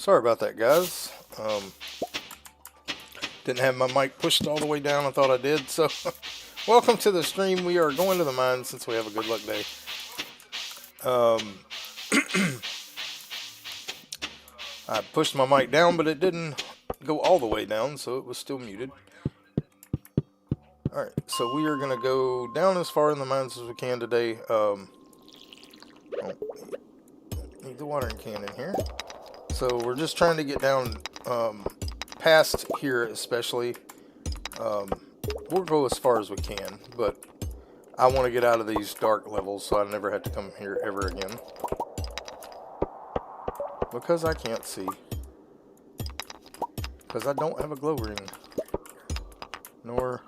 Sorry about that, guys. Didn't have my mic pushed all the way down. I thought I did. So, welcome to the stream. We are going to the mine since we have a good luck day. I pushed my mic down, but it didn't go all the way down, so it was still muted. Alright, so we are going to go down as far in the mines as we can today. Need the watering can in here. So we're just trying to get down past here especially. We'll go as far as we can, but I want to get out of these dark levels so I never have to come here ever again. Because I can't see. Because I don't have a glow ring. Nor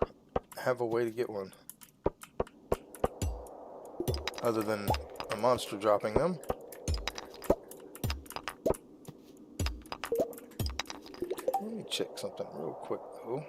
have a way to get one. Other than a monster dropping them. Let me check something real quick though.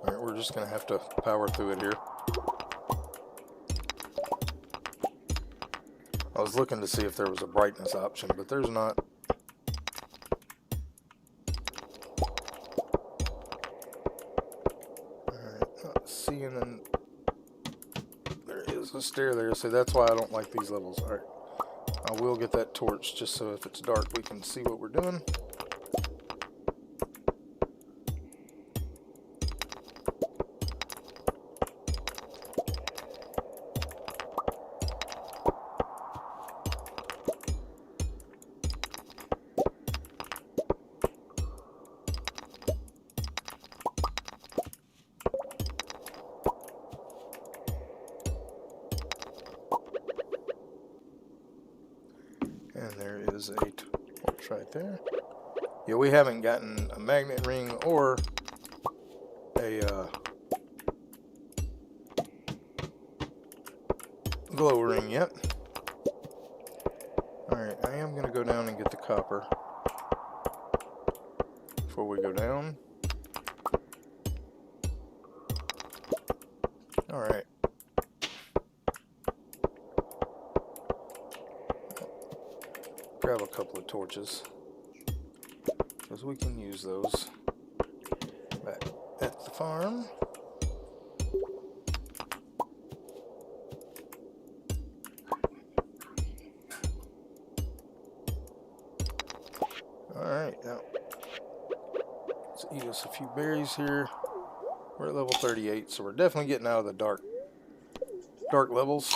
Alright, we're just going to have to power through it here. I was looking to see if there was a brightness option, but there's not. Alright, not seeing an... There is a stair there, so that's why I don't like these levels. Alright, I will get that torch just so if it's dark we can see what we're doing. And there is a torch right there. Yeah, we haven't gotten a magnet ring or a glow ring yet. Alright, I am going to go down and get the copper before we go down. Alright. Grab a couple of torches because we can use those back at the farm. Alright, now let's eat us a few berries here. We're at level 38, so we're definitely getting out of the dark levels.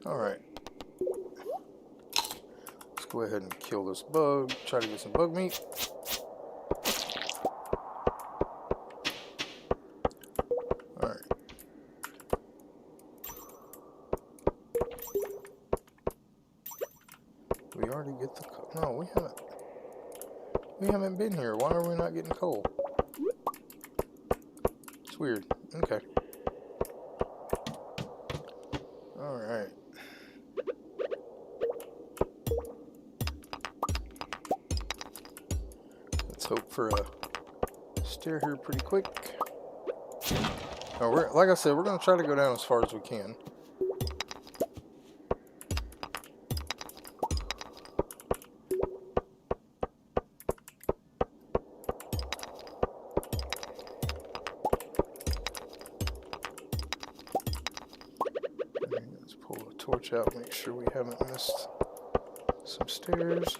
Alright. Let's go ahead and kill this bug. Try to get some bug meat. Alright. We already get the coal. No, we haven't. We haven't been here. Why are we not getting coal? It's weird. Okay. Alright. Let's hope for a stair here pretty quick. Now like I said, we're going to try to go down as far as we can. watch out, make sure we haven't missed some stairs.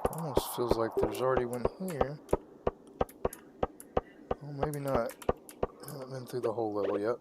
Almost feels like there's already one here. Well, maybe not. I haven't been through the whole level yet.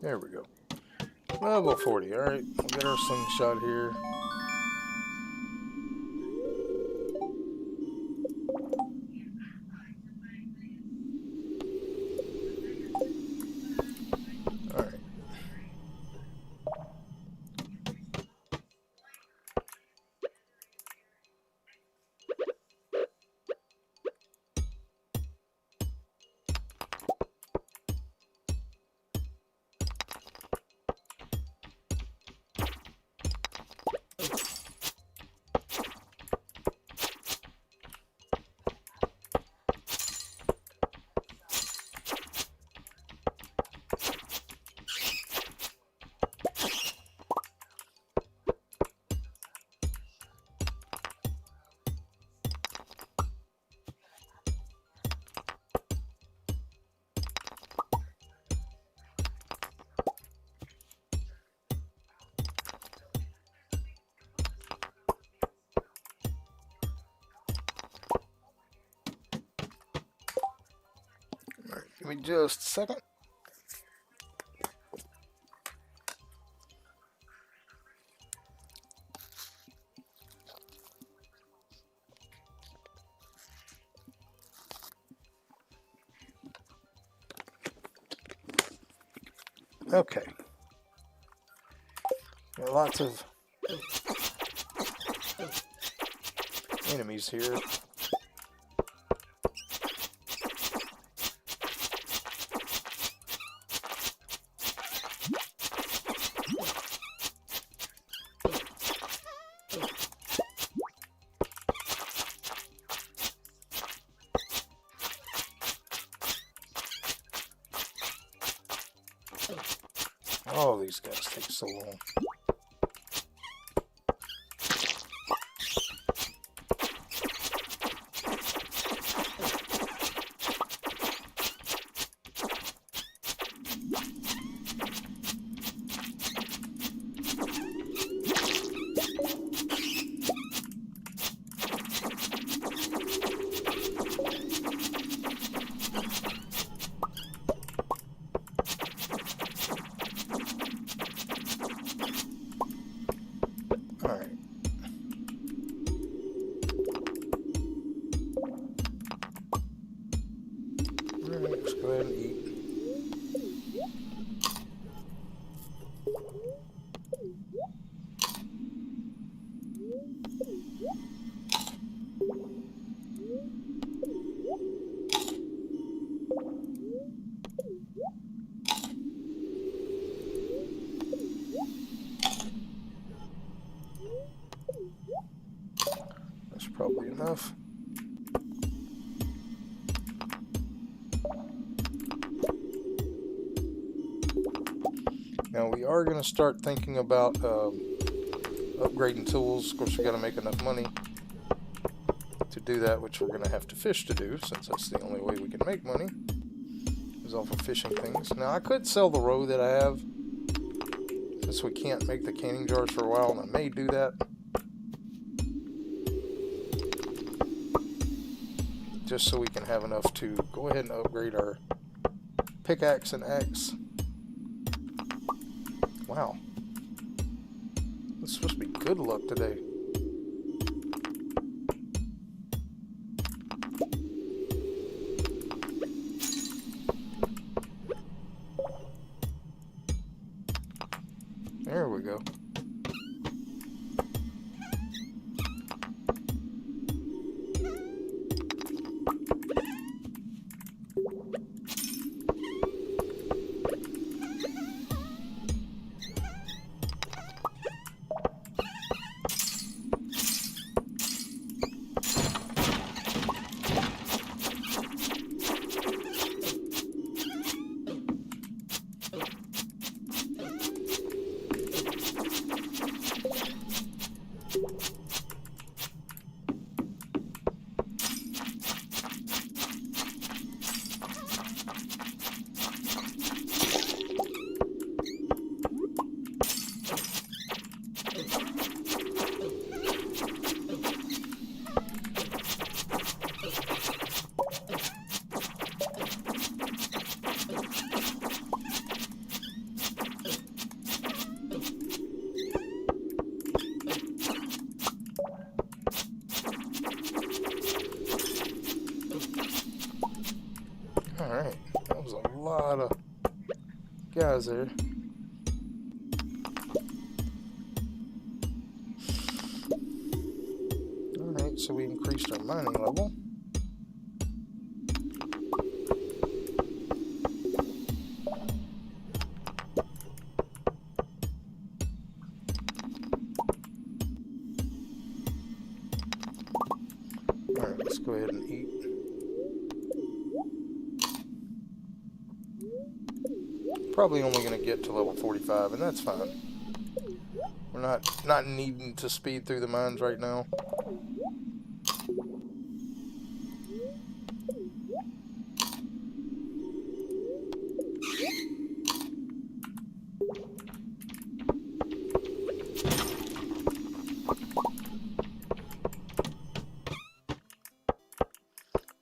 There we go. Level 40. Alright, we'll get our slingshot here. Alright. Give me just a second. Okay. Got lots of enemies here. Oh, these guys take so long. Let's go ahead and eat. That's probably enough. Now we are going to start thinking about upgrading tools. Of course, we got to make enough money to do that, which we're going to have to fish to do, since that's the only way we can make money, is lives off of fishing things. Now, I could sell the roe that I have, since we can't make the canning jars for a while, and I may do that. Just so we can have enough to go ahead and upgrade our pickaxe and axe. Wow. It's supposed to be good luck today. There we go. Alright, that was a lot of guys there. Alright, so we increased our mining level. Alright, let's go ahead and eat. Probably only going to get to level 45, and that's fine. We're not needing to speed through the mines right now.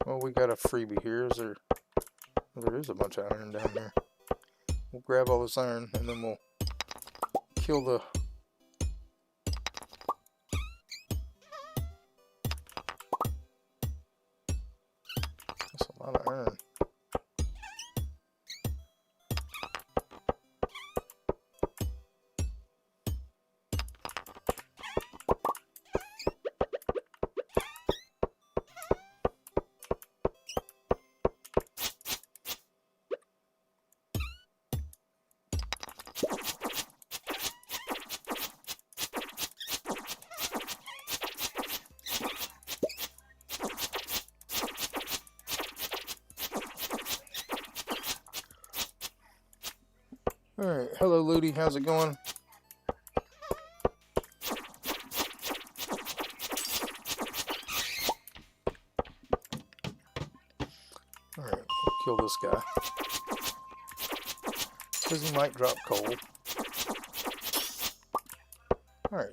Well, we got a freebie here. Is there? Well, there is a bunch of iron down there. We'll grab all this iron, and then we'll kill the... That's a lot of iron. Alright, hello Ludi, how's it going? Alright, we'll kill this guy. Because he might drop coal. Alright.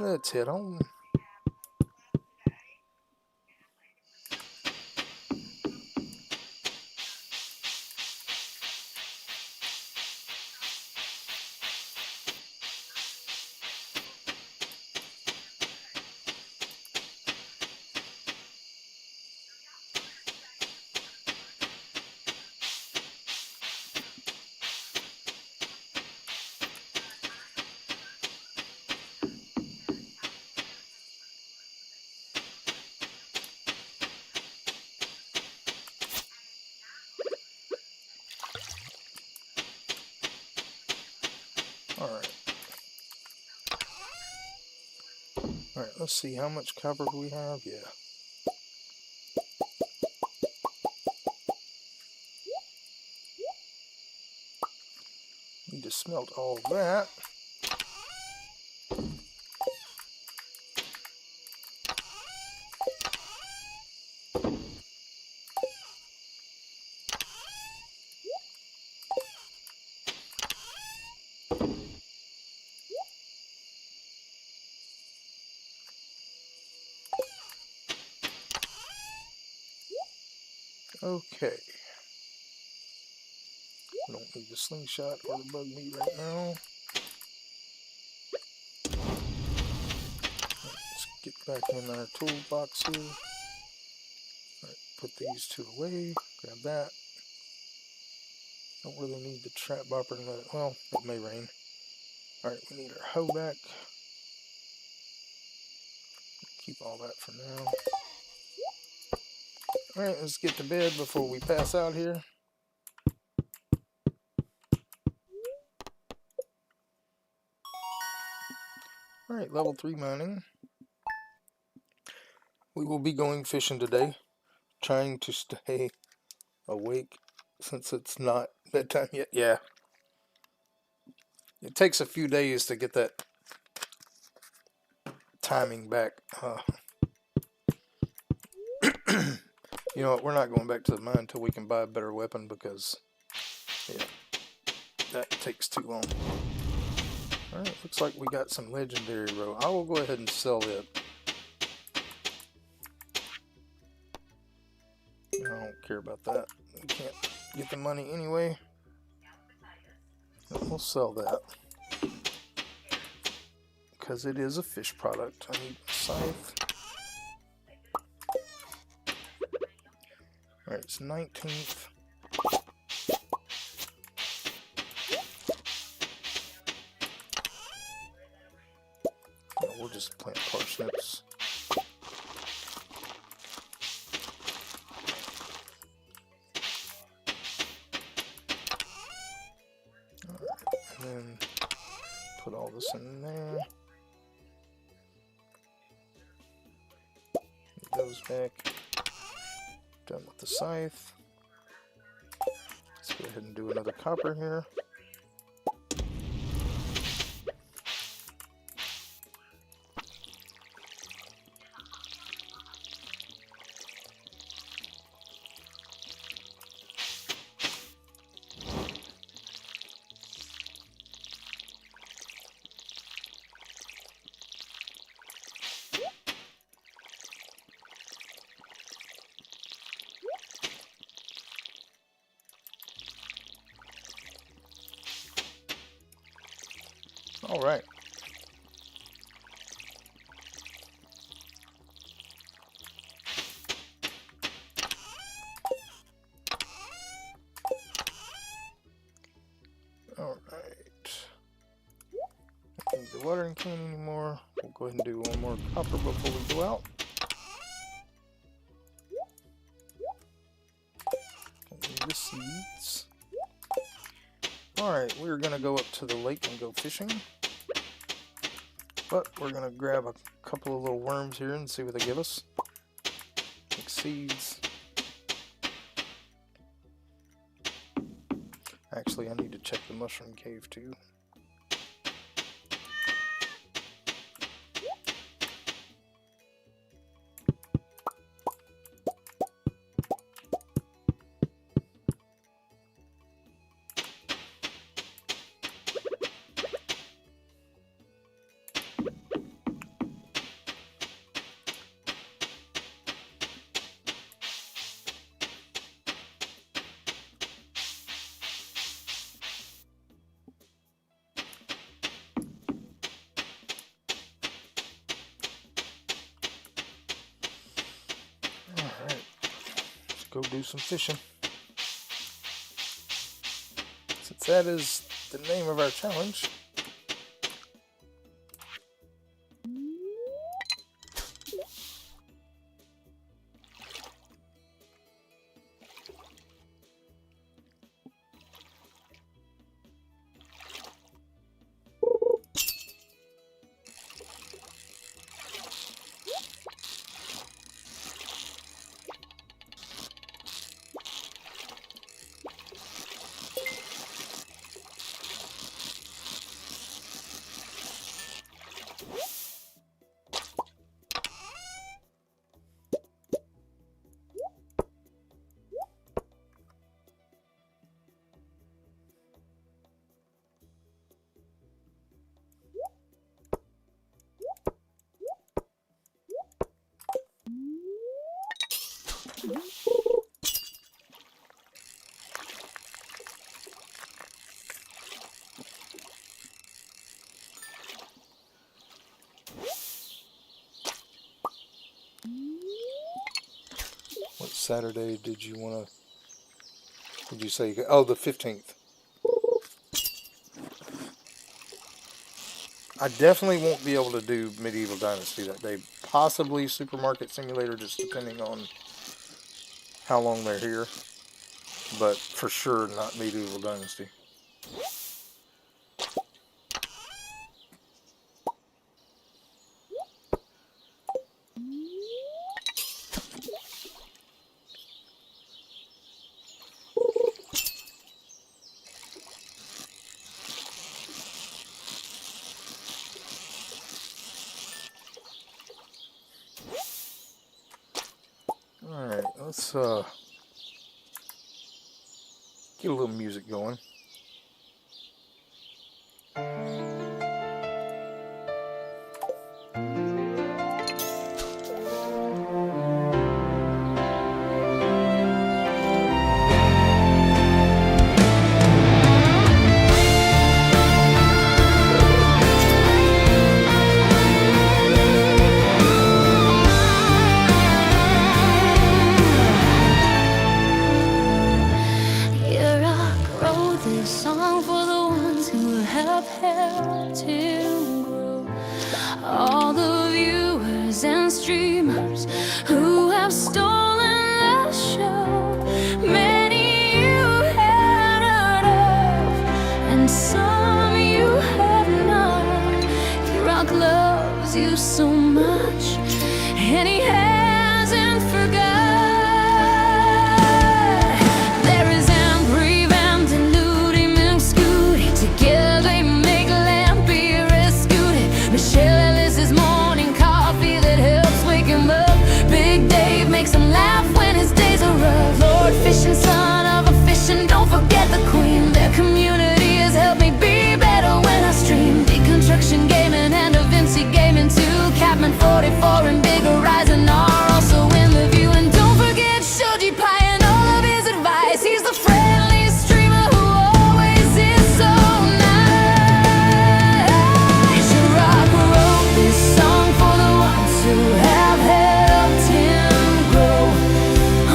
Let's head on. Alright. Alright, let's see how much copper do we have? Yeah. Need to smelt all that. Okay. Don't need the slingshot or the bug meat right now. Let's get back in our toolbox here. Alright, put these two away. Grab that. Don't really need the trap bopper and let it, well, it may rain. Alright, we need our hoe back. Keep all that for now. Alright, let's get to bed before we pass out here. Alright, level 3 mining. We will be going fishing today. Trying to stay awake since it's not bedtime yet. Yeah. It takes a few days to get that timing back. You know what, we're not going back to the mine until we can buy a better weapon because, yeah, that takes too long. Alright, looks like we got some legendary roe. I will go ahead and sell it. I don't care about that. We can't get the money anyway. But we'll sell that. Because it is a fish product. I need a scythe. Alright, it's 19th. Oh, we'll just plant parsnips. Alright, and then put all this in there. Get those back. Done with the scythe. Let's go ahead and do another copper here. All right. All right. Don't need the watering can anymore. We'll go ahead and do one more copper before we go out. Don't need the seeds. All right, we're gonna go up to the lake and go fishing. But we're going to grab a couple of little worms here and see what they give us. Like seeds. Actually, I need to check the mushroom cave too. Alright, let's go do some fishing. Since that is the name of our challenge. Saturday did you want to... Did you say... Oh, the 15th. I definitely won't be able to do Medieval Dynasty that day. Possibly Supermarket Simulator, just depending on how long they're here. But for sure, not Medieval Dynasty. Alright, let's get a little music going. All the viewers and streamers who have stolen the show, many you had heard of, and some you have not. Rock loves you so much, and he hasn't forgot. There is Ambry, Van, Deludi, Milk, Scooty, together they make lamp beer as Scooty. Michelle morning coffee that helps wake him up. Big Dave makes him laugh when his days are rough. Lord Fishing, son of a fishing, don't forget the queen. Their community has helped me be better when I stream. Deconstruction gaming and Da Vinci gaming too. Capman 44 and Big Horizon are also in the view. And don't forget Shoji Pie and all of his advice. He's the friendly streamer who always is so nice. Rock wrote this song for the ones who have helped him grow.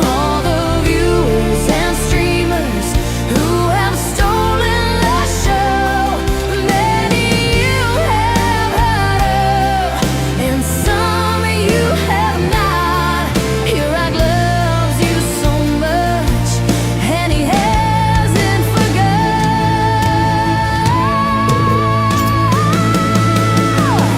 All the viewers and streamers who have stolen the show, many you have heard of, and some you have not. Here Rock loves you so much, and he hasn't forgot.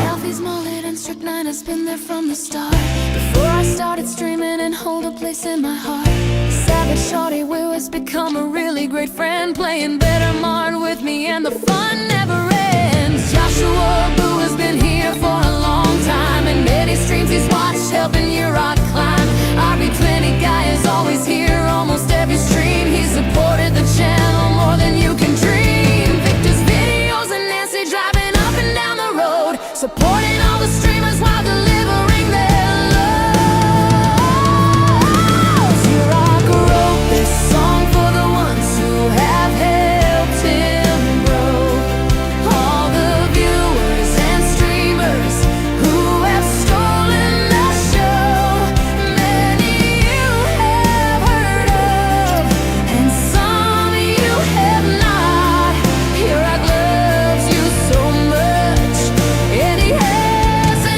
Alfie's mullet and strychnine has been there from the start. Before I started streaming and hold a place in my heart. Savage Shorty Will has become a really great friend, playing Better Mart with me, and the fun never ends. Joshua Boo has been here for a long time, and many streams he's watched helping your rock climb. RB20 guy is always here, almost every stream. He supported the channel more than you can dream. Victor's videos and Nancy driving up and down the road, supporting all the streamers while delivering their loves. Rock wrote this song for the ones who have helped him grow. All the viewers and streamers who have stolen the show, many you have heard of, and some you have not. Here Rock loves you so much, and he hasn't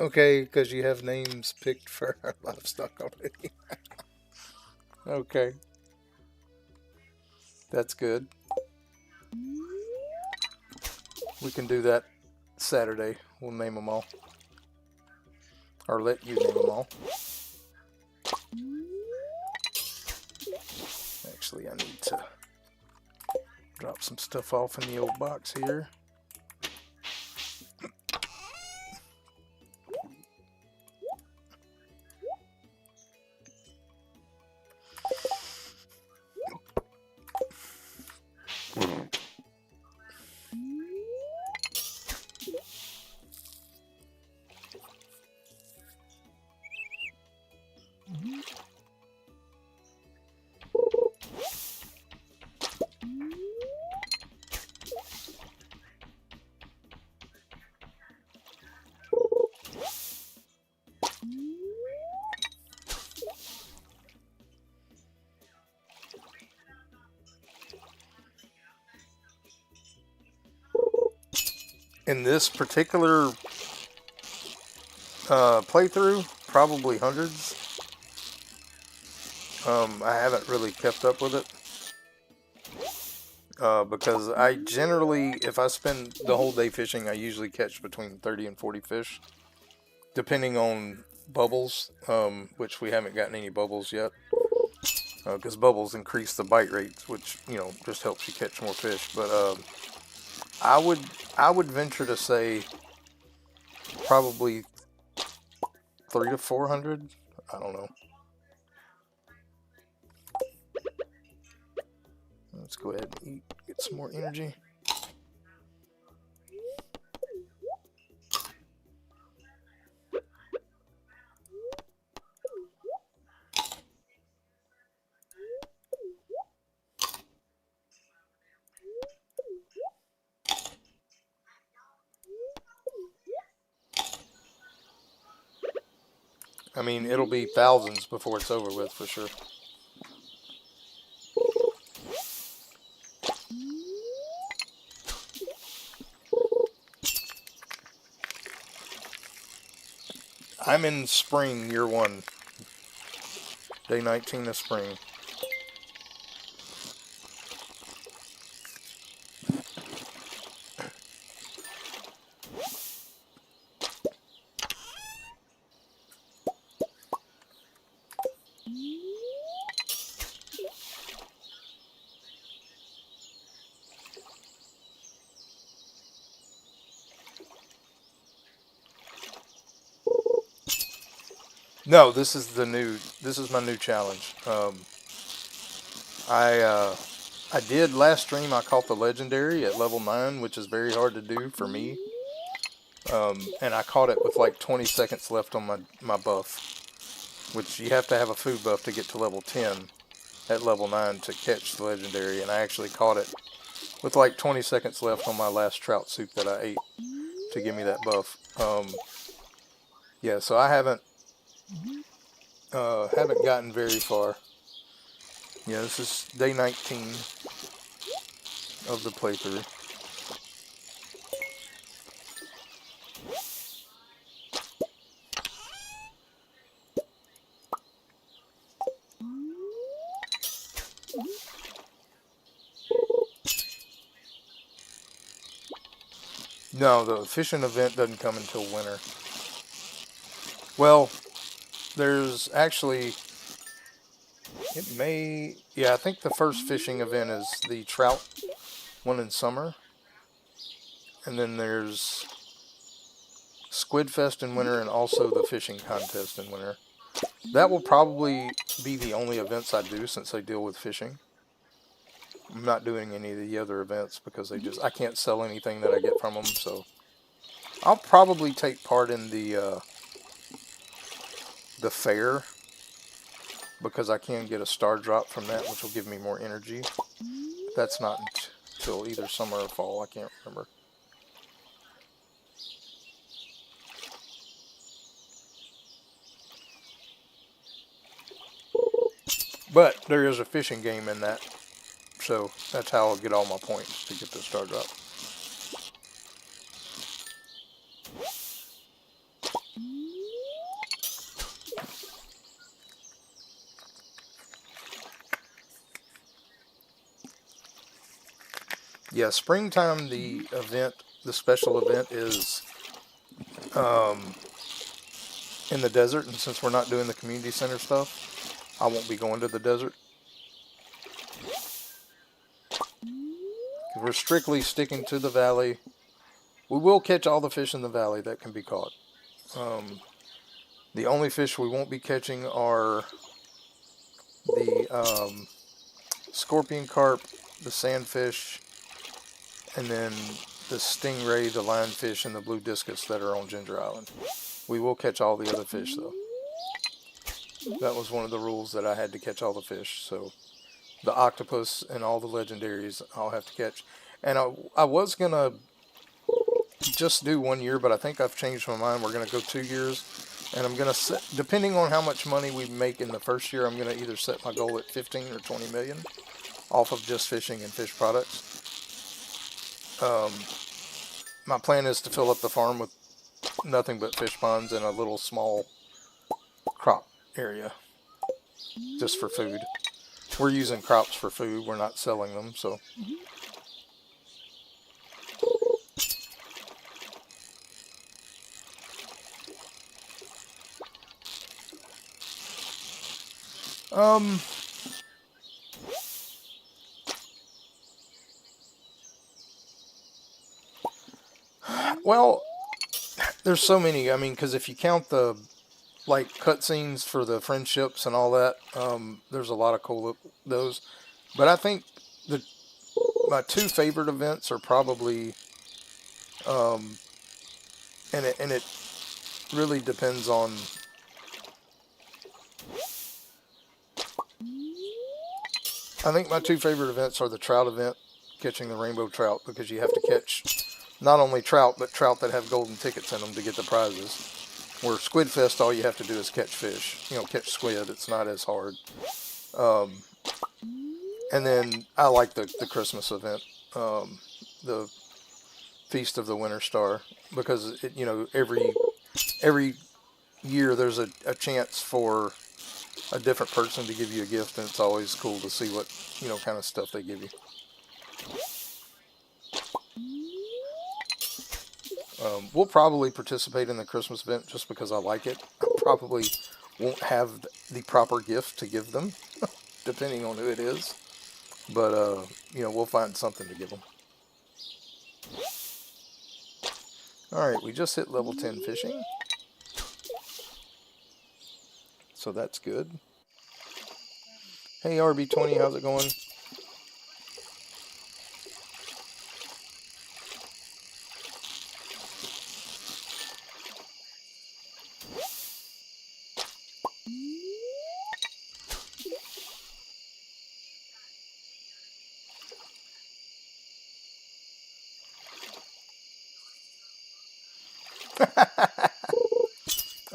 Okay, because you have names picked for livestock already. Okay, that's good. We can do that Saturday. We'll name them all. Or let you name them all. Actually, I need to drop some stuff off in the old box here. In this particular playthrough, probably hundreds. I haven't really kept up with it because I generally, if I spend the whole day fishing, I usually catch between 30 and 40 fish, depending on bubbles, which we haven't gotten any bubbles yet, because bubbles increase the bite rates, which just helps you catch more fish. But I would venture to say probably 300 to 400. I don't know. Let's go ahead and eat, get some more energy. I mean, it'll be thousands before it's over with, for sure. I'm in spring, year 1. Day 19 of spring. No, this is my new challenge. I did last stream, I caught the legendary at level 9, which is very hard to do for me. And I caught it with like 20 seconds left on my buff, which you have to have a food buff to get to level 10 at level 9 to catch the legendary. And I actually caught it with like 20 seconds left on my last trout soup that I ate to give me that buff. Yeah, so I haven't gotten very far. Yeah, this is day 19 of the playthrough. No, the fishing event doesn't come until winter. Well, there's actually, I think the first fishing event is the trout one in summer. And then there's Squid Fest in winter and also the fishing contest in winter. That will probably be the only events I do since I deal with fishing. I'm not doing any of the other events because I can't sell anything that I get from them, so I'll probably take part in the fair because I can get a star drop from that, which will give me more energy. That's not until either summer or fall, I can't remember. But there is a fishing game in that, so that's how I'll get all my points to get the star drop. Yeah, springtime, the special event is um, in the desert, and since we're not doing the community center stuff, I won't be going to the desert. We're strictly sticking to the valley. We will catch all the fish in the valley that can be caught. Um, the only fish we won't be catching are the scorpion carp, the sandfish, and then the stingray, the lionfish, and the blue discus that are on Ginger Island. We will catch all the other fish, though. That was one of the rules, that I had to catch all the fish. So the octopus and all the legendaries I'll have to catch. And I was going to just do 1 year, but I think I've changed my mind. We're going to go 2 years. And I'm going to set, depending on how much money we make in the first year, I'm going to either set my goal at 15 or 20 million off of just fishing and fish products. My plan is to fill up the farm with nothing but fish ponds and a little small crop area just for food. We're using crops for food. We're not selling them, so. Um, well, there's so many. I mean, because if you count the like cutscenes for the friendships and all that, there's a lot of cool those. But I think the my two favorite events are probably, um, and it really depends on. I think my two favorite events are the trout event, catching the rainbow trout, because you have to catch not only trout, but trout that have golden tickets in them to get the prizes. Where Squid Fest, all you have to do is catch fish. Catch squid. It's not as hard. Um, and then I like the Christmas event, the Feast of the Winter Star, because every year there's a chance for a different person to give you a gift, and it's always cool to see what kind of stuff they give you. We'll probably participate in the Christmas event just because I like it. I probably won't have the proper gift to give them, depending on who it is. But we'll find something to give them. All right, we just hit level 10 fishing, so that's good. Hey RB20, how's it going?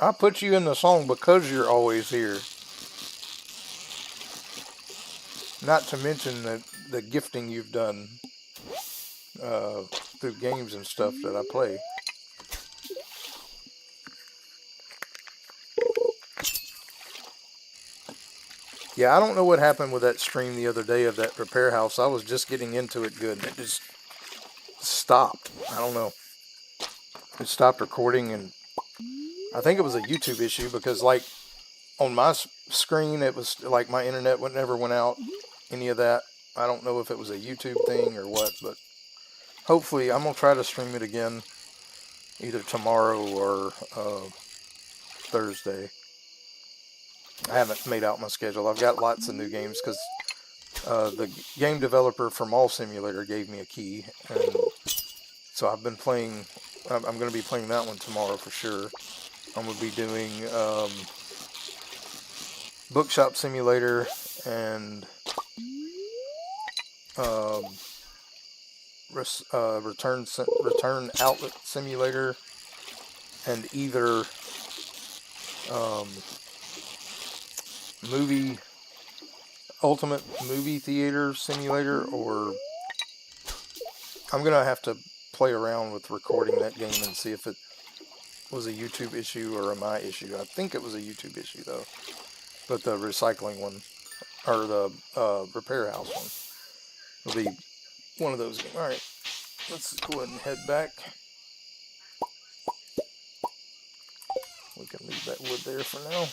I put you in the song because you're always here. Not to mention the gifting you've done through games and stuff that I play. Yeah, I don't know what happened with that stream the other day of that repair house. I was just getting into it good, and it just stopped. I don't know. It stopped recording, and I think it was a YouTube issue because, like, on my screen, it was like my internet never went out, any of that. I don't know if it was a YouTube thing or what, but hopefully I'm going to try to stream it again either tomorrow or Thursday. I haven't made out my schedule. I've got lots of new games because the game developer for Mall Simulator gave me a key, and so I've been playing. I'm going to be playing that one tomorrow for sure. I'm going to be doing Bookshop Simulator and Return Outlet Simulator, and either Ultimate Movie Theater Simulator, or I'm going to have to play around with recording that game and see if it was a YouTube issue or a my issue. I think it was a YouTube issue though, but the recycling one, or the repair house one, will be one of those. Alright, let's go ahead and head back. We can leave that wood there for now.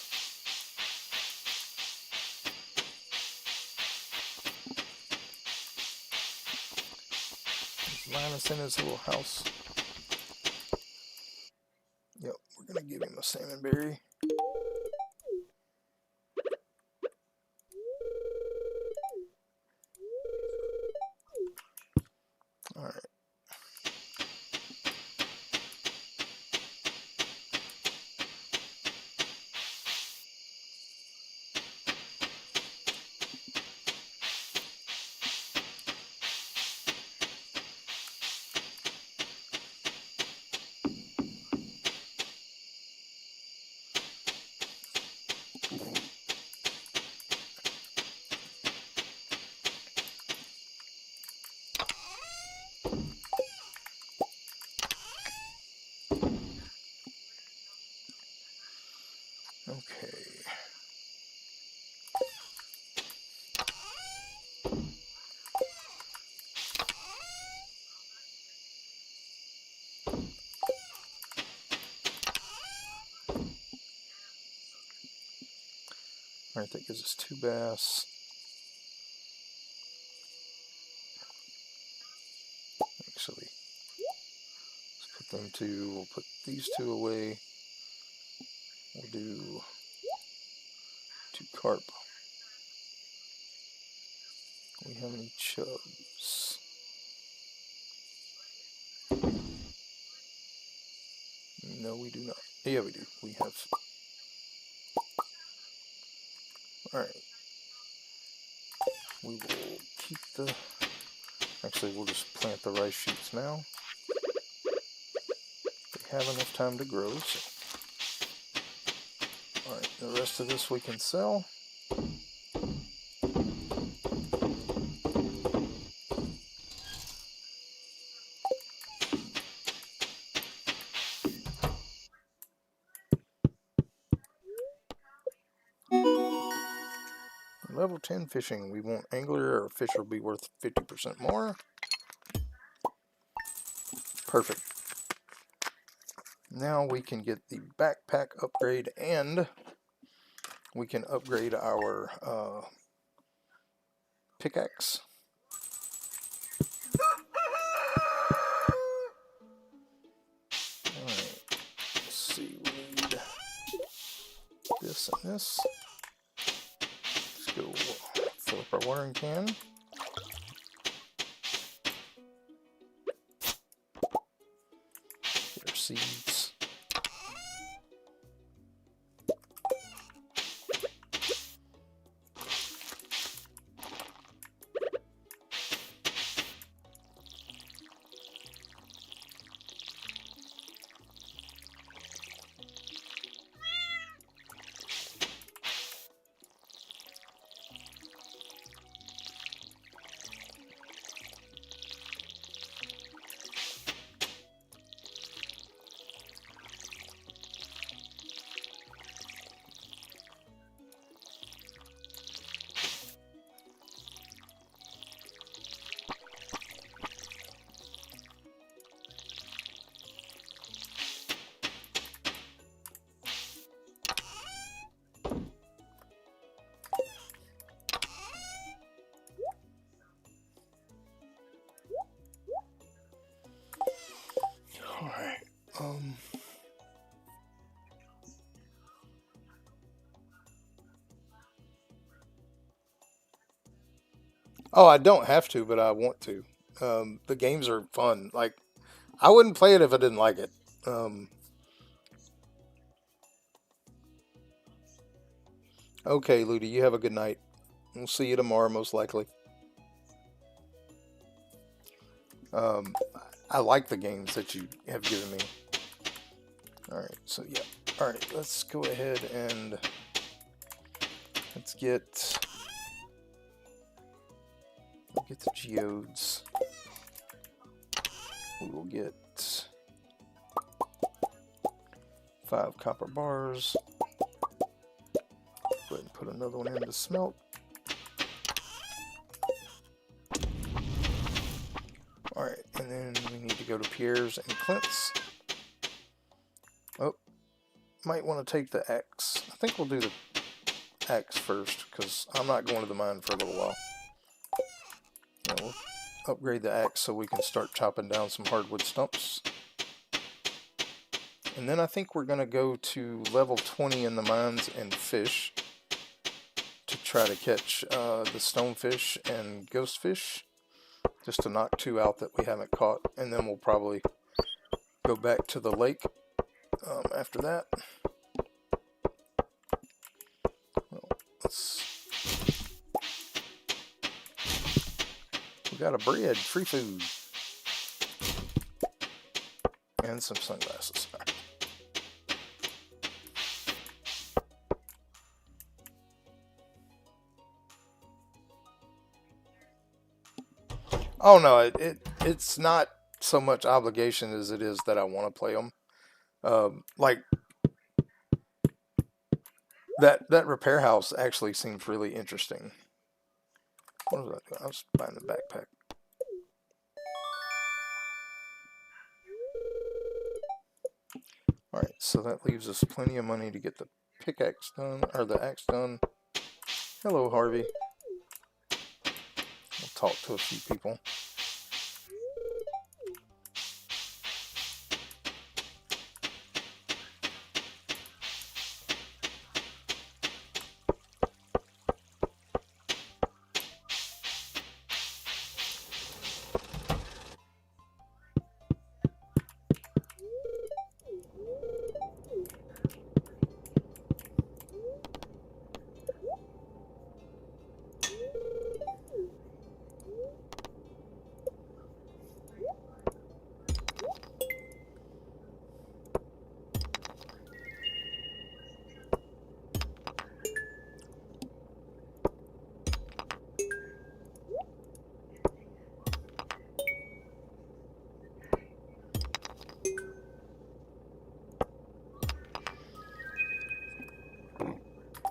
There's Linus in his little house. Yep, we're going to give him a salmon berry. Alright. Okay. Alright, that gives us 2 bass. Actually, let's put them 2. We'll put these 2 away. We'll do 2 carp. Do we have any chubs? No, we do not. Yeah, we do. We have. Alright. We will keep the... Actually, we'll just plant the rice shoots now. They have enough time to grow, so... Alright, the rest of this we can sell. Level 10 fishing. We want angler or fish will be worth 50% more. Perfect. Now we can get the backpack upgrade and we can upgrade our pickaxe. Alright, let's see, we need this and this. Let's go fill up our watering can. Get our seeds. Oh, I don't have to, but I want to. The games are fun. Like, I wouldn't play it if I didn't like it. Okay, Ludi, you have a good night. We'll see you tomorrow, most likely. I like the games that you have given me. Alright, so yeah. Alright, let's go ahead and let's get the geodes. We will get 5 copper bars. Go ahead and put another one in to smelt. And then we need to go to Pierre's and Clint's. Oh, might want to take the axe. I think we'll do the axe first, because I'm not going to the mine for a little while. Yeah, we'll upgrade the axe so we can start chopping down some hardwood stumps. And then I think we're going to go to level 20 in the mines and fish to try to catch the stonefish and ghost fish, just to knock 2 out that we haven't caught. And then we'll probably go back to the lake after that. Well, we got a bread, free food, and some sunglasses. Oh no, it's not so much obligation as it is that I want to play them. Like that repair house actually seems really interesting. What was I doing? I was buying the backpack. Alright, so that leaves us plenty of money to get the pickaxe done, or the axe done. Hello, Harvey. I'll talk to a few people.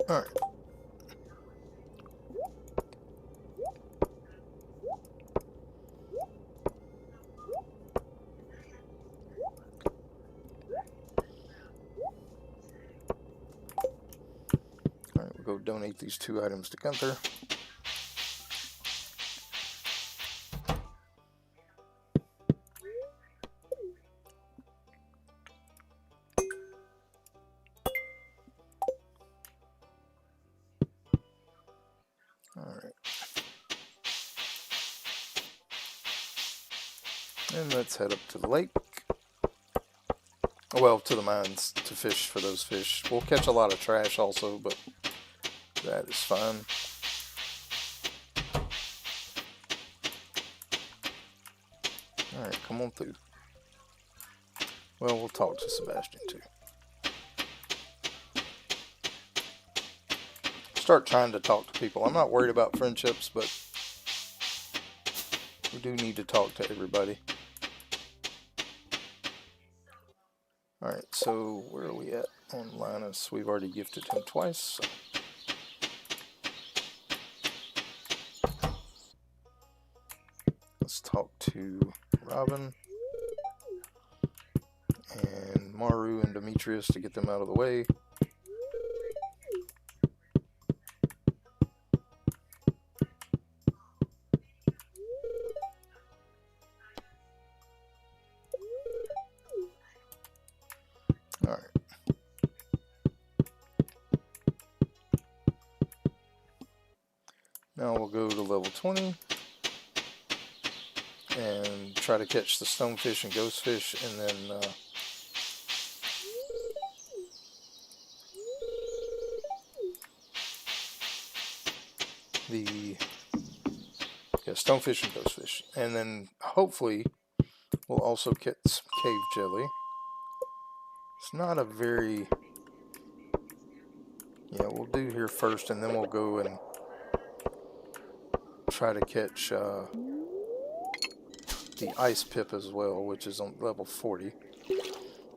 Alright. Alright, we'll go donate these 2 items to Gunther. Alright. And let's head up to the lake. Well, to the mines to fish for those fish. We'll catch a lot of trash also, but that is fine. Alright, come on through. Well, we'll talk to Sebastian too. Start trying to talk to people. I'm not worried about friendships, but we do need to talk to everybody. Alright, so where are we at on Linus? We've already gifted him twice. So. Let's talk to Robin and Maru and Demetrius to get them out of the way. Alright. Now we'll go to level 20 and try to catch the stonefish and ghost fish, and then stonefish and ghost fish, and then hopefully we'll also get some cave jelly. It's not a very, yeah, we'll do here first, and then we'll go and try to catch the ice pip as well, which is on level 40.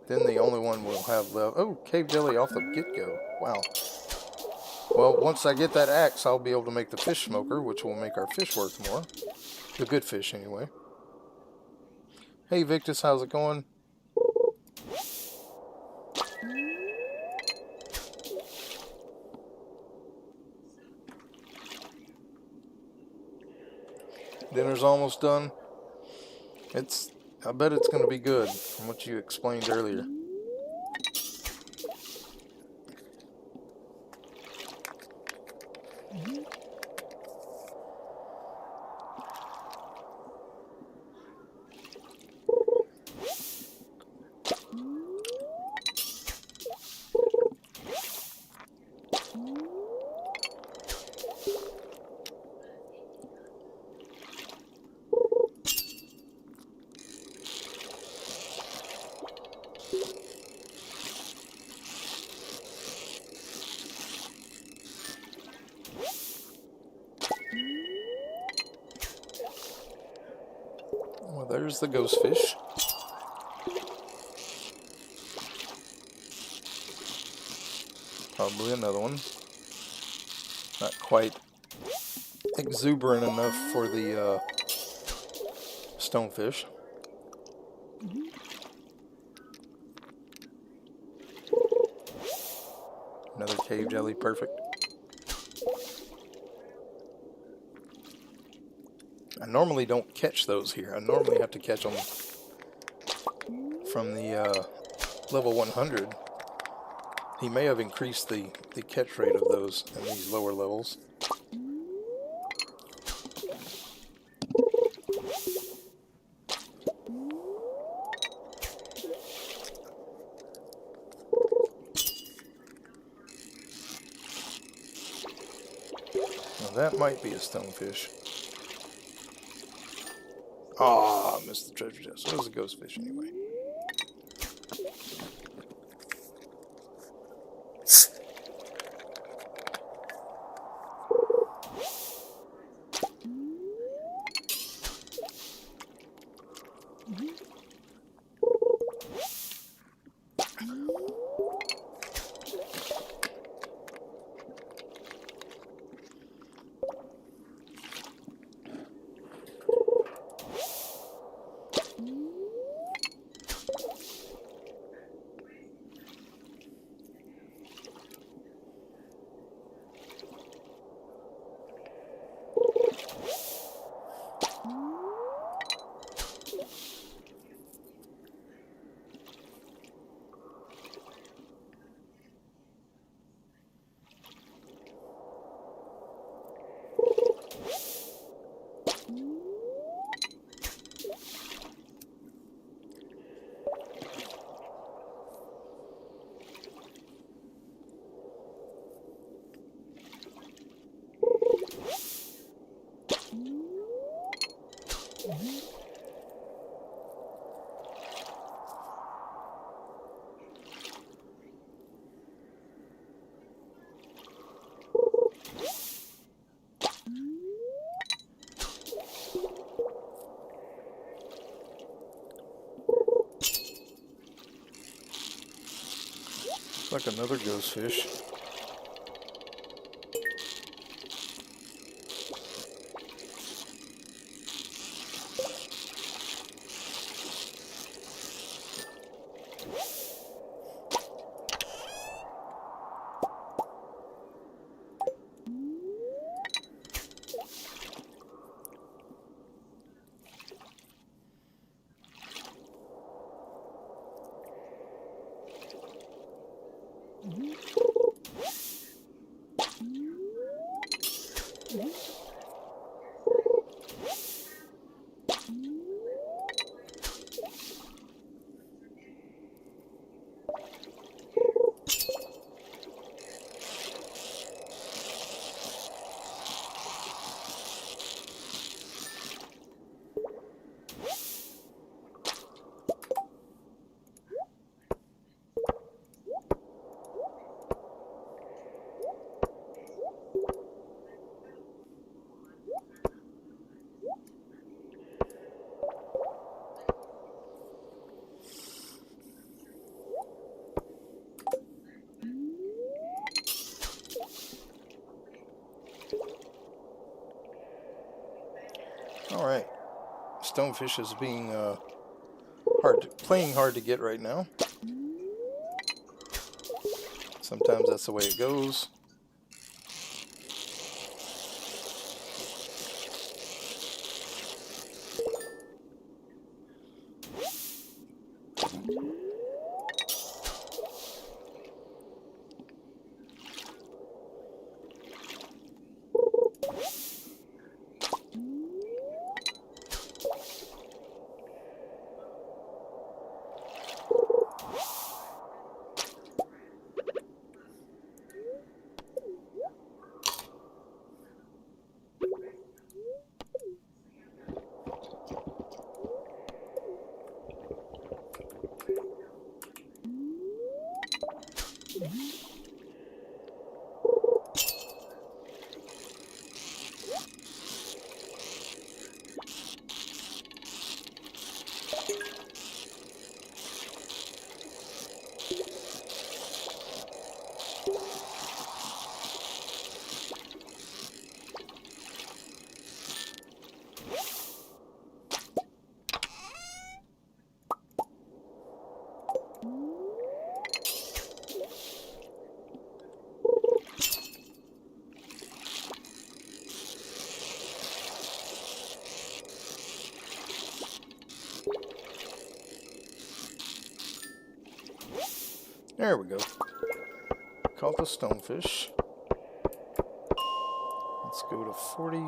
Then the only one we'll have left, oh, cave jelly off the get-go. Wow. Well, once I get that axe, I'll be able to make the fish smoker, which will make our fish worth more. The good fish, anyway. Hey Victus, how's it going? Dinner's almost done. I bet it's going to be good from what you explained earlier. Well, there's the ghost fish. Probably another one. Not quite exuberant enough for the stonefish. Another cave jelly, perfect. I normally don't catch those here. I normally have to catch them from the level 100. He may have increased the catch rate of those in these lower levels. Now that might be a stonefish. Ah, I missed the treasure chest. So it was a ghost fish anyway. Looks like another ghost fish. Alright. Stonefish is being playing hard to get right now. Sometimes that's the way it goes. There we go. Caught the stonefish. Let's go to 40.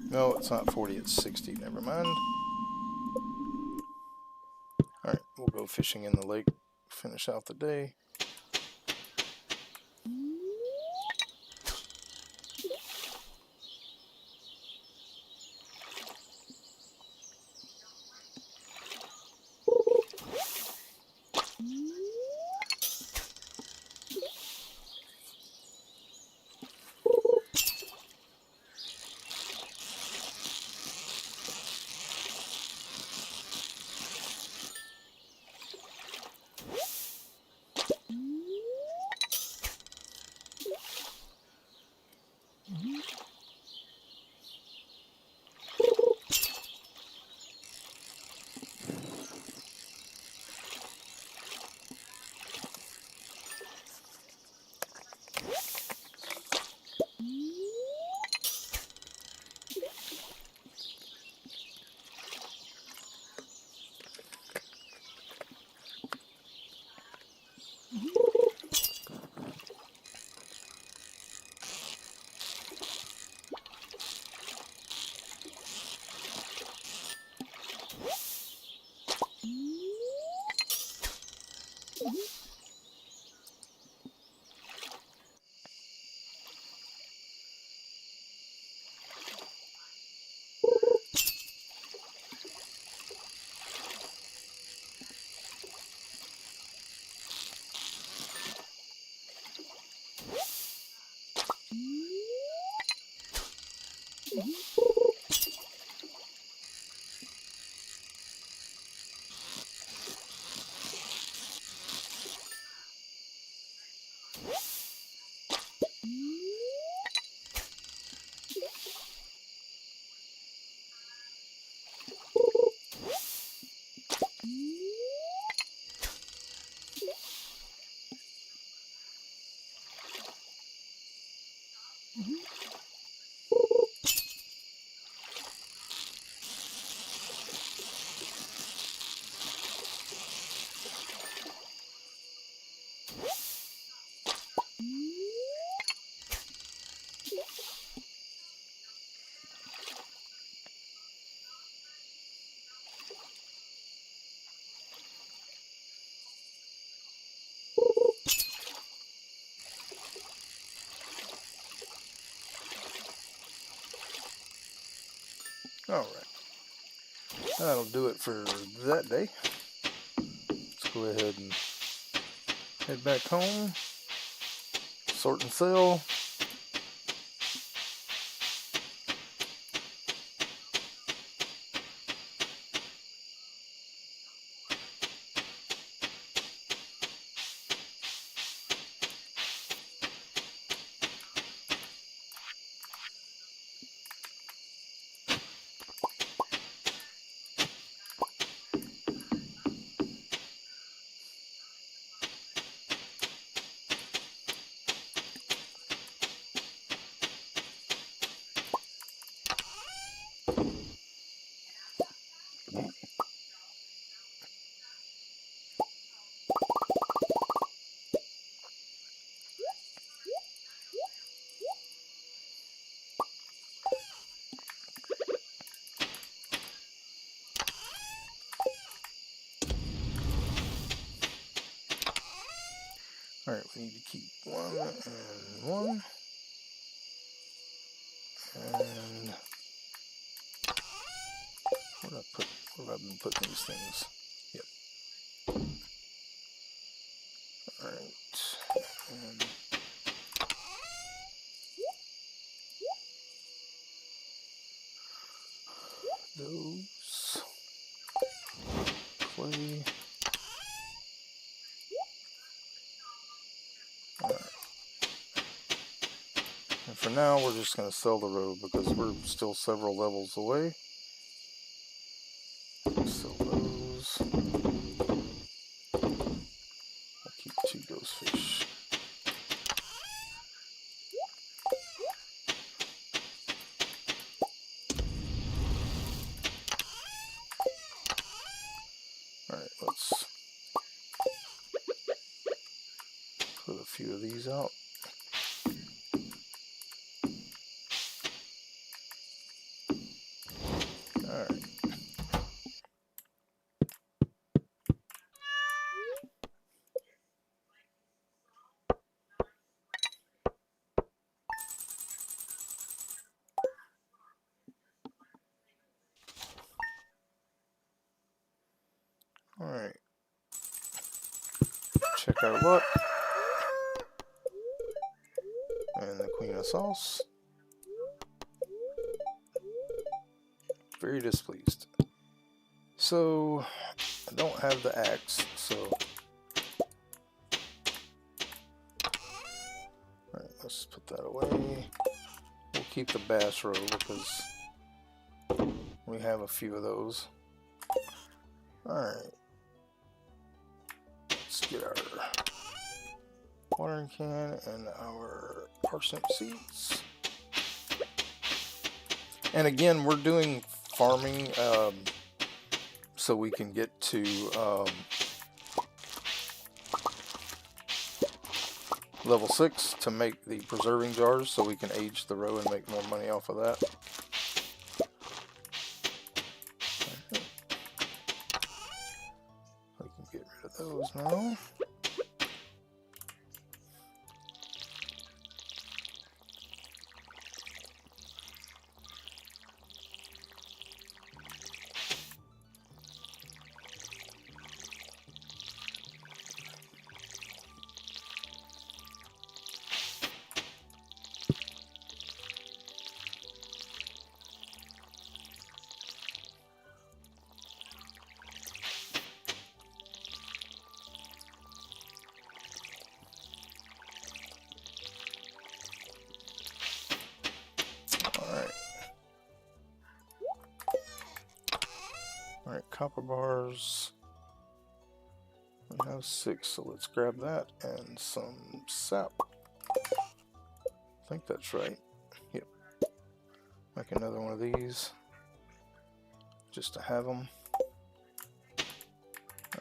No, it's not 40, it's 60. Never mind. Alright, we'll go fishing in the lake. Finish out the day. Alright. That'll do it for that day. Let's go ahead and head back home. Sort and sell. Alright, we need to keep 1 and 1. And where have I been putting these things? Yep. Alright. And those. Clay. Alright. And for now, we're just going to sell the road because we're still several levels away. Sell those. I'll keep 2 ghost fish. Alright, let's put a few of these out. Alright. Alright. Check our luck. And the Queen of Sauce. Very displeased. So, I don't have the axe, so... Alright, let's put that away. We'll keep the bass row because we have a few of those. Alright. Let's get our watering can and our parsnip seeds. And again, we're doing farming so we can get to level 6 to make the preserving jars so we can age the row and make more money off of that. We can get rid of those now. Alright, copper bars. We have 6, so let's grab that and some sap. I think that's right. Yep. Make another one of these just to have them.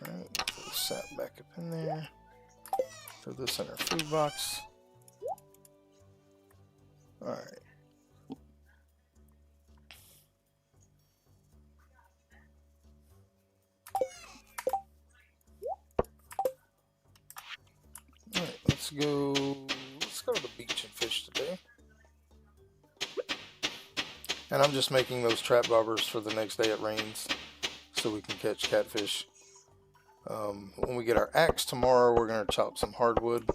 Alright, put the sap back up in there. Throw this in our food box. Alright. Let's go to the beach and fish today. And I'm just making those trap bobbers for the next day it rains so we can catch catfish. When we get our axe tomorrow, we're going to chop some hardwood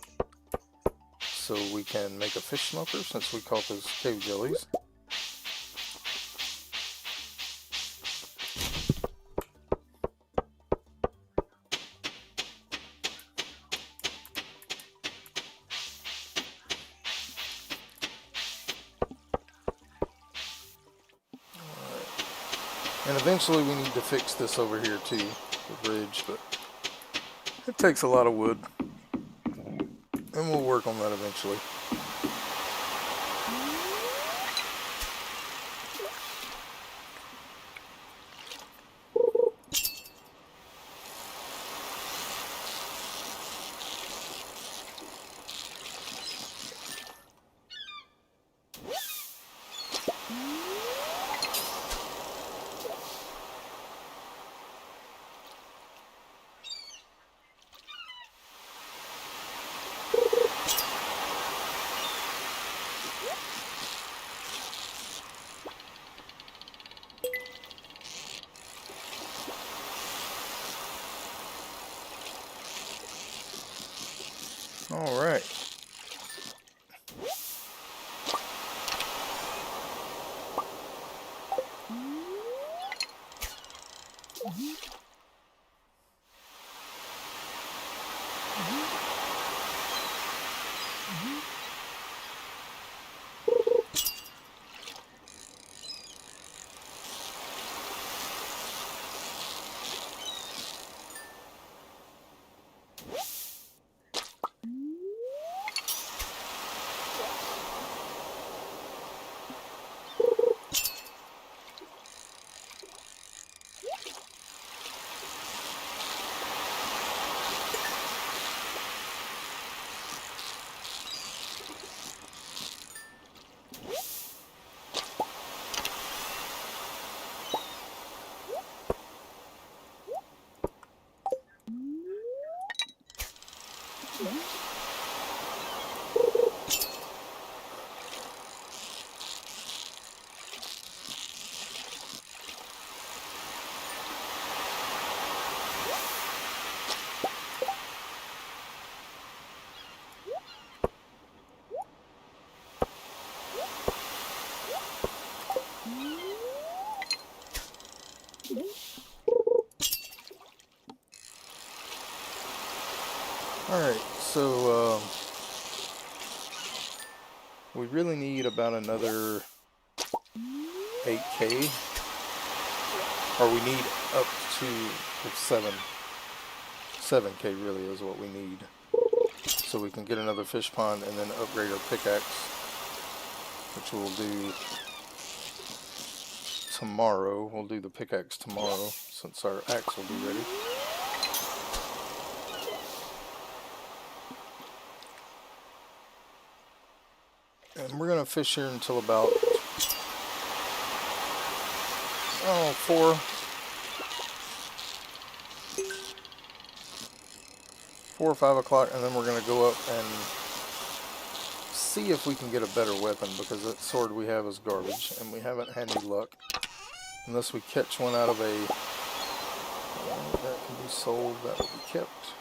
so we can make a fish smoker since we caught those cave jellies. And eventually we need to fix this over here too, the bridge, but it takes a lot of wood. And we'll work on that eventually. about another 8K, or we need up to 7K really is what we need, so we can get another fish pond and then upgrade our pickaxe, which we'll do tomorrow. We'll do the pickaxe tomorrow since our axe will be ready. And we're gonna fish here until about 4 or 5 o'clock, and then we're gonna go up and see if we can get a better weapon, because that sword we have is garbage and we haven't had any luck unless we catch one out of a that can be sold, that will be kept.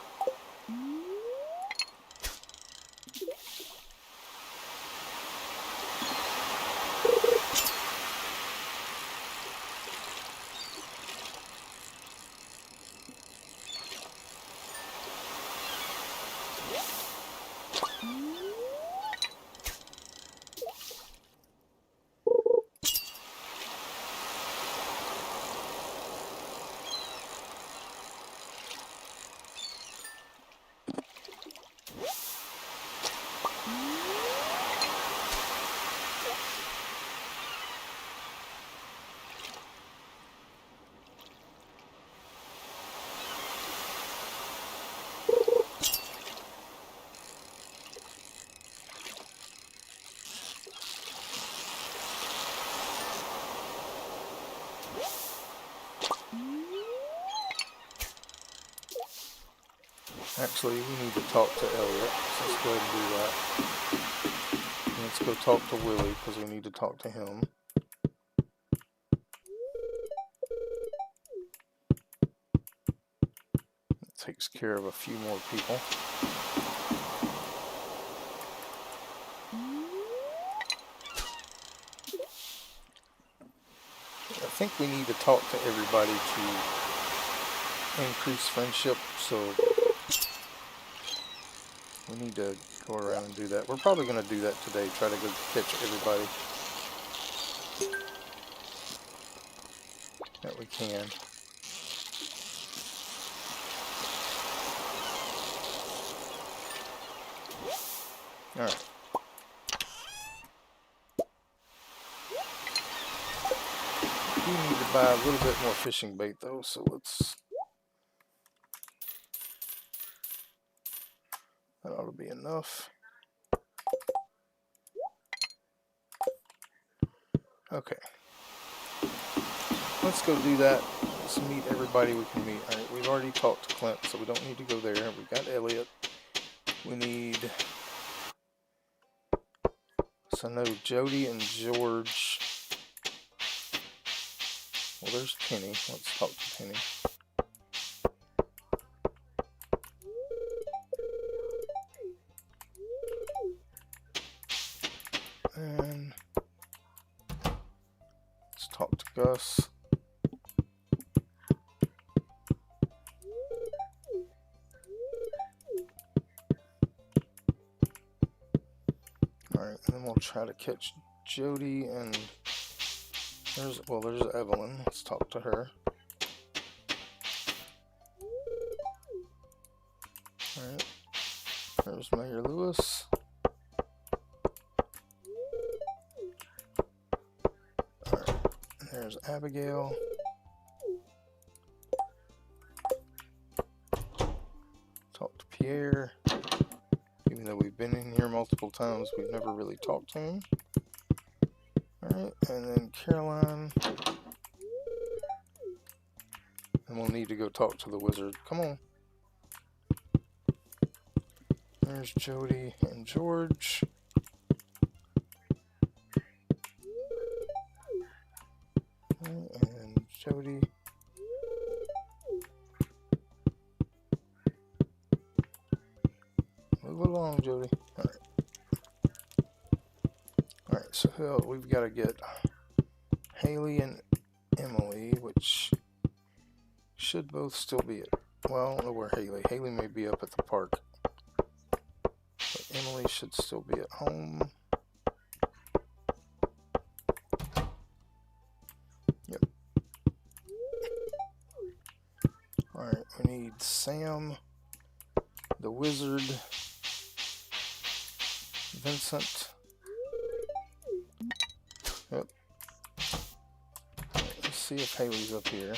Actually, we need to talk to Elliot, so let's go ahead and do that. And let's go talk to Willie, because we need to talk to him. It takes care of a few more people. I think we need to talk to everybody to increase friendship, so we need to go around and do that. We're probably going to do that today, try to go catch everybody that we can. Alright. We need to buy a little bit more fishing bait though, so let's... That ought to be enough. Okay. Let's go do that. Let's meet everybody we can meet. Alright, we've already talked to Clint, so we don't need to go there. We've got Elliot. We need... So no, Jody and George. Well, there's Penny. Let's talk to Penny. And let's talk to Gus. Alright, and then we'll try to catch Jody and there's Evelyn. Let's talk to her. Alright. There's Mayor Lewis. Alright. There's Abigail. Talk to Pierre. Even though we've been in here multiple times, we've never really talked to him. Alright, and then Caroline. And we'll need to go talk to the wizard. Come on. There's Jody and George. And Jody. Move along, Jody. Alright. Alright, so we've got to get Haley and Emily, which should both still be at... Well, I don't know where Haley. Haley may be up at the park. But Emily should still be at home. need Sam, the wizard, Vincent. Yep. Let's see if Haley's up here.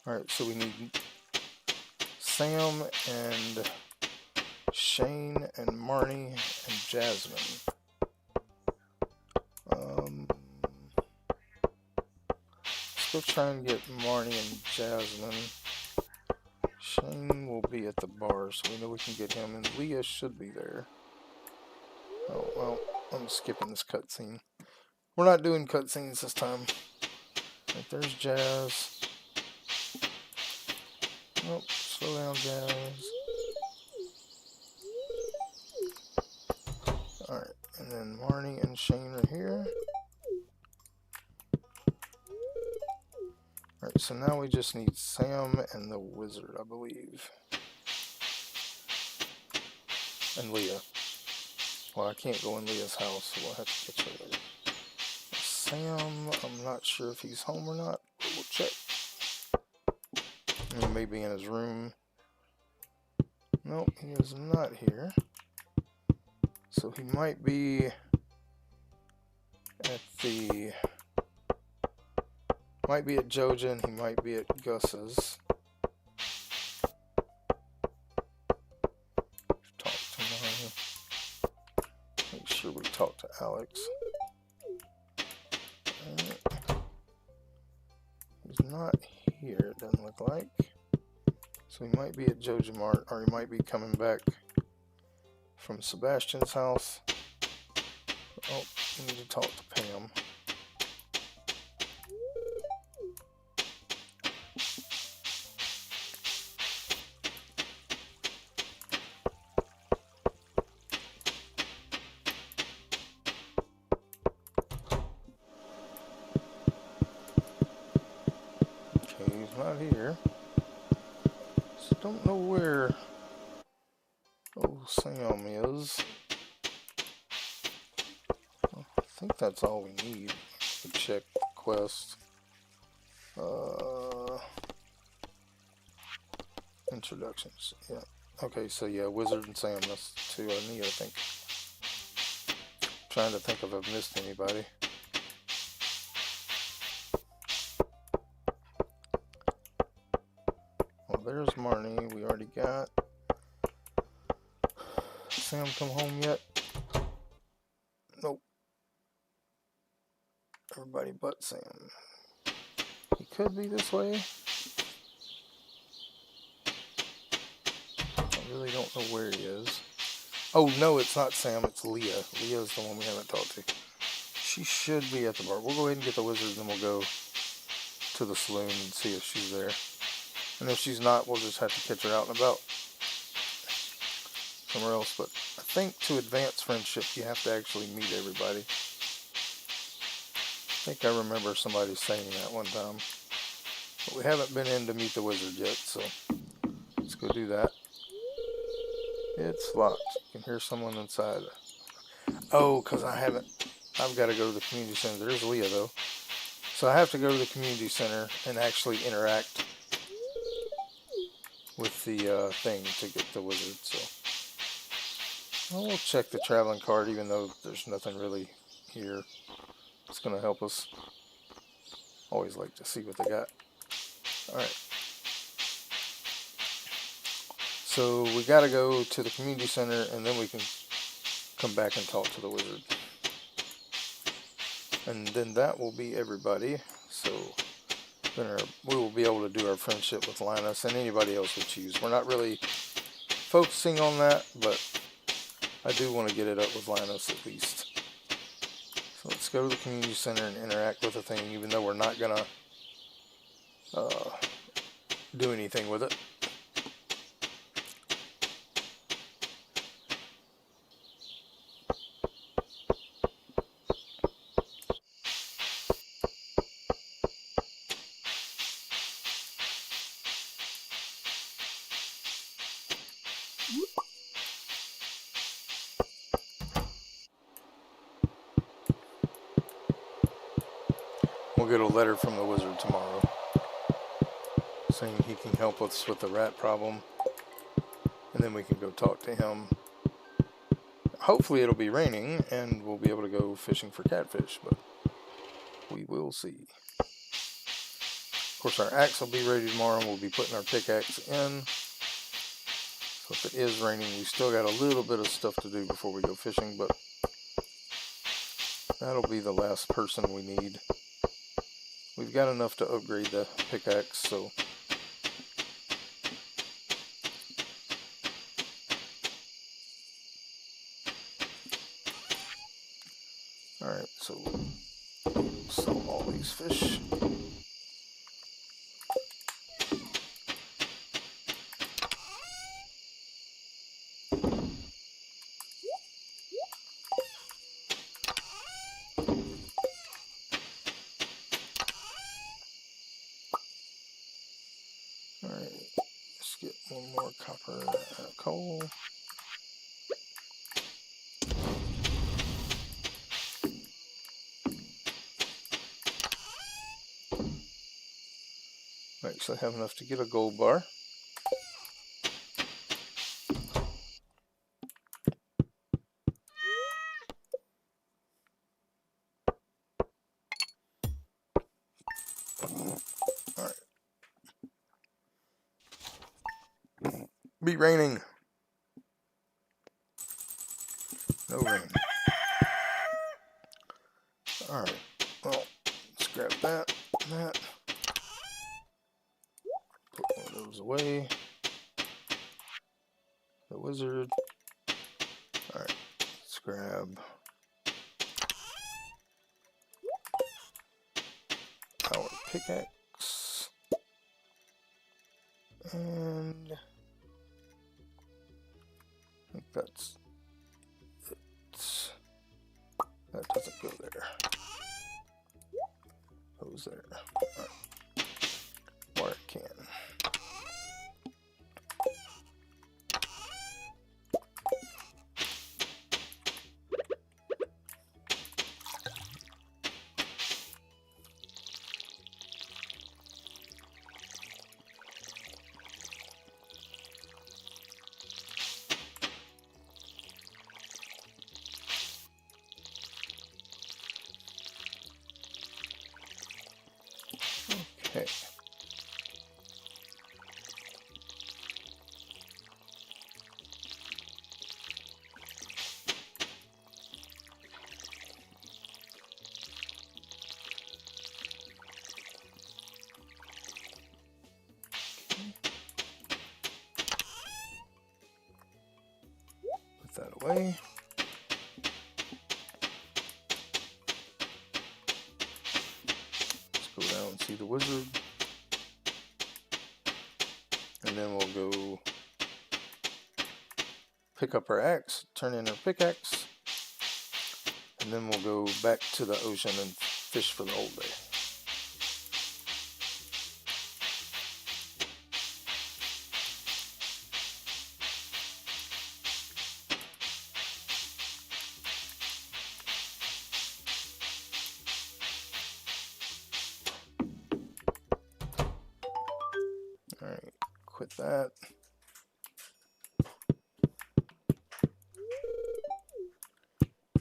Alright, so we need Sam and Shane and Marnie and Jasmine. Still trying to get Marnie and Jasmine. Shane will be at the bar, so we know we can get him, and Leah should be there. Oh, well, I'm skipping this cutscene. We're not doing cutscenes this time. Right, there's Jazz. Oh, slow down, Jazz. Alright, and then Marnie and Shane are here. Alright, so now we just need Sam and the wizard, I believe. And Leah. Well, I can't go in Leah's house, so we'll have to catch her later. Sam, I'm not sure if he's home or not, but we'll check. He may be in his room. Nope, he is not here. So he might be at the... Might be at Jojen, he might be at Gus's. Talk to Mario. Make sure we talk to Alex. He's not here, it doesn't look like. So he might be at Jojen Mart, or he might be coming back from Sebastian's house. Oh, we need to talk to Pam. Not here. So don't know where old Sam is. I think that's all we need to check the quest. Introductions. Yeah. Okay, so yeah, Wizard and Sam, that's two I need, I think. Trying to think if I've missed anybody. There's Marnie, we already got. Sam come home yet? Nope. Everybody but Sam. He could be this way. I really don't know where he is. Oh no, it's not Sam, it's Leah. Leah's the one we haven't talked to. She should be at the bar. We'll go ahead and get the wizard, and then we'll go to the saloon and see if she's there. And if she's not, we'll just have to catch her out and about somewhere else. But I think to advance friendship, you have to actually meet everybody. I think I remember somebody saying that one time. But we haven't been in to meet the wizard yet, so let's go do that. It's locked. You can hear someone inside. Oh, because I've got to go to the community center. There's Leah, though. So I have to go to the community center and actually interact with the thing to get the wizard, so we'll check the traveling card, even though there's nothing really here that's going to help us. Always like to see what they got. Alright, so we got to go to the community center, and then we can come back and talk to the wizard, and then that will be everybody. So we will be able to do our friendship with Linus and anybody else we choose. We're not really focusing on that, but I do want to get it up with Linus at least. So let's go to the community center and interact with the thing, even though we're not going to do anything with it. we'll get a letter from the wizard tomorrow saying he can help us with the rat problem. And then we can go talk to him. Hopefully it'll be raining and we'll be able to go fishing for catfish, but we will see. Of course, our axe will be ready tomorrow and we'll be putting our pickaxe in. So if it is raining, we still got a little bit of stuff to do before we go fishing, but that'll be the last person we need. We've got enough to upgrade the pickaxe, so alright, so sell all these fish. Alright, let's get one more copper coal. I actually have enough to get a gold bar. Alright. Be raining. No rain. Alright, well, let's grab that and that. Put one of those away. The wizard. Alright, let's grab our pickaxe. And I think that's it. That doesn't go there. Goes there. Alright. Water can. Okay. Put that away. Go down and see the wizard, and then we'll go pick up our axe, turn in our pickaxe, and then we'll go back to the ocean and fish for the whole day. Alright, quit that.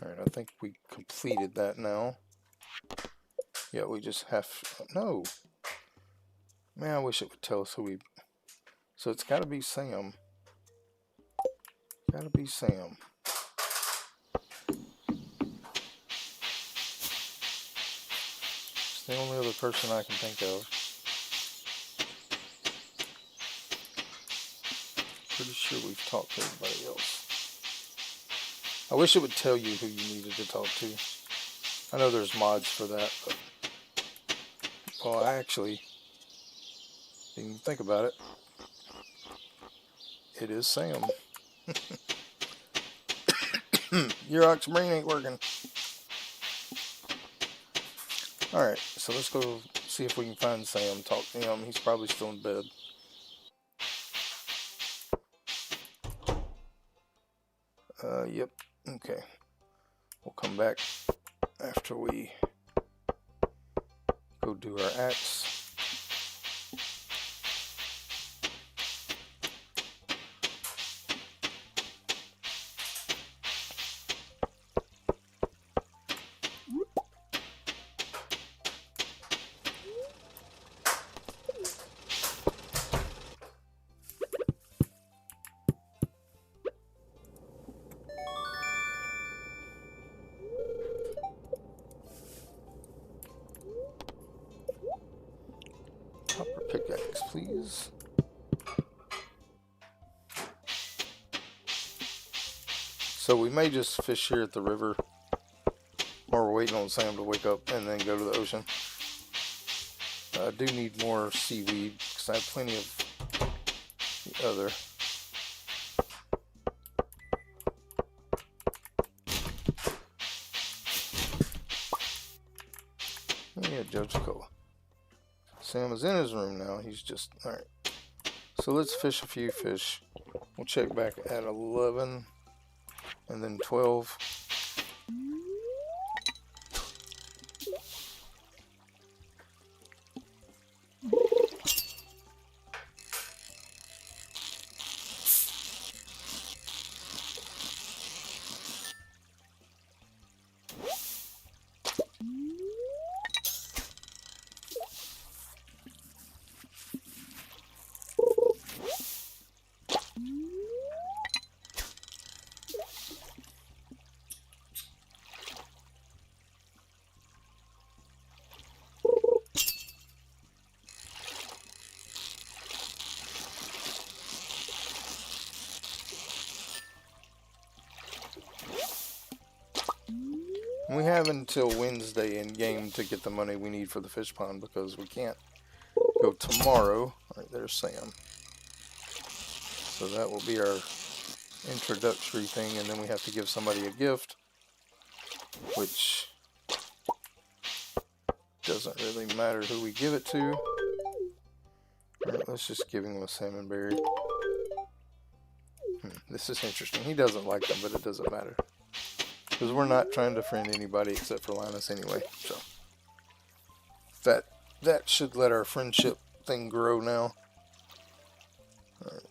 Alright, I think we completed that now. Yeah, we just have... No! Man, I wish it would tell us who we... So it's gotta be Sam. Gotta be Sam. It's the only other person I can think of. Pretty sure we've talked to everybody else. I wish it would tell you who you needed to talk to. I know there's mods for that, but... Well, I actually didn't even think about it. It is Sam. Your ox brain ain't working. Alright, so let's go see if we can find Sam, talk to him. He's probably still in bed. Yep. Okay. We'll come back after we Go do our axe. Copper pickaxe, please. So we may just fish here at the river, or we're waiting on Sam to wake up and then go to the ocean. I do need more seaweed because I have plenty of the other. Yeah, Judge Cola. Sam is in his room now. He's just alright. So let's fish a few fish. We'll check back at 11 and then 12. We have until Wednesday in game to get the money we need for the fish pond because we can't go tomorrow. Alright, there's Sam. So that will be our introductory thing, and then we have to give somebody a gift, which doesn't really matter who we give it to. Alright, let's just give him a salmon berry. This is interesting. He doesn't like them, but it doesn't matter. Because we're not trying to friend anybody except for Linus anyway. So that should let our friendship thing grow now. Alright.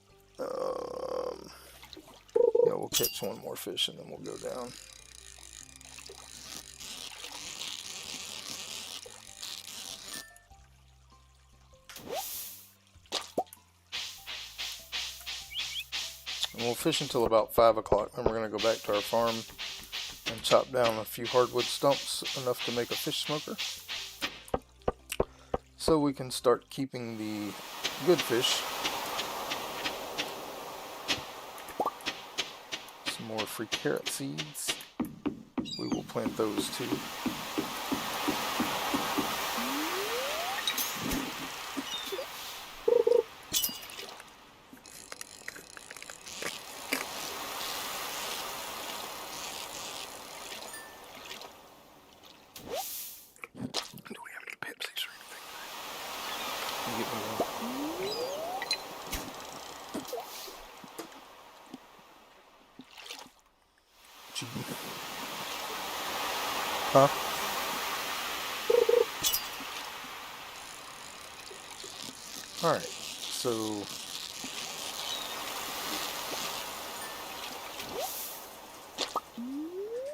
Yeah, we'll catch one more fish and then we'll go down. And we'll fish until about 5 o'clock. Then we're going to go back to our farm and chop down a few hardwood stumps, enough to make a fish smoker. So we can start keeping the good fish. Some more free carrot seeds. We will plant those too. Huh? Alright, so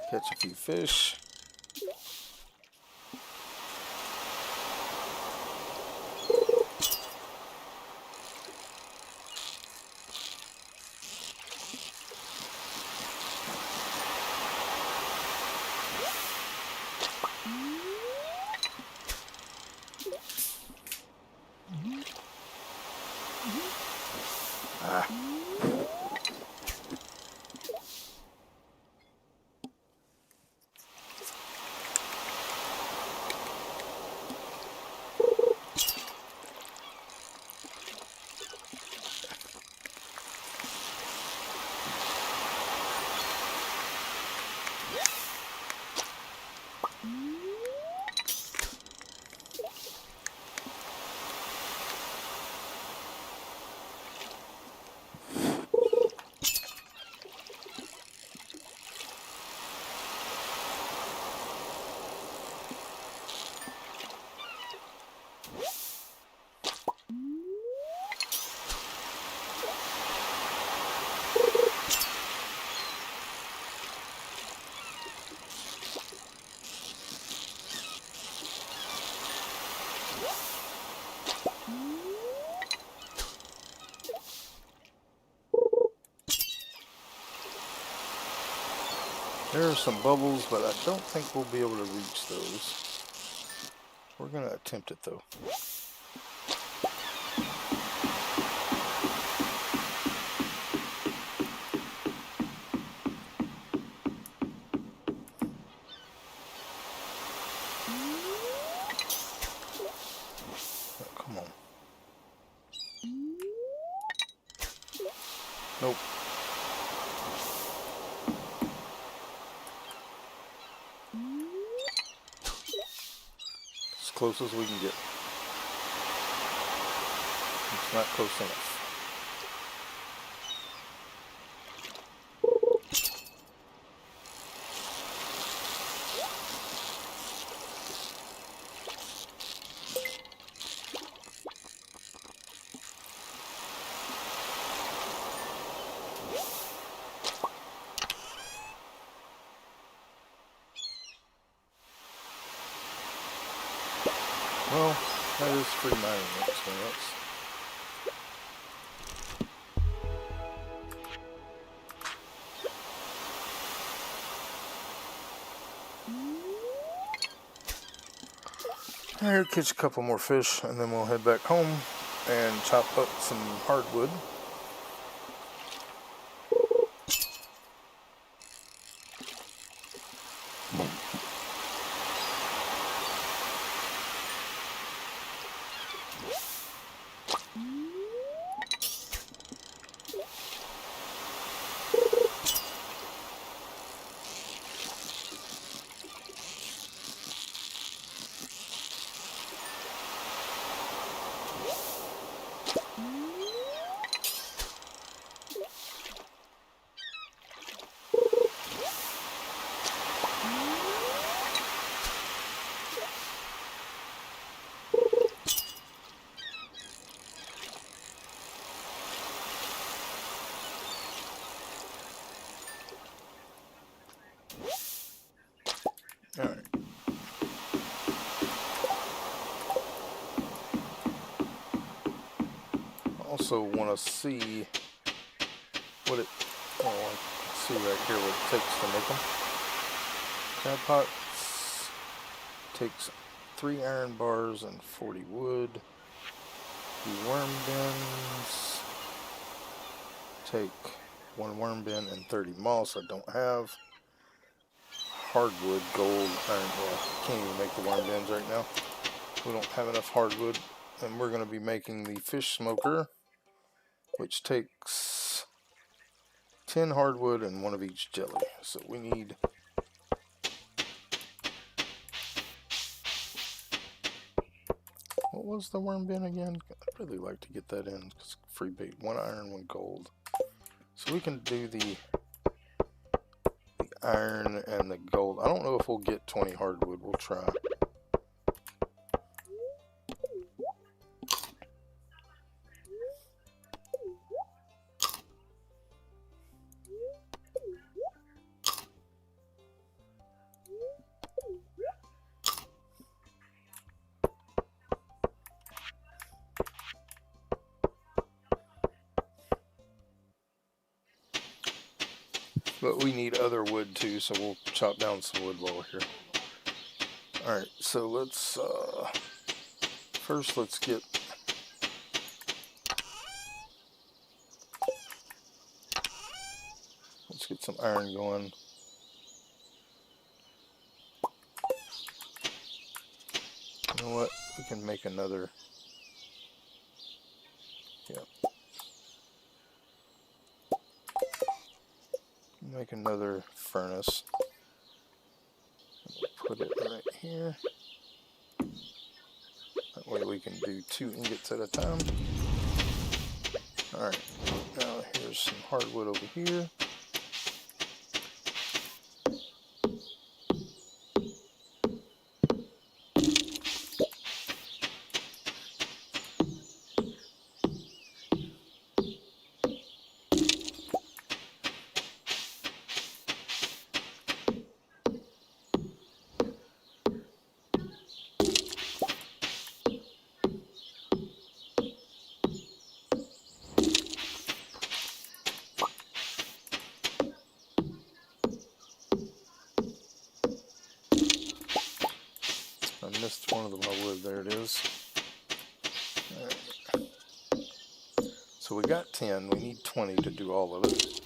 catch a few fish. There are some bubbles, but I don't think we'll be able to reach those. We're going to attempt it though. Oh, come on. Nope. As close as we can get. It's not close enough. Well, that is free mining experience. Alright, catch a couple more fish and then we'll head back home and chop up some hardwood. Alright. Also want to see what it, oh, I can see right here what it takes to make them. Crab pots takes 3 iron bars and 40 wood. The worm bins take 1 worm bin and 30 moss I don't have. Hardwood, gold, iron, well, can't even make the worm bins right now. We don't have enough hardwood, and we're going to be making the fish smoker, which takes 10 hardwood and 1 of each jelly. So we need what was the worm bin again? I'd really like to get that in. It's free bait. 1 iron, 1 gold. So we can do the iron and the gold. I don't know if we'll get 20 hardwood. We'll try. But we need other wood too, so we'll chop down some wood while we're here. Alright, so let's first let's get some iron going. You know what? We can make another. Yep. Make another furnace. Put it right here. That way we can do 2 ingots at a time. Alright, now here's some hardwood over here. One of them I would. There it is. Alright. So we got 10. We need 20 to do all of it.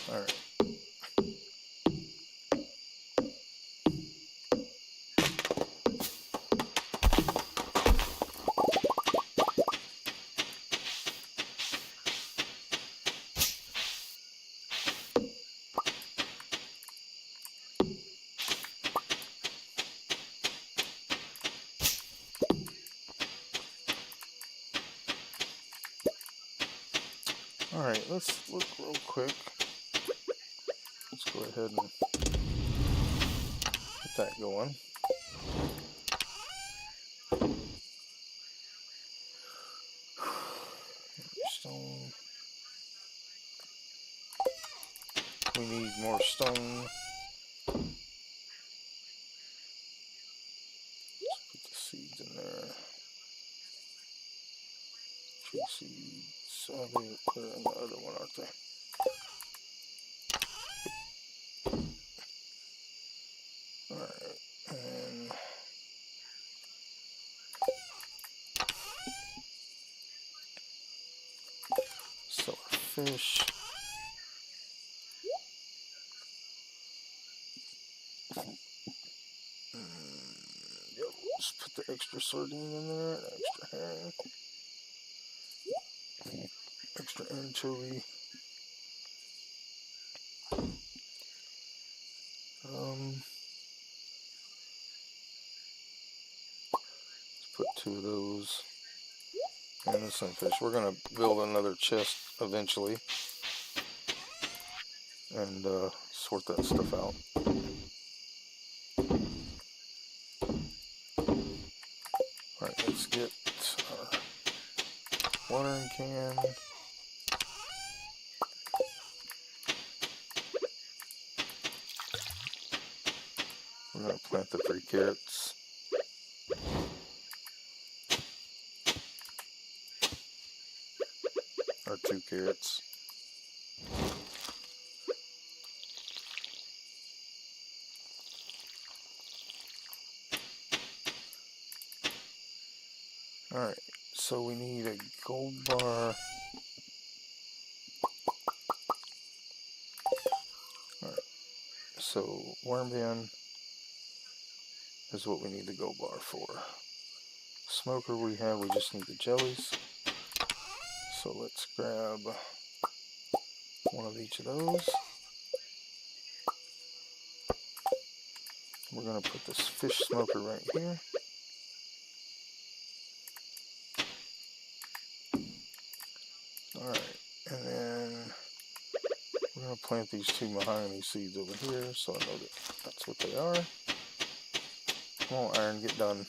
Alright. Alright, let's look real quick. Let's go ahead and get that going. Stone. We need more stone. Let's put the seeds in there. Tree seeds. They're in the other one, aren't they? Alright, and so our fish. Yep, let's put the extra sardine in there, extra herring, extra anchovy. Let's put 2 of those. And the sunfish. We're going to build another chest eventually and sort that stuff out. Alright, let's get our watering can. We're going to plant the 3 carrots. Or 2 carrots. Alright, so we need a gold bar. Alright, so worm bin is what we need the gold bar for. Smoker we have, we just need the jellies. So let's grab one of each of those. We're going to put this fish smoker right here. Alright, and then we're going to plant these 2 mahogany seeds over here so I know that that's what they are. Come on, iron, get done.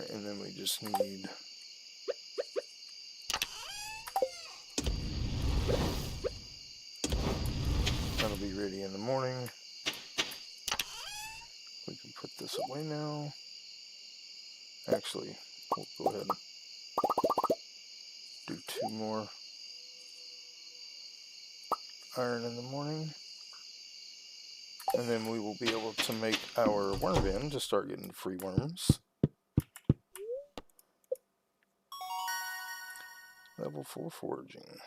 Alright, and then we just need... That'll be ready in the morning. We can put this away now. Actually, we'll go ahead and do 2 more iron in the morning. And then we will be able to make our worm bin to start getting free worms. Level 4 foraging.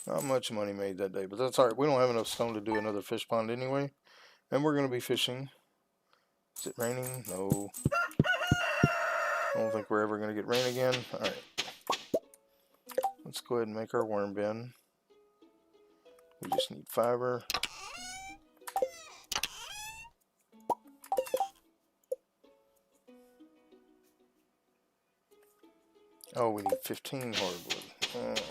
Not much money made that day, but that's alright. We don't have enough stone to do another fish pond anyway. And we're going to be fishing. Is it raining? No. I don't think we're ever going to get rain again. Alright. Let's go ahead and make our worm bin. We just need fiber. Oh, we need 15 hardwood.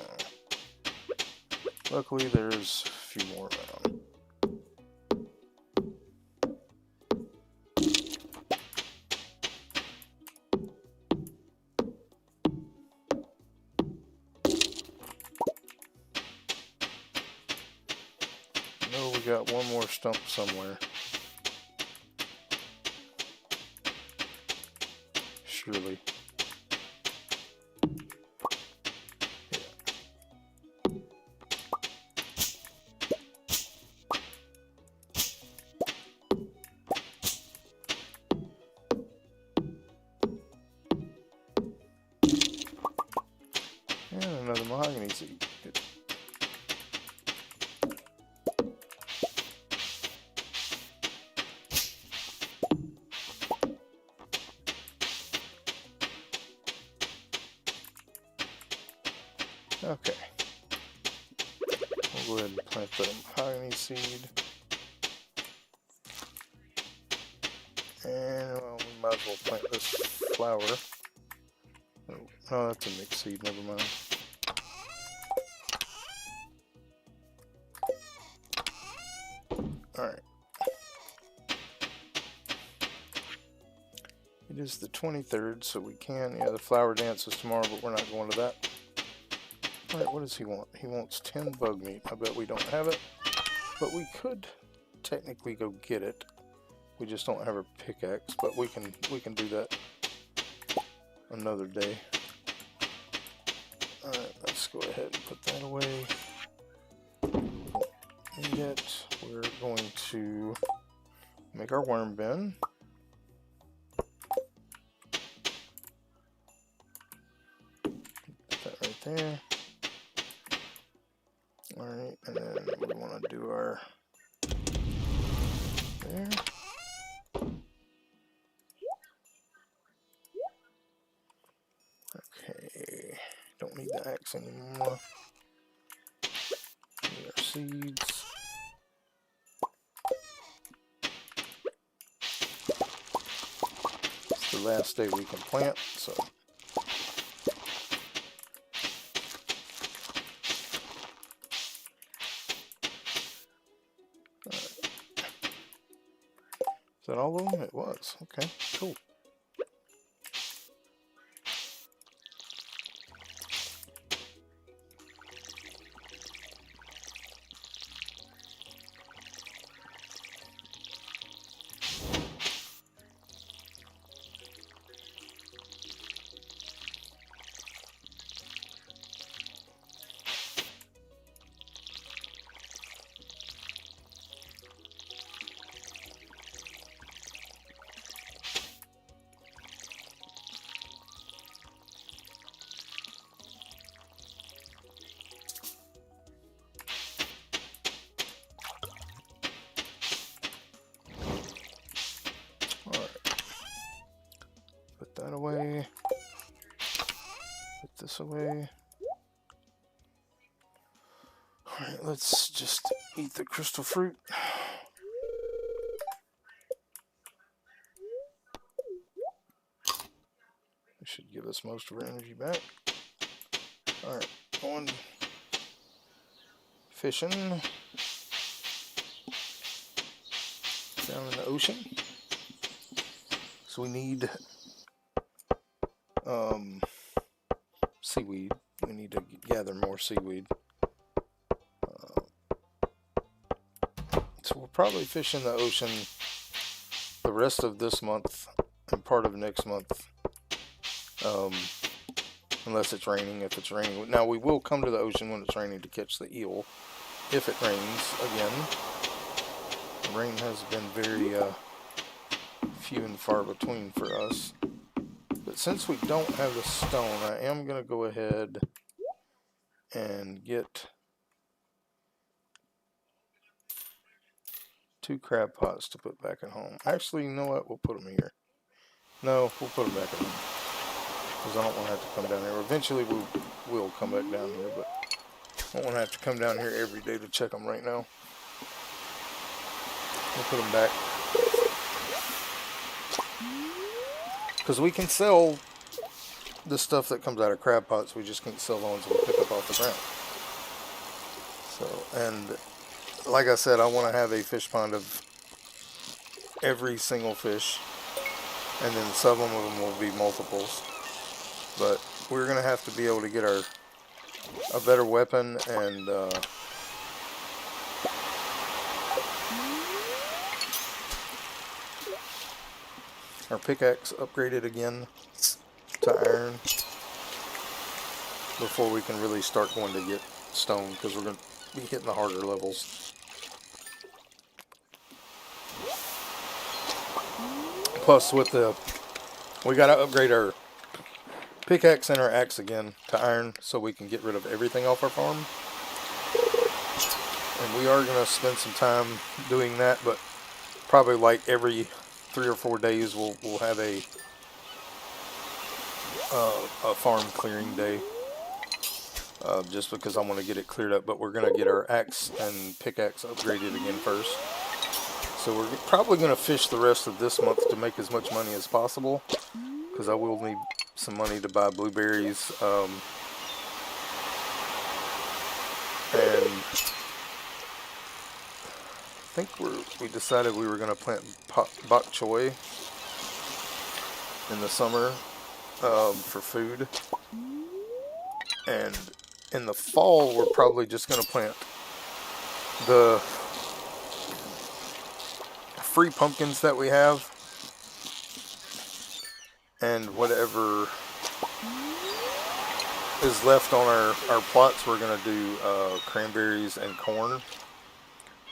Luckily, there's a few more around. No, we got one more stump somewhere. Surely. And another mahogany seed. Good. Okay. We'll go ahead and plant the mahogany seed. And well, we might as well plant this flower. Oh, that's a mixed seed, never mind. Alright. It is the 23rd, so we can, yeah, the flower dance is tomorrow, but we're not going to that. Alright, what does he want? He wants 10 bug meat. I bet we don't have it, but we could technically go get it. We just don't have a pickaxe, but we can do that another day. Alright, let's go ahead and put that away. Need it. We're going to make our worm bin. Put that right there. Alright, and then we want to do our there. Okay, don't need the axe anymore. Need our seeds. It's the last day we can plant, so. Is that all of them? It was. Okay, cool. That away. Put this away. Alright, let's just eat the crystal fruit. This should give us most of our energy back. Alright, going fishing. Got down in the ocean. So we need seaweed. We need to gather more seaweed. So we'll probably fish in the ocean the rest of this month and part of next month. Unless it's raining. If it's raining, now we will come to the ocean when it's raining to catch the eel. If it rains again, the rain has been very few and far between for us. But since we don't have the stone, I am going to go ahead and get 2 crab pots to put back at home. Actually, you know what? We'll put them here. No, we'll put them back at home. Because I don't want to have to come down here. Eventually we will come back down here, but I don't want to have to come down here every day to check them right now. We'll put them back. Because we can sell the stuff that comes out of crab pots, we just can't sell the ones we pick up off the ground. So, and like I said, I want to have a fish pond of every single fish, and then some of them will be multiples. But we're going to have to be able to get a better weapon and our pickaxe upgraded again to iron before we can really start going to get stone, because we're going to be hitting the harder levels. Plus we got to upgrade our pickaxe and our axe again to iron so we can get rid of everything off our farm. And we are going to spend some time doing that, but probably like every 3 or 4 days we'll have a farm clearing day, just because I want to get it cleared up. But we're going to get our axe and pickaxe upgraded again first. So we're probably going to fish the rest of this month to make as much money as possible, because I will need some money to buy blueberries, and I think we decided we were going to plant bok choy in the summer for food, and in the fall we're probably just going to plant the free pumpkins that we have, and whatever is left on our plots we're going to do cranberries and corn.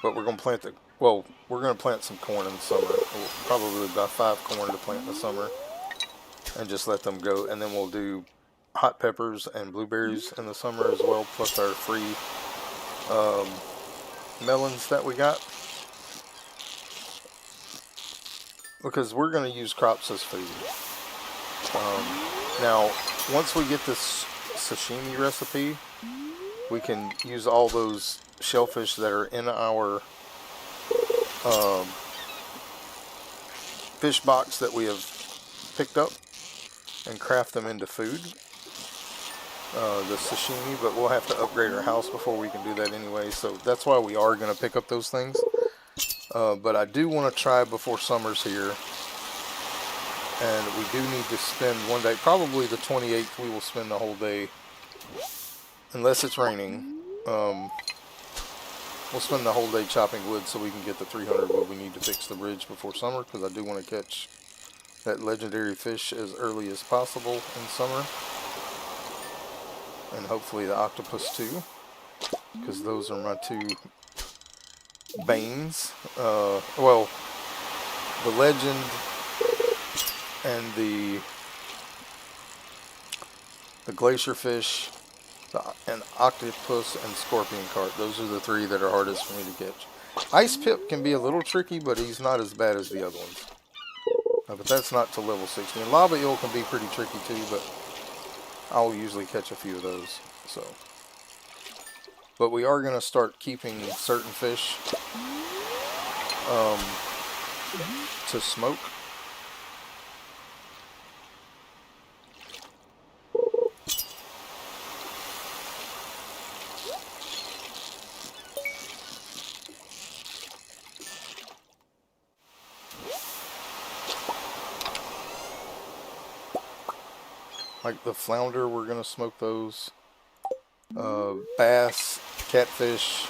But we're going to plant we're going to plant some corn in the summer. We'll probably buy 5 corn to plant in the summer and just let them go. And then we'll do hot peppers and blueberries in the summer as well, plus our free melons that we got. Because we're going to use crops as food. Now, once we get this sashimi recipe, we can use all those shellfish that are in our fish box that we have picked up and craft them into food, the sashimi. But we'll have to upgrade our house before we can do that anyway, so that's why we are going to pick up those things. But I do want to try before summer's here, and we do need to spend one day, probably the 28th. We will spend the whole day, unless it's raining. We'll spend the whole day chopping wood so we can get the 300 wood we need to fix the bridge before summer, because I do want to catch that legendary fish as early as possible in summer, and hopefully the octopus too, because those are my 2 banes. Well, the legend and the glacier fish, and octopus and scorpion carp. Those are the 3 that are hardest for me to catch. Ice pip can be a little tricky, but he's not as bad as the other ones. But that's not till level 60. And lava eel can be pretty tricky too, but I'll usually catch a few of those. So, but we are going to start keeping certain fish to smoke. Like the flounder, we're gonna smoke those. Bass, catfish,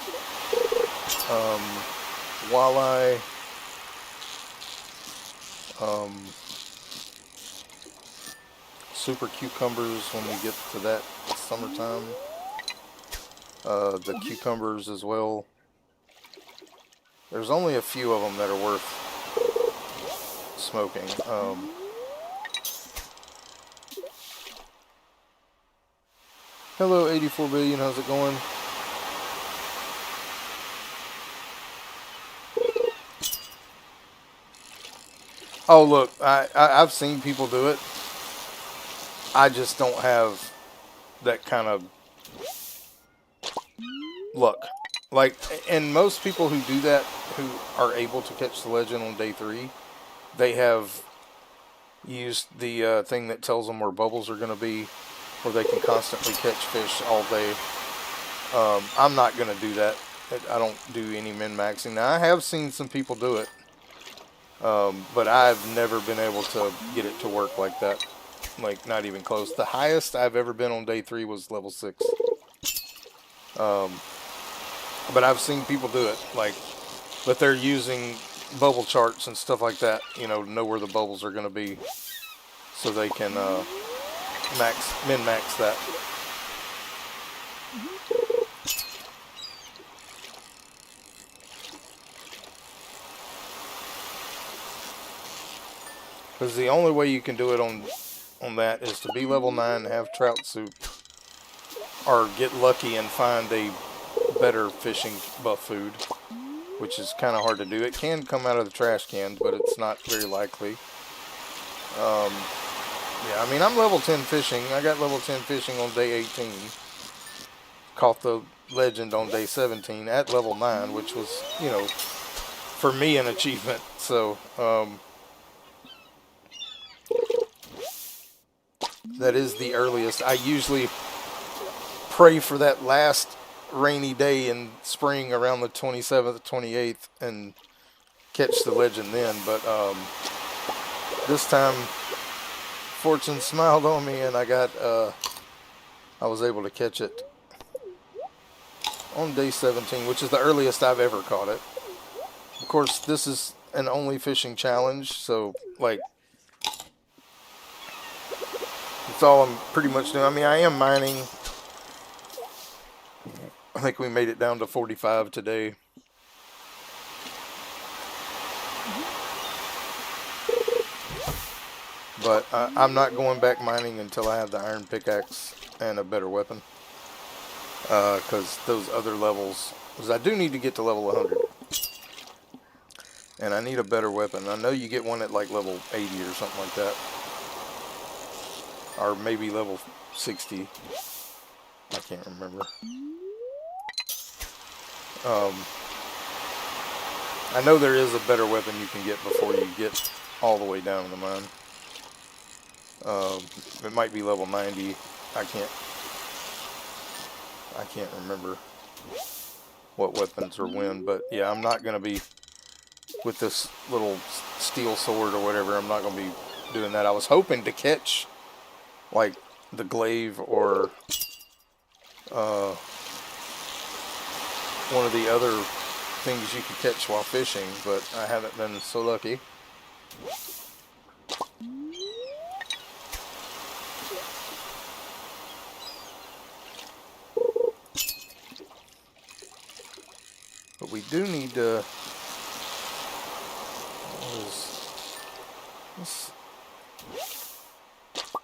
walleye, super cucumbers when we get to that summertime. The cucumbers as well. There's only a few of them that are worth smoking. Hello, 84 billion. How's it going? Oh, look, I've seen people do it. I just don't have that kind of luck. Like, and most people who do that, who are able to catch the legend on day 3, they have used the thing that tells them where bubbles are going to be, where they can constantly catch fish all day. I'm not going to do that. I don't do any min-maxing. Now, I have seen some people do it, but I've never been able to get it to work like that. Like, not even close. The highest I've ever been on day 3 was level 6. But I've seen people do it, like, but they're using bubble charts and stuff like that, you know where the bubbles are going to be, so they can min-max that. Because the only way you can do it on that is to be level 9, have trout soup, or get lucky and find a better fishing buff food, which is kind of hard to do. It can come out of the trash can, but it's not very likely. Yeah, I mean, I'm level 10 fishing. I got level 10 fishing on day 18. Caught the legend on day 17 at level 9, which was, you know, for me an achievement. So, that is the earliest. I usually pray for that last rainy day in spring around the 27th, 28th, and catch the legend then. But this time, fortune smiled on me, and I was able to catch it on day 17, which is the earliest I've ever caught it. Of course, this is an only fishing challenge, so like, that's all I'm pretty much doing. I mean, I am mining. I think we made it down to 45 today. But I'm not going back mining until I have the iron pickaxe and a better weapon. Because those other levels, because I do need to get to level 100. And I need a better weapon. I know you get one at like level 80 or something like that. Or maybe level 60. I can't remember. I know there is a better weapon you can get before you get all the way down in the mine. It might be level 90. I can't remember what weapons are when, but yeah, I'm not going to be with this little steel sword or whatever. I'm not going to be doing that. I was hoping to catch like the glaive or one of the other things you can catch while fishing, but I haven't been so lucky. But we do need to...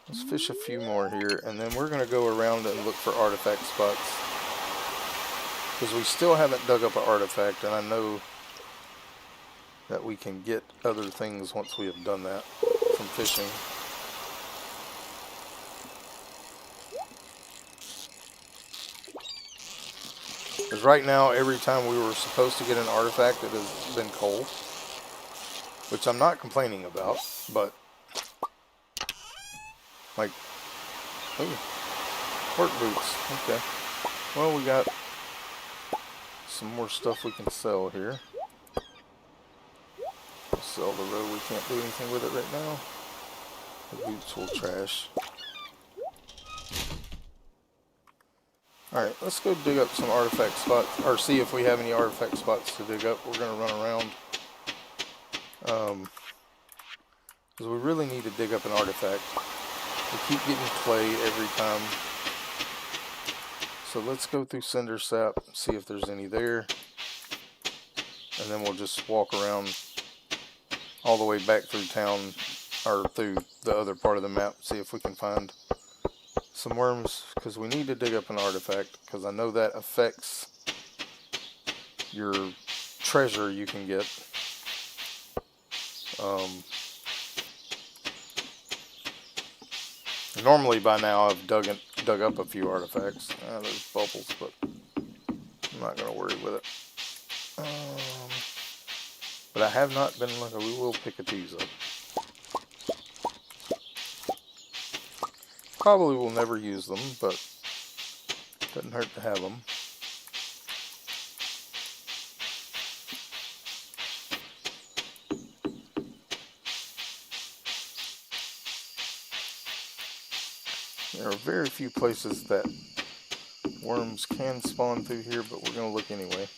Let's fish a few more here, and then we're going to go around and look for artifact spots. Because we still haven't dug up an artifact, and I know that we can get other things once we have done that from fishing. Because right now, every time we were supposed to get an artifact, it has been coal. Which I'm not complaining about, but... like... ooh, work boots. Okay. Well, we got some more stuff we can sell here. We'll sell the road. We can't do anything with it right now. The boots will trash. Alright, let's go dig up some artifact spots, or see if we have any artifact spots to dig up. We're going to run around. Because we really need to dig up an artifact. We keep getting clay every time. So let's go through Cinder Sap, see if there's any there. And then we'll just walk around all the way back through town, or through the other part of the map, see if we can find some worms, because we need to dig up an artifact, because I know that affects your treasure you can get. Normally by now I've dug up a few artifacts. There's bubbles, but I'm not going to worry with it. But I have not been looking. We will pick these up. Probably will never use them, but doesn't hurt to have them. There are very few places that worms can spawn through here, but we're going to look anyway.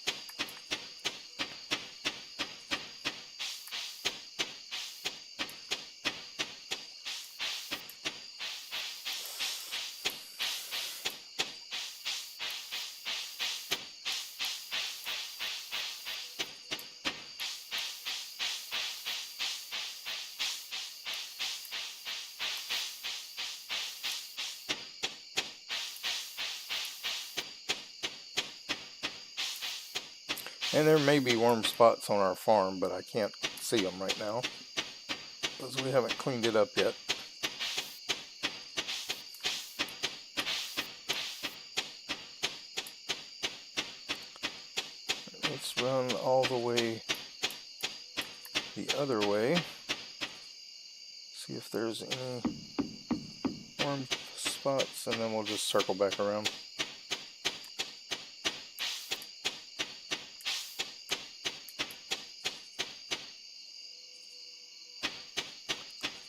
And there may be worm spots on our farm, but I can't see them right now because we haven't cleaned it up yet. Let's run all the way the other way. See if there's any worm spots, and then we'll just circle back around.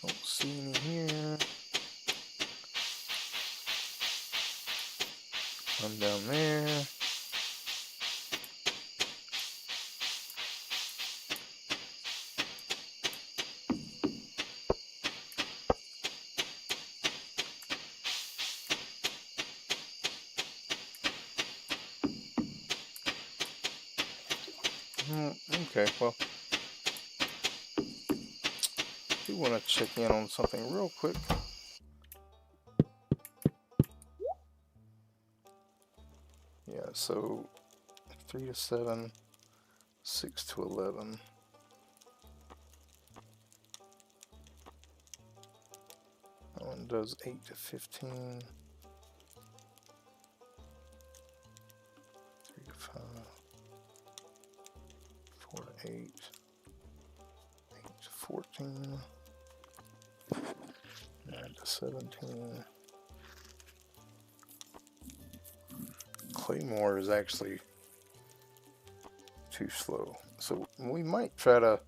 Don't see any here. One down there. Okay, well, I do want to check in on something real quick. Yeah, so 3 to 7, 6 to 11. That one does 8 to 15. 3 to 5. 4 to 8. 8 to 14. 9 to 17. Claymore is actually too slow. So we might try to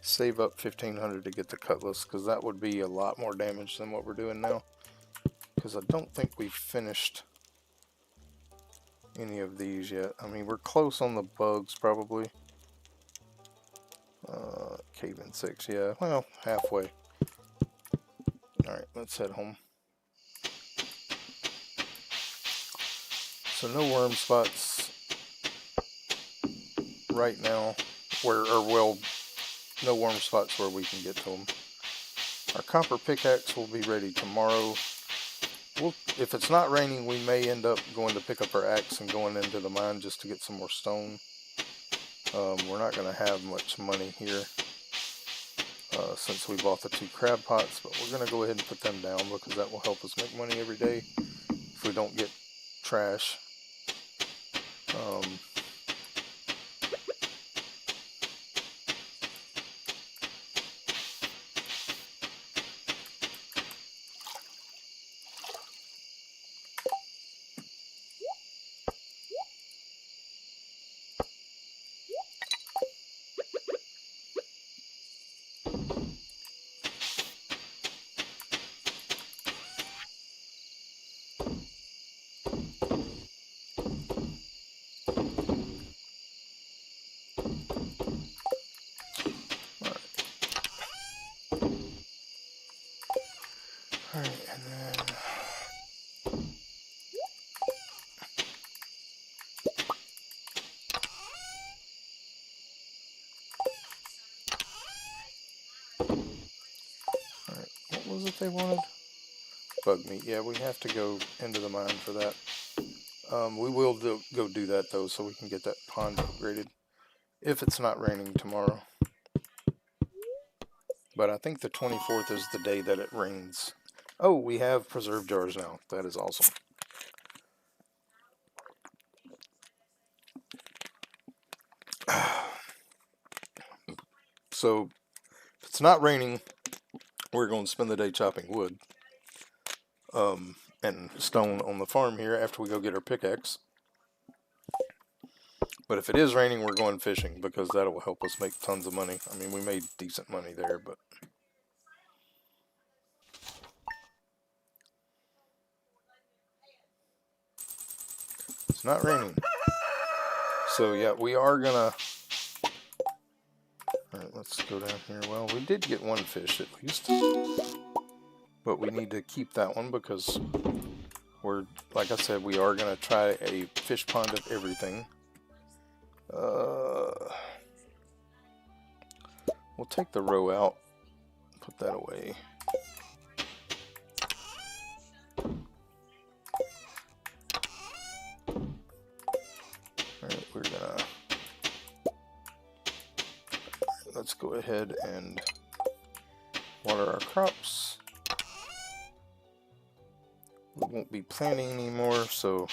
save up 1500 to get the cutlass, because that would be a lot more damage than what we're doing now. Because I don't think we've finished any of these yet. I mean, we're close on the bugs probably. Cave insects, yeah, well, halfway. Alright, let's head home. So no worm spots right now, no worm spots where we can get to them. Our copper pickaxe will be ready tomorrow. If it's not raining, we may end up going to pick up our axe and going into the mine just to get some more stone. We're not going to have much money here since we bought the 2 crab pots, but we're going to go ahead and put them down because that will help us make money every day if we don't get trash. Alright, and then... Alright, what was it they wanted? Bug meat. Yeah, we have to go into the mine for that. We will go do that, though, so we can get that pond upgraded. If it's not raining tomorrow. But I think the 24th is the day that it rains. Oh, we have preserve jars now. That is awesome. So, if it's not raining, we're going to spend the day chopping wood. And stone on the farm here after we go get our pickaxe. But if it is raining, we're going fishing because that will help us make tons of money. I mean, we made decent money there, but... It's not raining. So, yeah, we are gonna... Alright, let's go down here. Well, we did get one fish at least. But we need to keep that one because we're, like I said, we are gonna try a fish pond of everything. We'll take the row out, put that away. Alright, we're gonna... Let's go ahead and water our crops. We won't be planting anymore, so...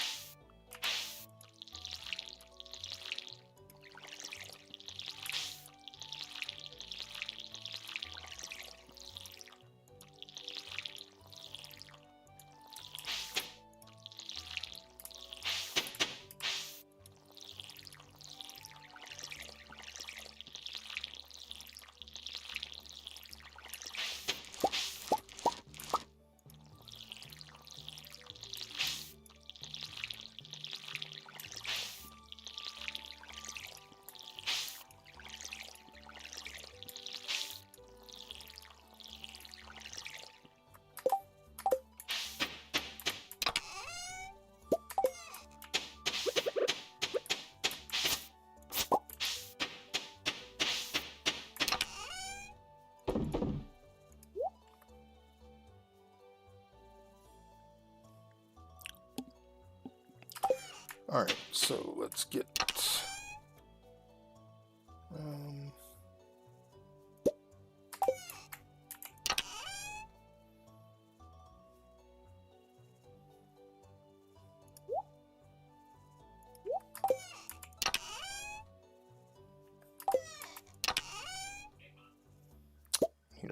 Alright, so let's get...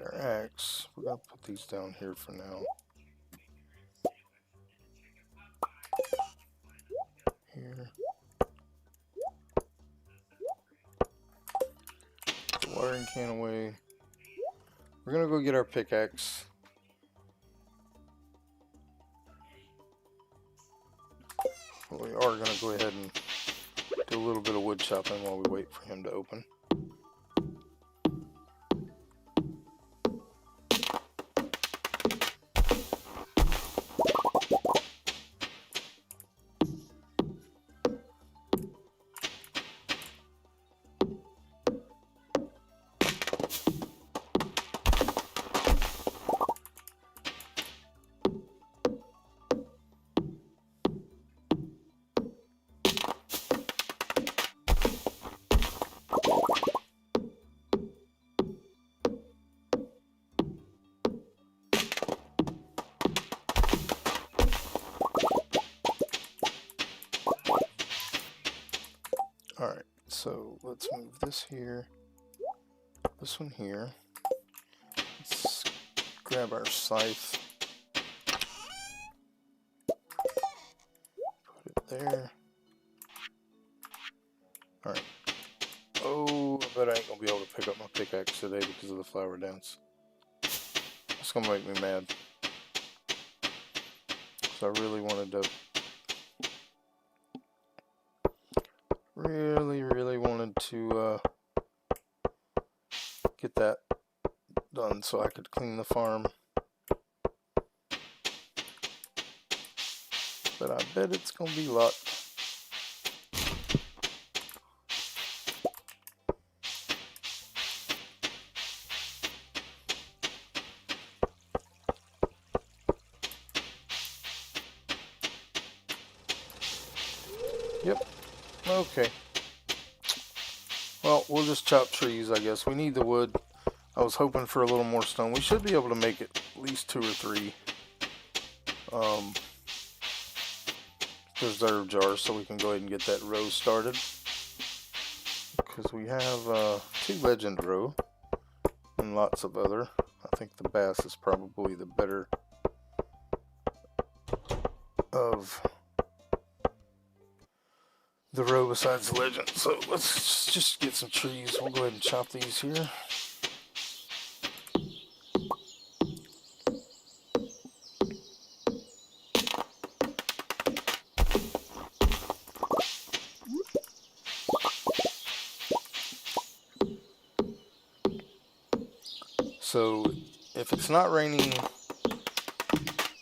need our axe. We're going to put these down here for now. Here. Put the watering can away. We're going to go get our pickaxe. We are going to go ahead and do a little bit of wood chopping while we wait for him to open. Alright, so let's move this here, this one here. Let's grab our scythe, put it there. Alright. Oh, I bet I ain't gonna be able to pick up my pickaxe today because of the flower dance. It's gonna make me mad. So I really wanted to... Really wanted to get that done so I could clean the farm. but I bet it's gonna be luck. Yep. Okay. Well, we'll just chop trees, I guess. We need the wood. I was hoping for a little more stone. We should be able to make it at least 2 or 3 preserve jars, so we can go ahead and get that row started. Because we have 2 legend row and lots of other. I think the bass is probably the better of the row besides the legend. So let's just get some trees. We'll go ahead and chop these here. So if it's not raining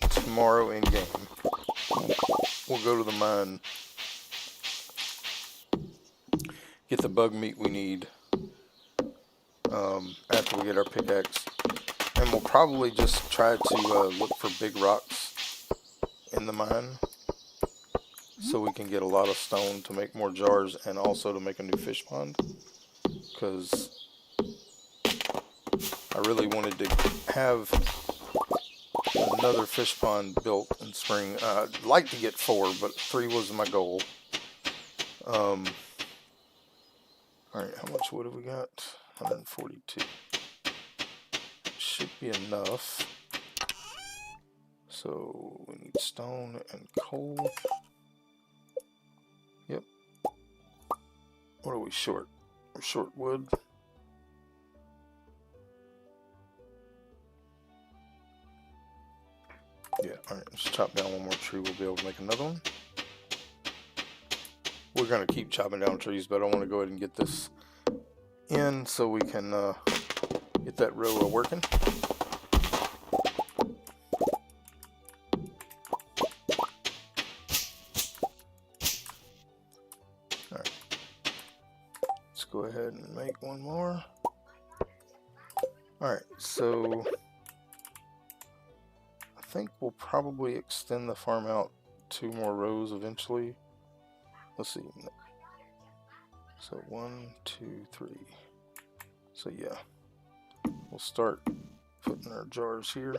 tomorrow in game, we'll go to the mine, get the bug meat we need after we get our pickaxe, and we'll probably just try to look for big rocks in the mine so we can get a lot of stone to make more jars and also to make a new fish pond, because I really wanted to have another fish pond built in spring. I'd like to get 4, but 3 was my goal. Alright, how much wood have we got? 142. Should be enough. So we need stone and coal. Yep. What are we short? We're short wood. Yeah, alright, let's chop down one more tree. We'll be able to make another one. We're going to keep chopping down trees, but I want to go ahead and get this in so we can get that row working. Alright, let's go ahead and make one more. Alright, so I think we'll probably extend the farm out 2 more rows eventually. Let's see. So 1, 2, 3. So yeah, we'll start putting our jars here.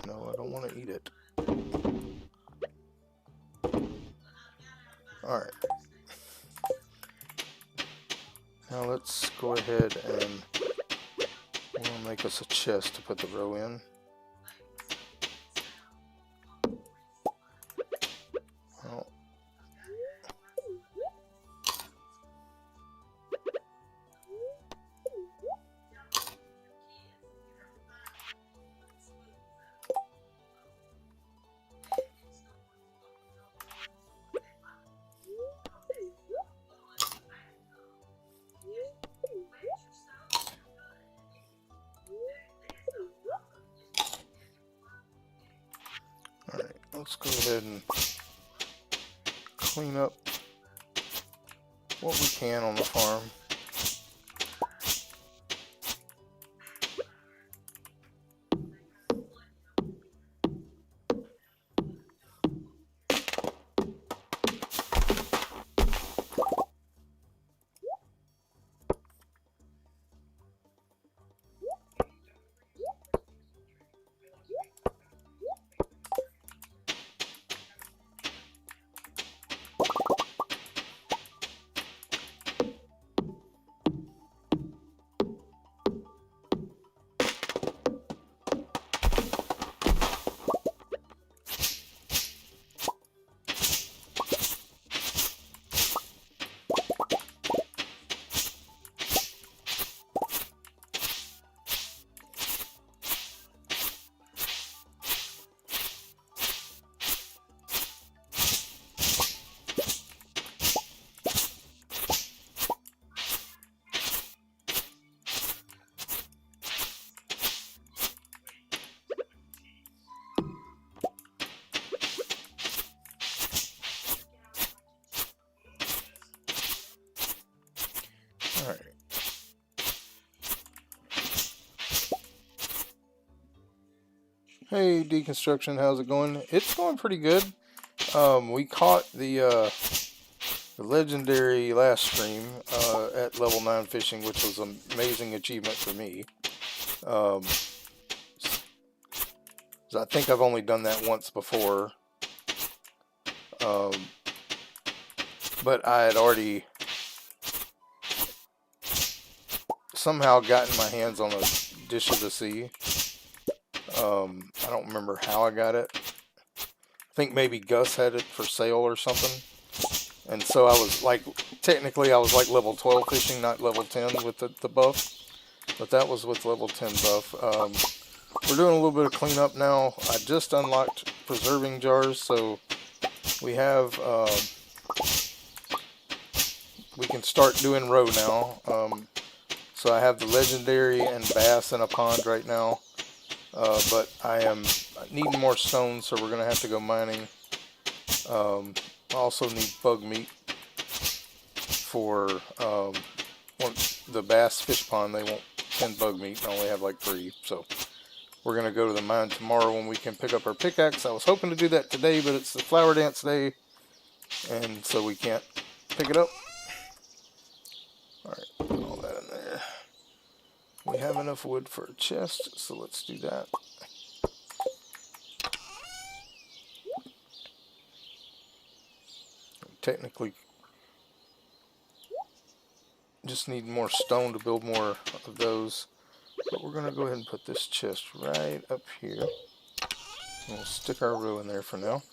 No, I don't want to eat it. Alright. Now let's go ahead and we'll make us a chest to put the row in. Alright, let's go ahead and clean up what we can on the farm. Hey, Deconstruction, how's it going? It's going pretty good. We caught the legendary last stream at level 9 fishing, which was an amazing achievement for me. I think I've only done that once before. But I had already somehow gotten my hands on a Dish of the Sea. I don't remember how I got it. I think maybe Gus had it for sale or something. And so I was like, technically I was like level 12 fishing, not level 10 with the buff. But that was with level 10 buff. We're doing a little bit of cleanup now. I just unlocked preserving jars, so we have, we can start doing roe now. So I have the legendary and bass in a pond right now. But I am needing more stones, so we're going to have to go mining. I also need bug meat for the bass fish pond. They won't 10 bug meat, I only have like 3. So we're going to go to the mine tomorrow when we can pick up our pickaxe. I was hoping to do that today, but it's the flower dance day, and so we can't pick it up. Alright, put all that in there. We have enough wood for a chest, so let's do that. Technically, just need more stone to build more of those. But we're going to go ahead and put this chest right up here. And we'll stick our roe in there for now.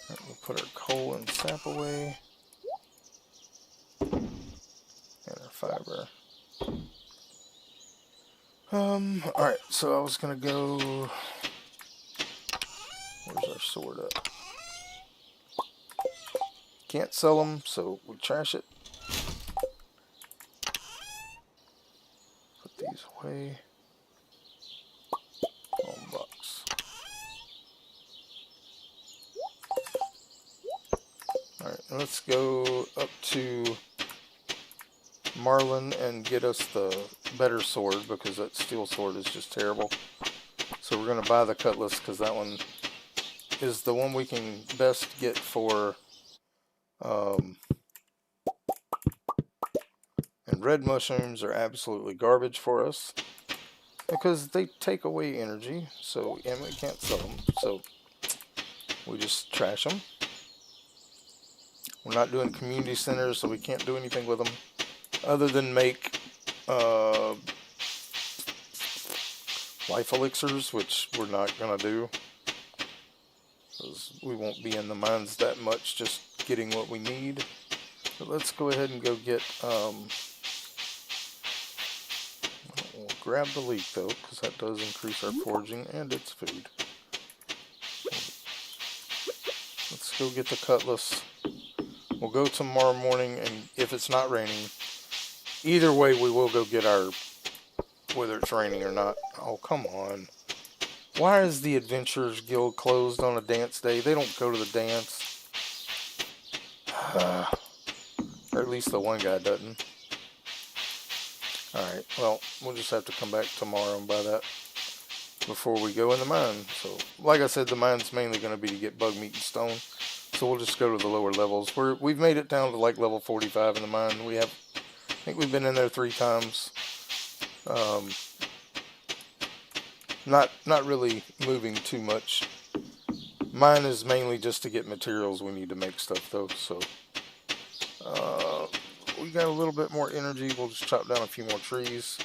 Right, we'll put our coal and sap away. And our fiber. Alright, so I was going to go... Where's our sword at? Can't sell them, so we trash it. Put these away. On box. Alright, let's go up to Marlin and get us the better sword, because that steel sword is just terrible. So we're going to buy the cutlass, because that one is the one we can best get for... and red mushrooms are absolutely garbage for us, because they take away energy, so, and we can't sell them, so we just trash them. We're not doing community centers, so we can't do anything with them other than make life elixirs, which we're not going to do, because we won't be in the mines that much just getting what we need. But let's go ahead and go get, we'll grab the leek though, because that does increase our foraging and its food. Let's go get the cutlass. We'll go tomorrow morning, and if it's not raining, either way we will go get our, whether it's raining or not. Oh, come on. Why is the Adventurers Guild closed on a dance day? They don't go to the dance. Or at least the one guy doesn't. Alright, well, we'll just have to come back tomorrow and buy that before we go in the mine. So, like I said, the mine's mainly going to be to get bug meat and stone. So we'll just go to the lower levels. We've made it down to like level 45 in the mine. I think we've been in there 3 times. Not really moving too much. Mine is mainly just to get materials we need to make stuff though, so we got a little bit more energy. We'll just chop down a few more trees.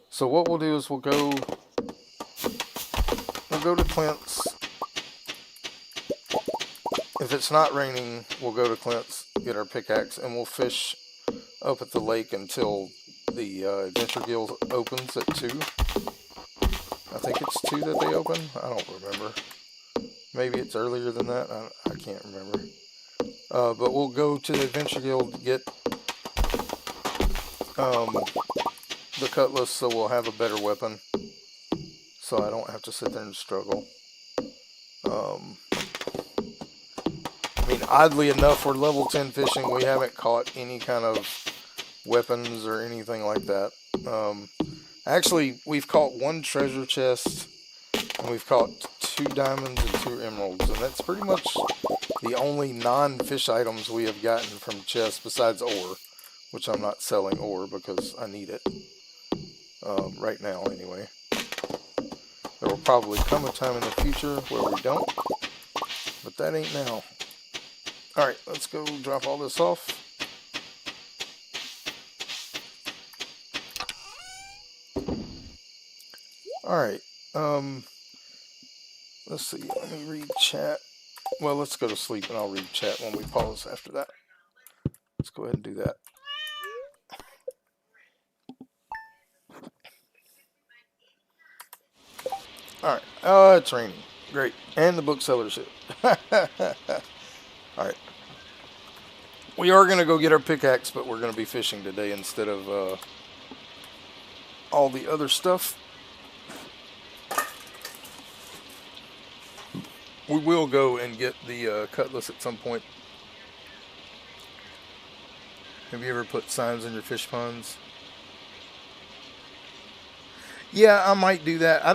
So what we'll do is we'll go to Clint's. If it's not raining, we'll go to Clint's, get our pickaxe, and we'll fish up at the lake until the Adventure Guild opens at 2. I think it's 2 that they open. I don't remember. Maybe it's earlier than that. I can't remember. But we'll go to the Adventure Guild to get the cutlass, so we'll have a better weapon. So I don't have to sit there and struggle. I mean, oddly enough, we're level 10 fishing. We haven't caught any kind of weapons or anything like that. Actually, we've caught 1 treasure chest, and we've caught 2 diamonds and 2 emeralds, and that's pretty much the only non-fish items we have gotten from chests besides ore, which I'm not selling ore because I need it right now anyway. There will probably come a time in the future where we don't, but that ain't now. Alright, let's go drop all this off. Alright, let's see, let me read chat. Well, let's go to sleep and I'll read chat when we pause after that. Let's go ahead and do that. Alright, it's raining. Great. And the bookseller shit. Alright. We are going to go get our pickaxe, but we're going to be fishing today instead of all the other stuff. We will go and get the cutlass at some point. Have you ever put signs in your fish ponds? Yeah, I might do that. I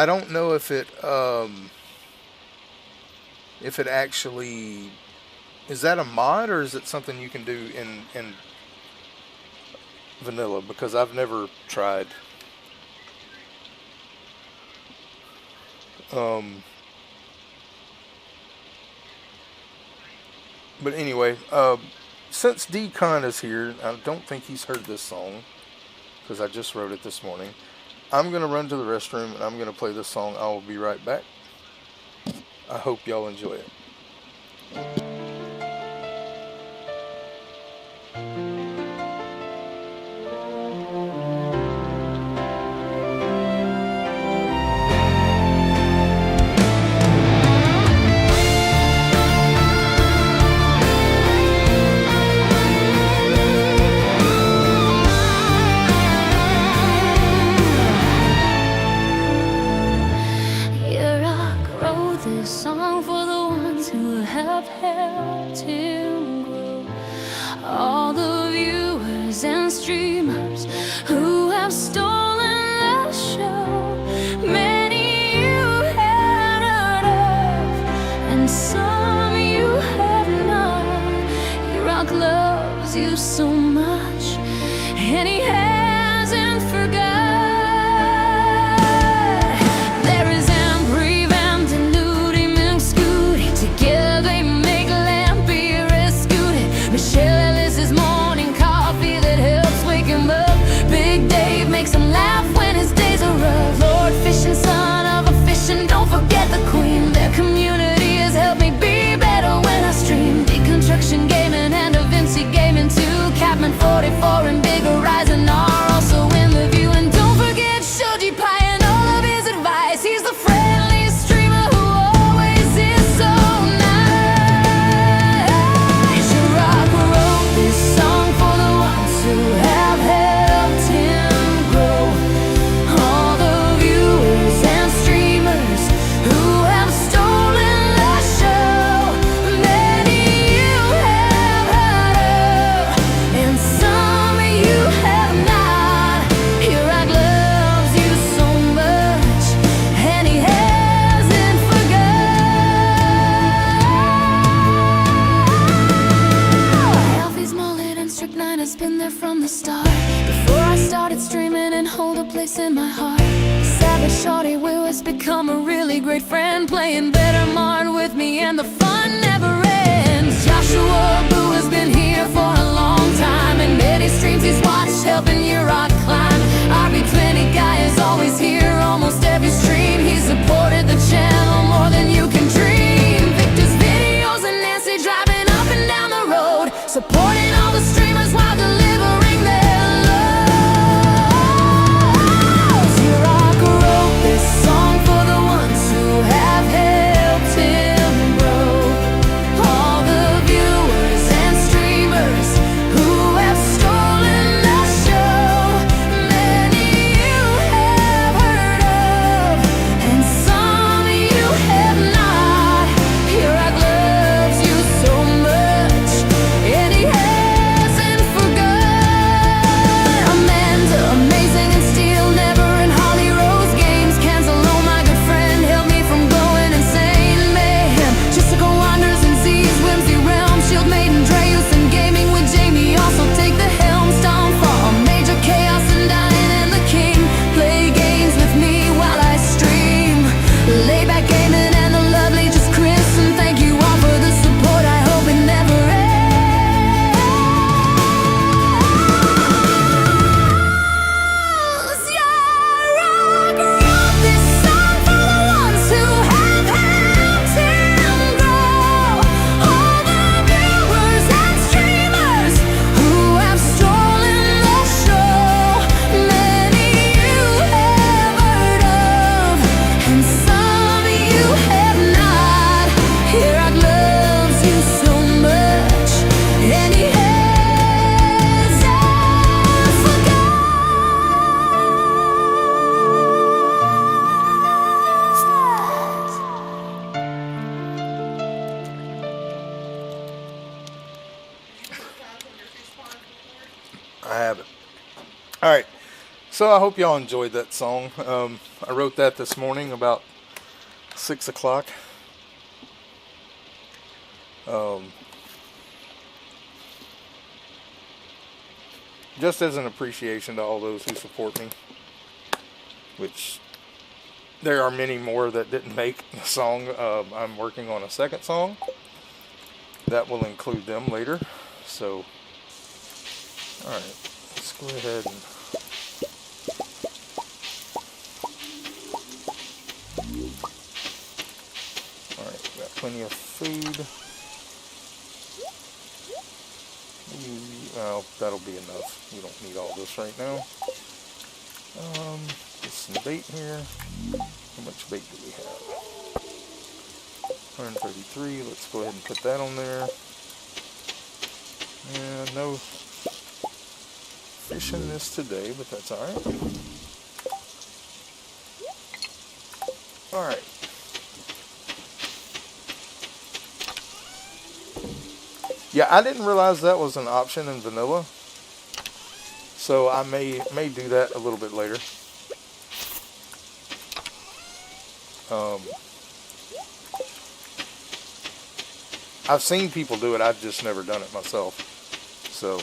don't know if it actually, is that a mod or is it something you can do in vanilla? Because I've never tried. But anyway, since Decon is here, I don't think he's heard this song because I just wrote it this morning. I'm going to run to the restroom and I'm going to play this song. I will be right back. I hope y'all enjoy it. All the viewers and streamers who have stolen the show, many you have heard of, and some you have not. He rock loves you so much, and he hasn't forgot. There is Ambry, Vamped, and Nudie, Milk, Scooty. Together they make Lampy rescued. Michelle morning coffee that helps wake him up. Big Dave makes him laugh when his days are rough. Lord Fishing, son of a fishing, don't forget the queen. Their community has helped me be better when I stream. Deconstruction Gaming and Da Vinci Gaming too. Capman 44 and Big Horizon are also in the view. And don't forget Shoji Pie and all of his advice. He's the friendly streamer who always is so nice. Rock wrote this song for the ones who have helped him grow. All the viewers and streamers who have stolen the show, many you have heard of, and some you have not. Your rock loves you so much, and he hasn't forgot. Alfie's mullet and strychnine has been there from the start. Before I started streaming and hold a place in my heart. Savage Shorty Will has become a really great friend, playing better Mart with me, and the fun never ends. Joshua Boo has been here for a long time, and many streams he's watched helping your rock climb. RB20 guy is always here, almost every stream. He supported the channel more than you can dream. Victor's videos and Nancy driving up and down the road, supporting all the streamers while delivering their loves. Your rock wrote this song for the ones who have helped him grow. All the viewers and streamers who have stolen the show, many you have heard of, and some you have not. Your rock loves you so much, and he has I have it. All right. So I hope y'all enjoyed that song. I wrote that this morning about 6 o'clock. Just as an appreciation to all those who support me, which there are many more that didn't make the song. I'm working on a second song that will include them later. So, all right, let's go ahead and all right, got plenty of food. Well, that'll be enough. We don't need all this right now. Get some bait here. How much bait do we have? 133. Let's go ahead and put that on there. And no fish in this today, but that's alright. Alright. Yeah, I didn't realize that was an option in vanilla. So I may do that a little bit later. I've seen people do it, I've just never done it myself. So,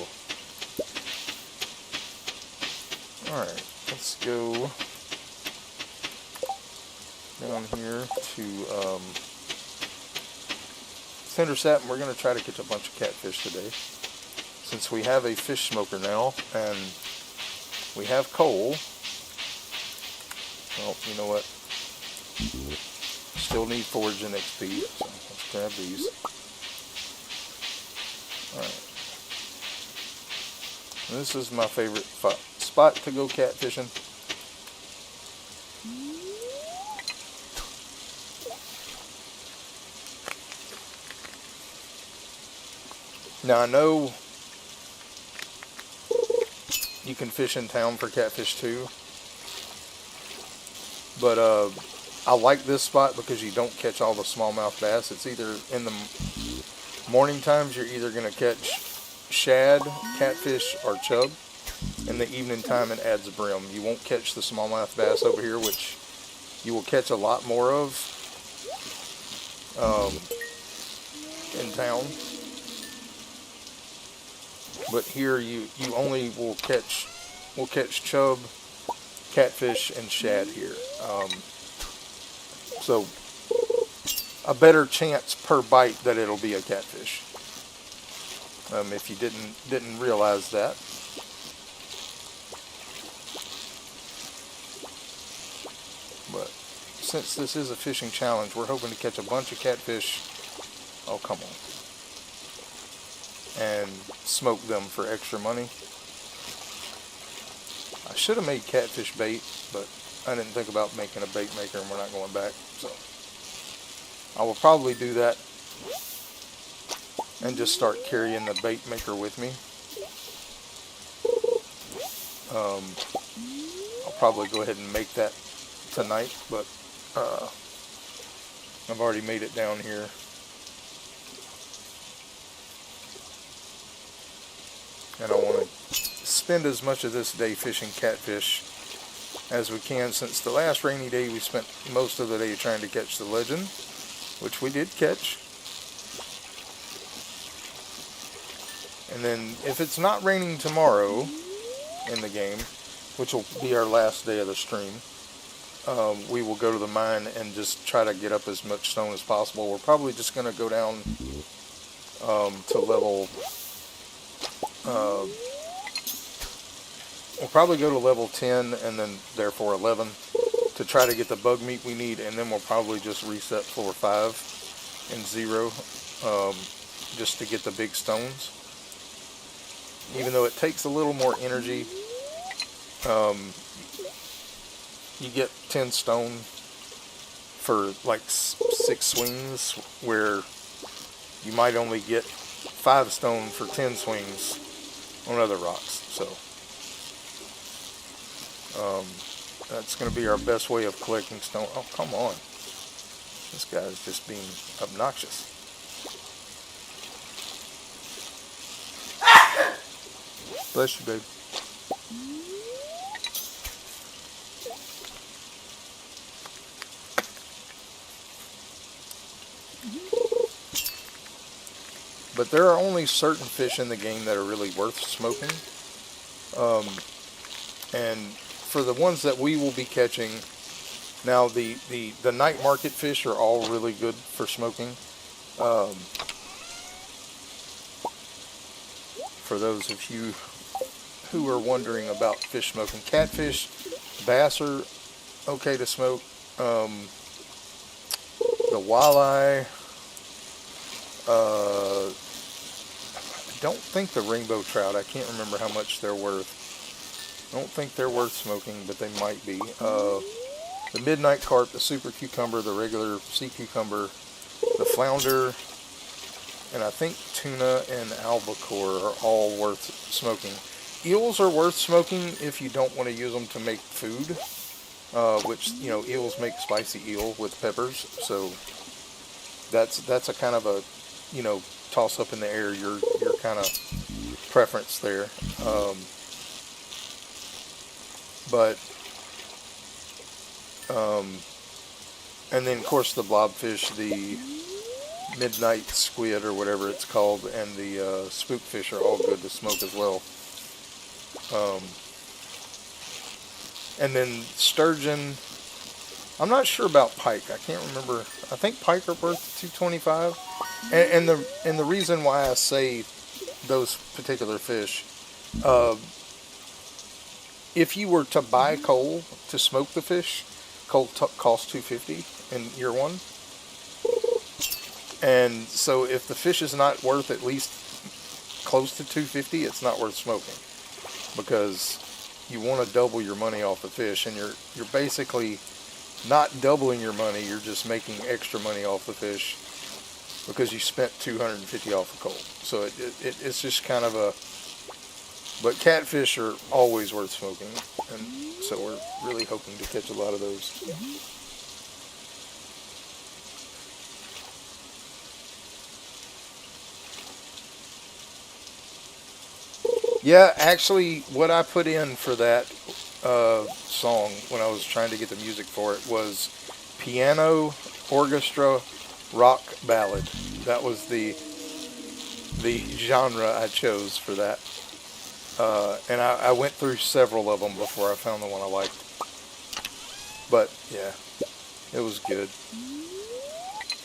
alright, let's go down here to Cindersap, and we're going to try to catch a bunch of catfish today. Since we have a fish smoker now, and we have coal. Well, you know what? Still need forage and XP, so let's grab these. Alright. This is my favorite spot to go catfishing. Now I know you can fish in town for catfish too, but I like this spot because you don't catch all the smallmouth bass. It's either in the morning times you're either going to catch shad, catfish, or chub. In the evening time it adds brim. You won't catch the smallmouth bass over here, which you will catch a lot more of in town. But here you only will catch chub, catfish, and shad here. So a better chance per bite that it'll be a catfish. If you didn't realize that. But since this is a fishing challenge, we're hoping to catch a bunch of catfish. Oh, come on. And smoke them for extra money. I should have made catfish bait, but I didn't think about making a bait maker, and we're not going back. So I will probably do that and just start carrying the bait maker with me. I'll probably go ahead and make that tonight, but I've already made it down here. And I want to spend as much of this day fishing catfish as we can, since the last rainy day we spent most of the day trying to catch the legend, which we did catch. And then if it's not raining tomorrow in the game, which will be our last day of the stream, we will go to the mine and just try to get up as much stone as possible. We're probably just going to go down to level... we'll probably go to level 10 and then therefore 11 to try to get the bug meat we need, and then we'll probably just reset floor 5 and 0 just to get the big stones. Even though it takes a little more energy, you get 10 stone for like 6 swings, where you might only get 5 stone for 10 swings on other rocks. So that's going to be our best way of collecting stone. Oh, come on. This guy is just being obnoxious. Bless you, babe. But there are only certain fish in the game that are really worth smoking. And for the ones that we will be catching, now the night market fish are all really good for smoking. For those of you who are wondering about fish smoking, catfish, bass are okay to smoke. The walleye, I don't think the rainbow trout, I can't remember how much they're worth. I don't think they're worth smoking, but they might be. The midnight carp, the super cucumber, the regular sea cucumber, the flounder, and I think tuna and albacore are all worth smoking. Eels are worth smoking if you don't want to use them to make food, which, you know, eels make spicy eel with peppers, so that's a kind of a, you know, toss up in the air, your kind of preference there. And then of course the blobfish, the midnight squid or whatever it's called, and the spookfish are all good to smoke as well. And then sturgeon, I'm not sure about pike. I can't remember. I think pike are worth $2.25. And the reason why I say those particular fish, if you were to buy coal to smoke the fish, coal costs $2.50 in year one. And so if the fish is not worth at least close to $2.50, it's not worth smoking, because you want to double your money off the fish, and you're basically not doubling your money, you're just making extra money off the fish because you spent $250 off the coal. So it's just kind of a, but catfish are always worth smoking, and so we're really hoping to catch a lot of those. Yeah, actually, what I put in for that song when I was trying to get the music for it was piano, orchestra, rock ballad. That was the genre I chose for that. And I went through several of them before I found the one I liked. But yeah, it was good.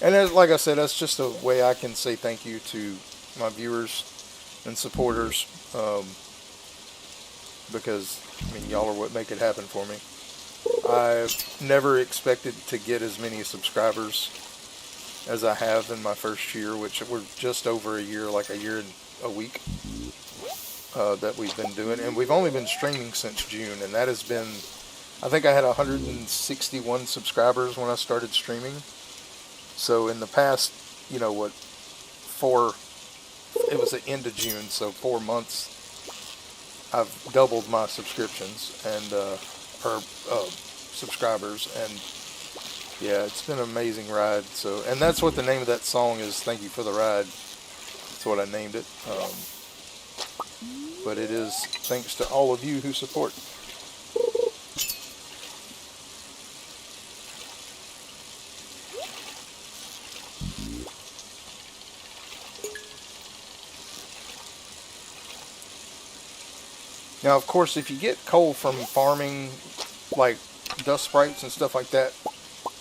And like I said, that's just a way I can say thank you to my viewers and supporters, because I mean, y'all are what make it happen for me. I never expected to get as many subscribers as I have in my first year, which we're just over a year, like a year and a week that we've been doing, and we've only been streaming since June, and that has been, I think I had 161 subscribers when I started streaming. So in the past, you know what, it was the end of June, so 4 months, I've doubled my subscriptions and subscribers, and yeah, it's been an amazing ride. So, and that's what the name of that song is. Thank you for the ride. That's what I named it. But it is thanks to all of you who support. Now, of course, if you get coal from farming, like dust sprites and stuff like that,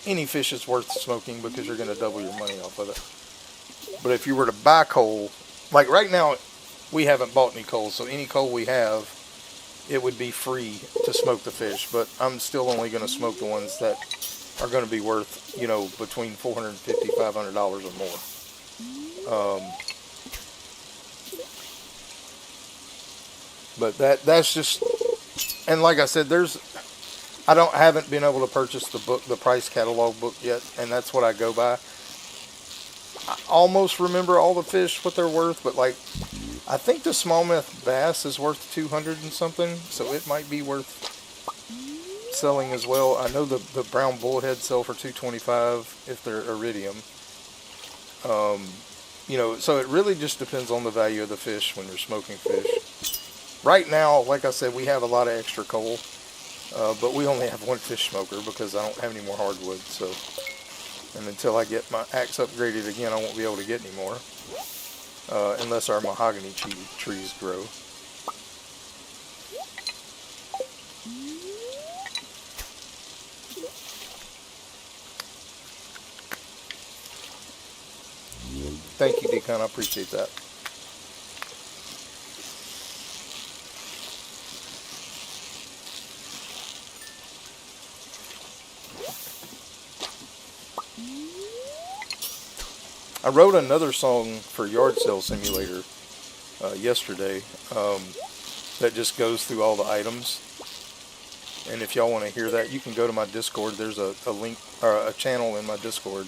any fish is worth smoking because you're going to double your money off of it. But if you were to buy coal, like right now, we haven't bought any coal, so any coal we have, it would be free to smoke the fish. But I'm still only going to smoke the ones that are going to be worth, you know, between $450, $500 or more. But that's just, and like I said, I haven't been able to purchase the book, the price catalog book yet, and that's what I go by. I almost remember all the fish, what they're worth, but like, I think the smallmouth bass is worth 200 and something, so it might be worth selling as well. I know the brown bullhead sell for $225 if they're iridium. You know, so it really just depends on the value of the fish when you're smoking fish. Right now, like I said, we have a lot of extra coal, but we only have one fish smoker because I don't have any more hardwood. So, and until I get my axe upgraded again, I won't be able to get any more, unless our mahogany trees grow. Thank you, Deacon. I appreciate that. I wrote another song for Yard Sale Simulator yesterday that just goes through all the items. And if y'all want to hear that, you can go to my Discord. There's a link or a channel in my Discord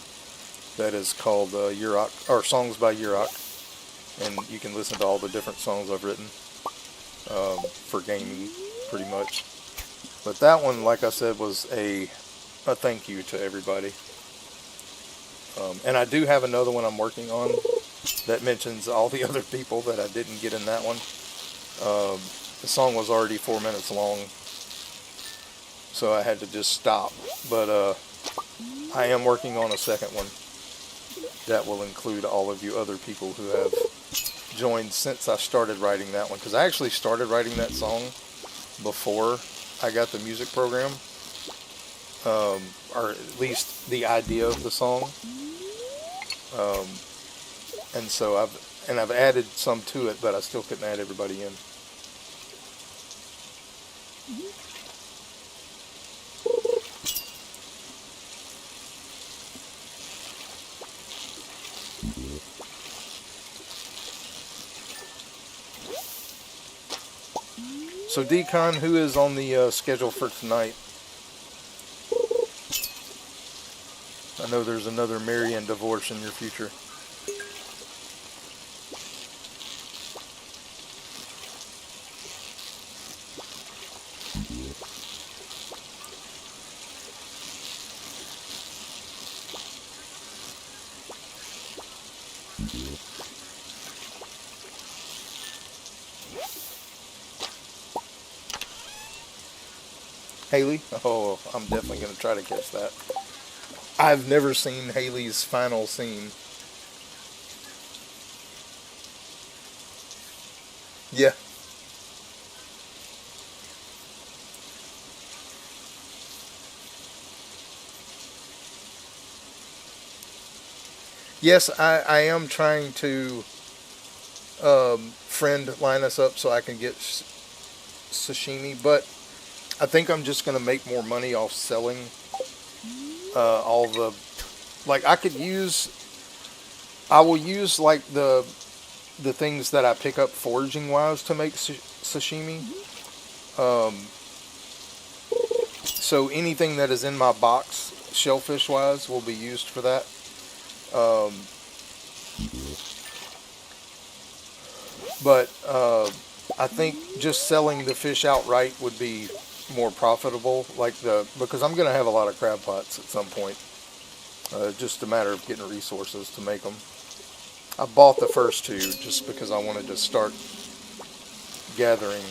that is called Urok, or Songs by Urok, and you can listen to all the different songs I've written for gaming, pretty much. But that one, like I said, was a thank you to everybody. And I do have another one I'm working on that mentions all the other people that I didn't get in that one. The song was already 4 minutes long, so I had to just stop. But I am working on a second one that will include all of you other people who have joined since I started writing that one. Because I actually started writing that song before I got the music program, or at least the idea of the song. And so I've added some to it, but I still couldn't add everybody in. So Decon, who is on the schedule for tonight? I know there's another marry and divorce in your future. Haley? Oh, I'm definitely going to try to catch that. I've never seen Haley's final scene. Yeah. Yes, I am trying to friend line us up so I can get sashimi, but I think I'm just going to make more money off selling all the, like I will use like the things that I pick up foraging wise to make sashimi. So anything that is in my box shellfish wise will be used for that. But I think just selling the fish outright would be more profitable, because I'm going to have a lot of crab pots at some point. Just a matter of getting resources to make them. I bought the first two just because I wanted to start gathering.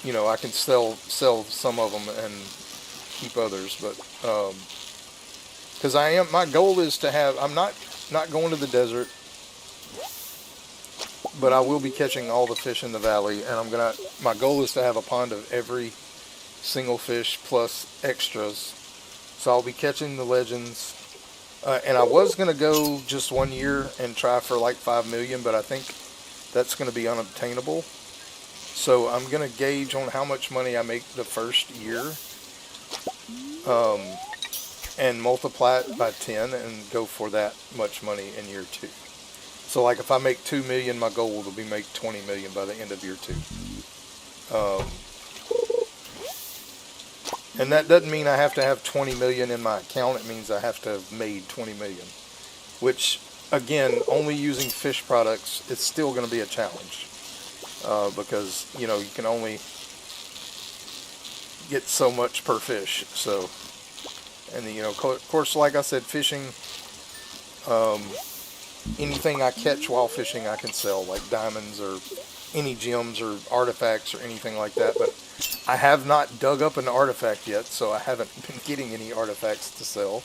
I can sell some of them and keep others, but because my goal is to have. I'm not going to the desert, but I will be catching all the fish in the valley, and my goal is to have a pond of every single fish plus extras. So I'll be catching the legends, and I was going to go just 1 year and try for like 5 million, but I think that's going to be unobtainable. So I'm going to gauge on how much money I make the first year, and multiply it by 10 and go for that much money in year 2. So like if I make 2 million, my goal will be make 20 million by the end of year 2. And that doesn't mean I have to have 20 million in my account. It means I have to have made 20 million, which again, only using fish products, it's still going to be a challenge, because you can only get so much per fish. So, and of course, like I said, fishing, anything I catch while fishing I can sell, like diamonds or any gems or artifacts or anything like that. But I have not dug up an artifact yet, so I haven't been getting any artifacts to sell.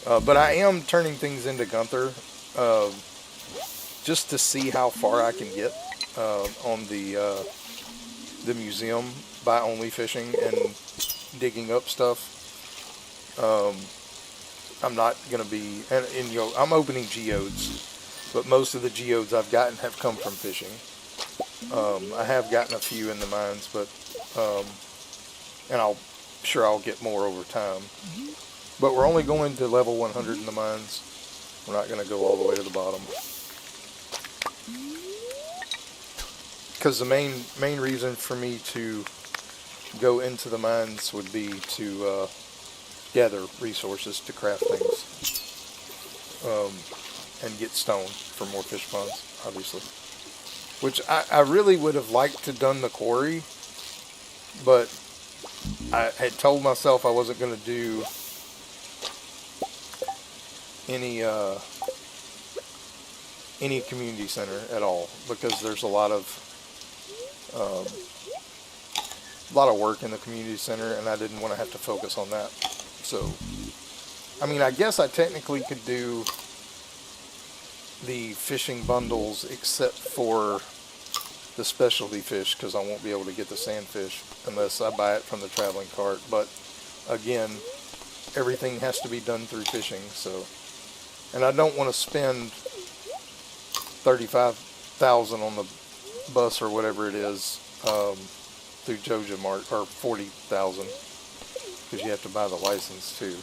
But I am turning things into Gunther uh, just to see how far I can get on the museum by only fishing and digging up stuff. I'm not going to be, and you know, I'm opening geodes, but most of the geodes I've gotten have come from fishing. I have gotten a few in the mines, but, and I'll get more over time. But we're only going to level 100 in the mines. We're not going to go all the way to the bottom. Because the main reason for me to go into the mines would be to gather resources to craft things. And get stone for more fish ponds, obviously. Which I really would have liked to done the quarry, but I had told myself I wasn't going to do any community center at all, because there's a lot of work in the community center, and I didn't want to have to focus on that. So, I mean, I guess I technically could do the fishing bundles except for the specialty fish, because I won't be able to get the sandfish unless I buy it from the traveling cart. But again, everything has to be done through fishing, so, and I don't want to spend $35,000 on the bus or whatever it is through Joja Mart, or $40,000, because you have to buy the license too.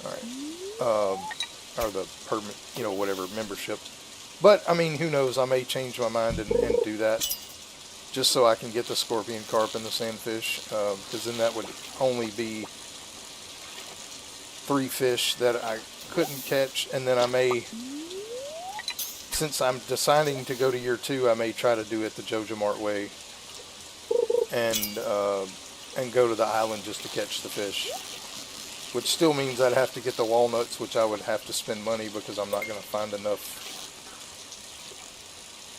All right, or the permit, you know, whatever, membership. But I mean, who knows? I may change my mind and do that, just so I can get the scorpion carp and the sandfish, because then that would only be 3 fish that I couldn't catch, and then I may, since I'm deciding to go to year 2, I may try to do it the Joja Mart way, and go to the island just to catch the fish, which still means I'd have to get the walnuts, which I would have to spend money because I'm not going to find enough.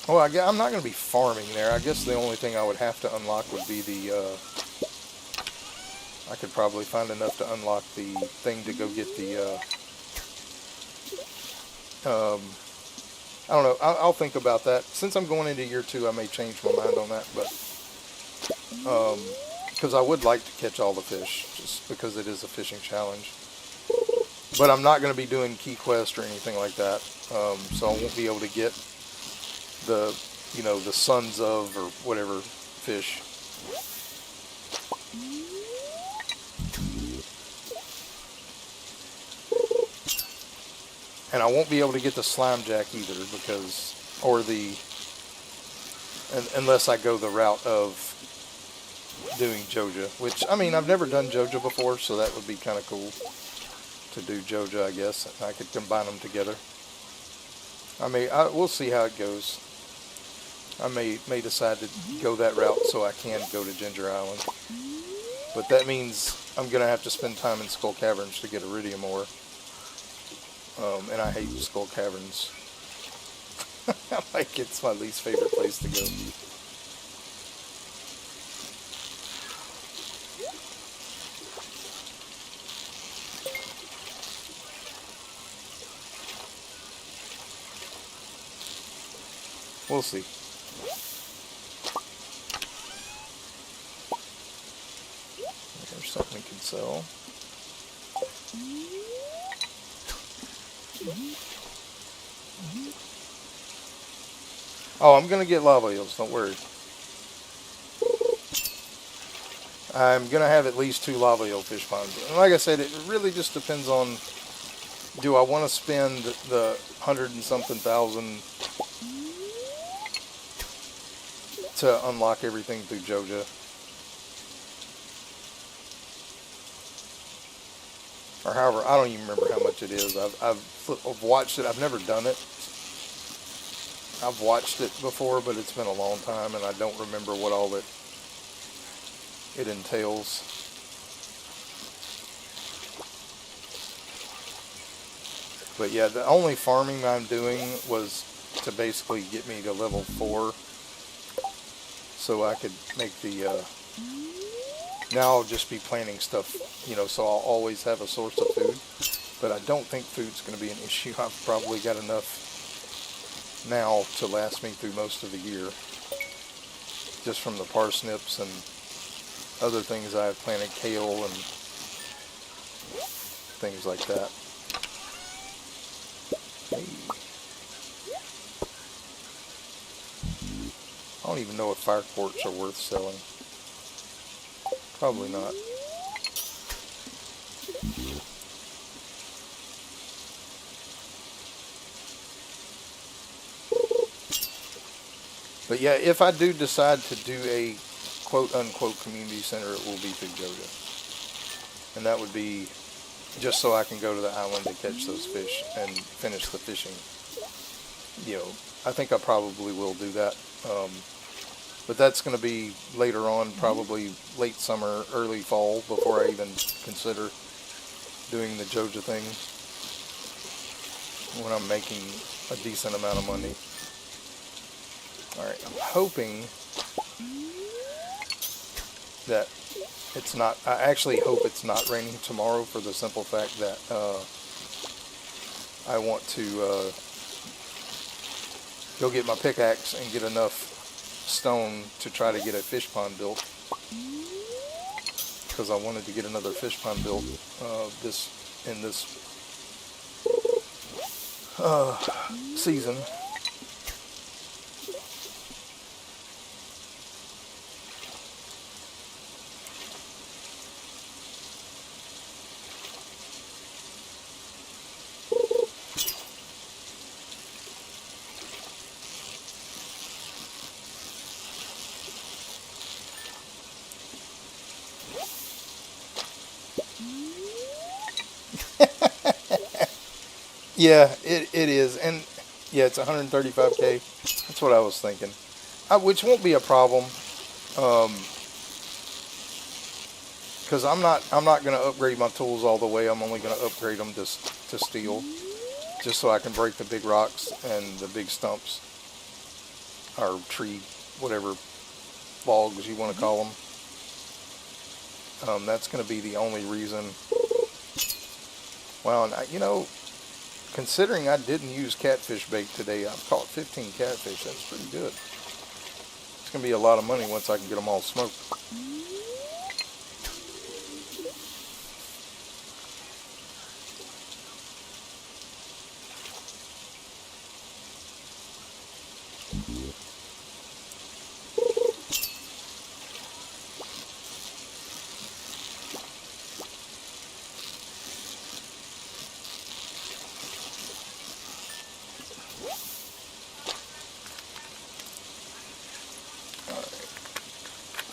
Well, I'm not going to be farming there. I guess the only thing I would have to unlock would be the, I could probably find enough to unlock the thing to go get the, I don't know. I'll think about that. Since I'm going into year 2, I may change my mind on that, but, because I would like to catch all the fish, just because it is a fishing challenge. But I'm not going to be doing Key Quest or anything like that, so I won't be able to get the, you know, the sons of, or whatever, fish. And I won't be able to get the slime jack either, because, or the, unless I go the route of doing Joja, which, I mean, I've never done Joja before, so that would be kind of cool to do Joja, I guess. I could combine them together. We'll see how it goes. I may decide to go that route so I can go to Ginger Island. But that means I'm going to have to spend time in Skull Caverns to get iridium ore. And I hate Skull Caverns. Like, it's my least favorite place to go. We'll see. There's something we can sell. Oh, I'm going to get lava eels, don't worry. I'm going to have at least 2 lava eel fish ponds. And like I said, it really just depends on, do I want to spend the 100 and something thousand to unlock everything through Joja? Or however, I don't even remember how much it is. I've watched it. I've never done it. I've watched it before, but it's been a long time, and I don't remember what all it entails. But yeah, the only farming I'm doing was to basically get me to level 4 so I could make the, now I'll just be planting stuff, you know, so I'll always have a source of food. But I don't think food's going to be an issue. I've probably got enough now to last me through most of the year, just from the parsnips and other things I've planted, kale and things like that. Hey. I don't even know if fire quartz are worth selling. Probably not. But yeah, if I do decide to do a quote-unquote community center, it will be through JoJo. And that would be just so I can go to the island to catch those fish and finish the fishing. You know, I think I probably will do that. But that's going to be later on, probably late summer, early fall, before I even consider doing the JoJo thing when I'm making a decent amount of money. Alright, I'm hoping that it's not, I actually hope it's not raining tomorrow for the simple fact that I want to go get my pickaxe and get enough stone to try to get a fish pond built. Because I wanted to get another fish pond built this season. Yeah, it is, and yeah, it's 135k. That's what I was thinking, which won't be a problem, because I'm not going to upgrade my tools all the way. I'm only going to upgrade them to steel, just so I can break the big rocks and the big stumps, or tree, whatever logs you want to call them. That's going to be the only reason. Wow, and you know, considering I didn't use catfish bait today, I've caught 15 catfish. That's pretty good. It's going to be a lot of money once I can get them all smoked.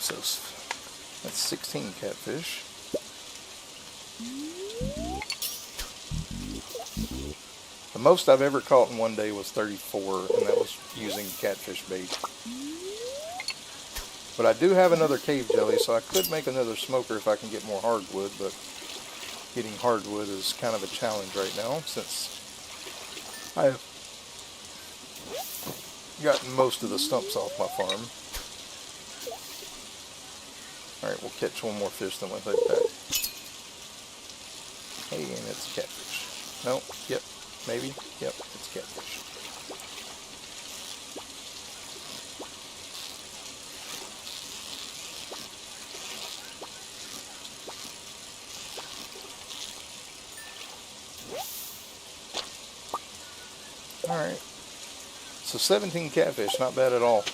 So that's 16 catfish. The most I've ever caught in one day was 34, and that was using catfish bait. But I do have another cave jelly, so I could make another smoker if I can get more hardwood, but getting hardwood is kind of a challenge right now, since I've gotten most of the stumps off my farm. Alright, we'll catch one more fish, then we'll head back. Hey, and it's catfish. No, yep, maybe, yep, it's catfish. Alright, so 17 catfish, not bad at all.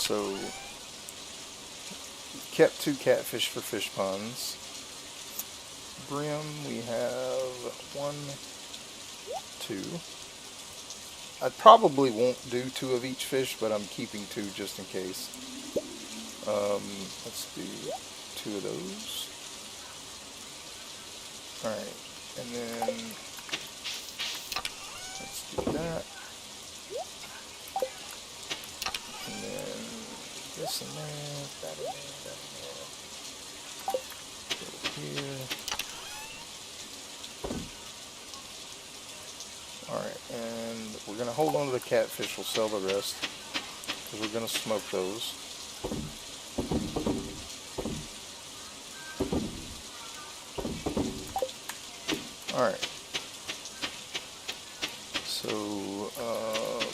So, kept 2 catfish for fish ponds. Brim, we have 1, 2. I probably won't do 2 of each fish, but I'm keeping 2 just in case. Let's do 2 of those. Alright, and then let's do that. And then this in there, that in there, that in there. Go here. Alright, and we're going to hold on to the catfish. We'll sell the rest, because we're going to smoke those. Alright. So,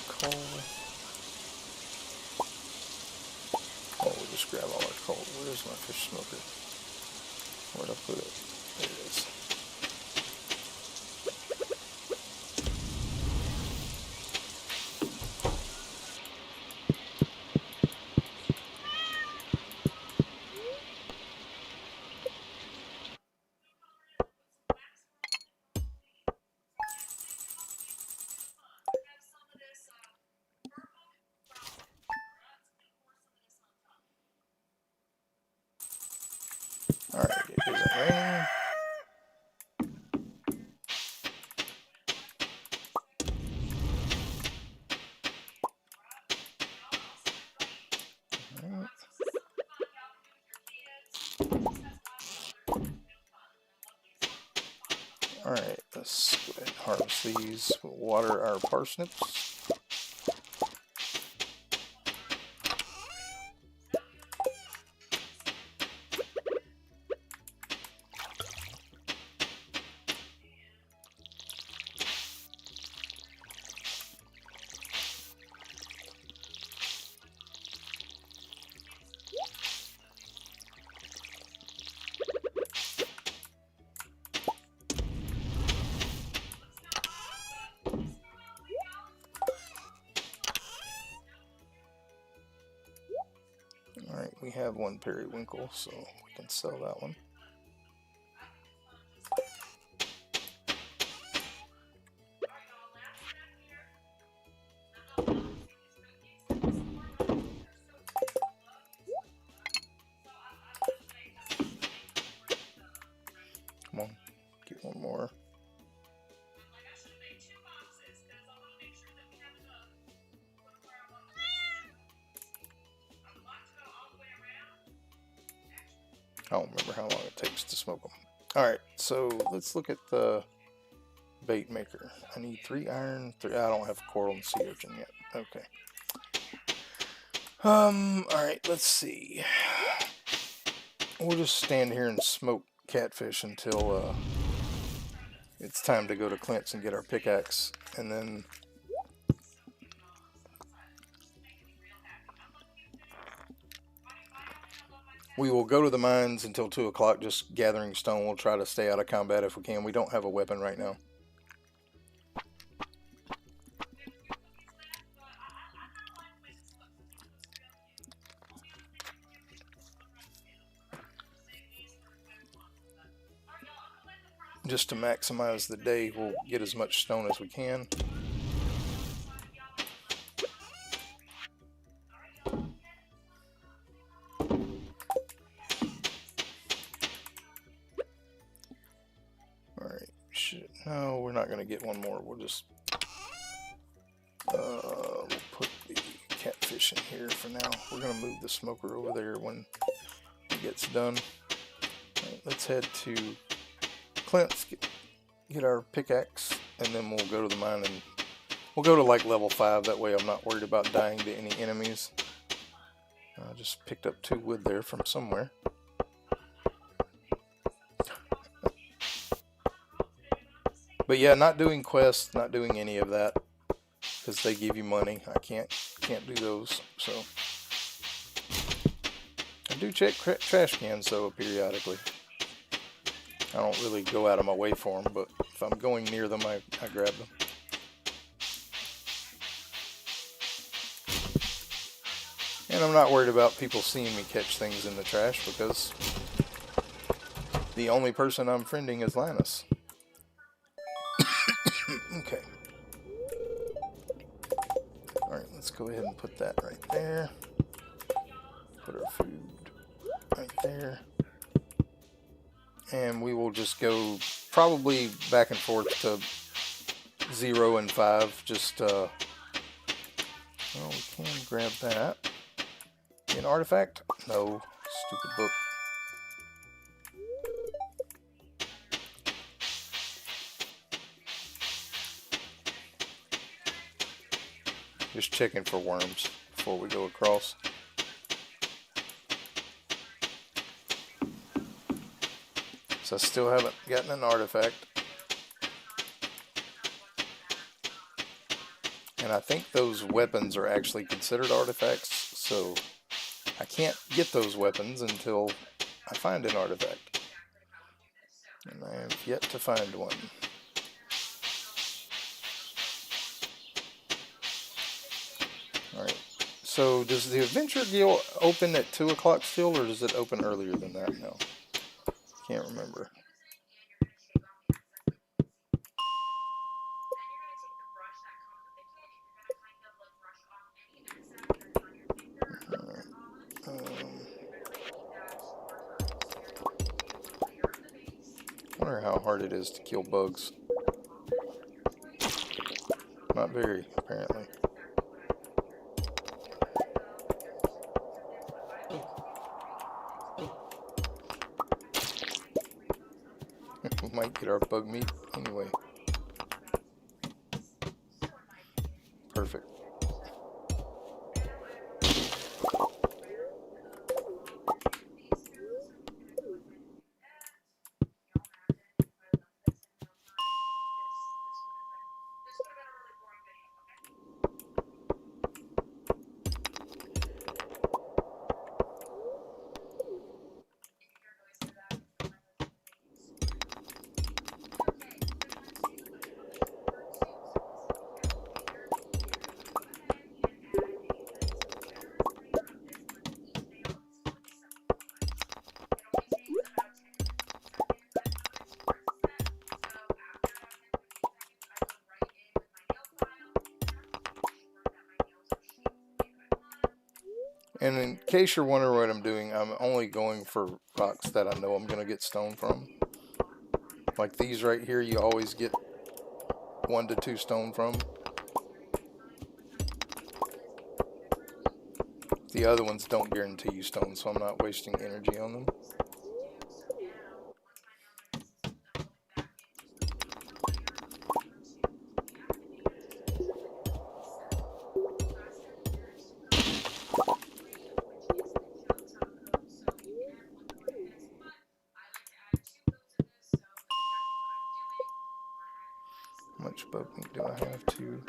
coal. Oh, we'll just grab all our coal. Where's my fish smoker? Where'd I put it? There it is. Alright, it isn't raining. Alright, let's go ahead and harvest these. We'll water our parsnips. Alright, we have one periwinkle, so we can sell that one. Come on, get one more. I don't remember how long it takes to smoke them. Alright, so let's look at the bait maker. I need 3 iron, 3. I don't have coral and sea urchin yet. Okay. Alright, let's see. We'll just stand here and smoke catfish until it's time to go to Clint's and get our pickaxe, and then we will go to the mines until 2 o'clock, just gathering stone. We'll try to stay out of combat if we can. We don't have a weapon right now. Just to maximize the day, we'll get as much stone as we can. No, we're not going to get one more. We'll just we'll put the catfish in here for now. We're going to move the smoker over there when it gets done. Right, let's head to Clint's, get our pickaxe, and then we'll go to the mine, and we'll go to like level 5. That way I'm not worried about dying to any enemies. I just picked up 2 wood there from somewhere. But yeah, not doing quests, not doing any of that, because they give you money. I can't do those. So I do check trash cans though periodically. I don't really go out of my way for them, but if I'm going near them, I grab them. And I'm not worried about people seeing me catch things in the trash, because the only person I'm friending is Linus. Okay. Alright, let's go ahead and put that right there. Put our food right there. And we will just go probably back and forth to 0 and 5. Just, well, we can grab that. An artifact? No. Stupid book. Just checking for worms before we go across. So I still haven't gotten an artifact. And I think those weapons are actually considered artifacts, so I can't get those weapons until I find an artifact. And I have yet to find one. Alright, so does the Adventure Guild open at 2 o'clock still, or does it open earlier than that now? Can't remember. I wonder how hard it is to kill bugs. Not very, apparently. We might get our bug meat anyway. Perfect. And in case you're wondering what I'm doing, I'm only going for rocks that I know I'm going to get stone from. Like these right here, you always get 1 to 2 stone from. The other ones don't guarantee you stone, so I'm not wasting energy on them. How much bug meat do I have to?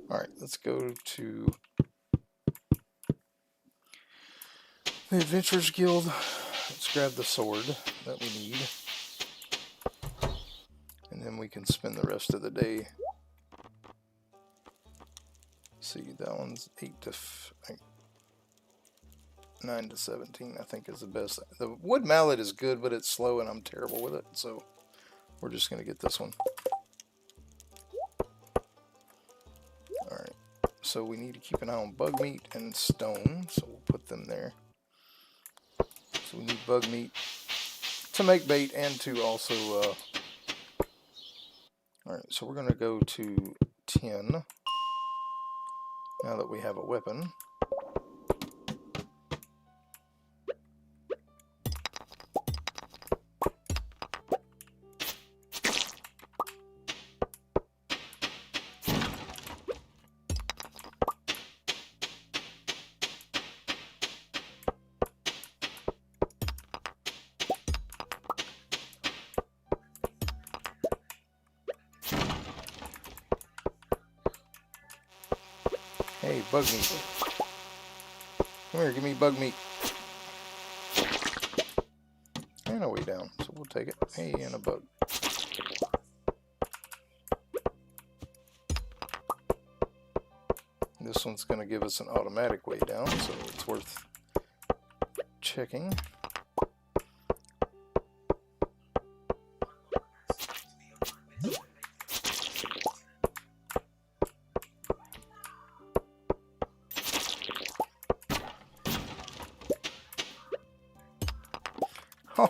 Alright, let's go to the Adventurers Guild. Let's grab the sword that we need. And then we can spend the rest of the day. See, that one's 9 to 17, I think is the best. The wood mallet is good, but it's slow and I'm terrible with it, so we're just going to get this one. Alright, so we need to keep an eye on bug meat and stone, so we'll put them there. So we need bug meat to make bait and to also... Alright, so we're going to go to 10 now that we have a weapon. Hey, bug meat. Come here, give me bug meat. And a way down, so we'll take it. Hey, and a bug. This one's going to give us an automatic way down, so it's worth checking.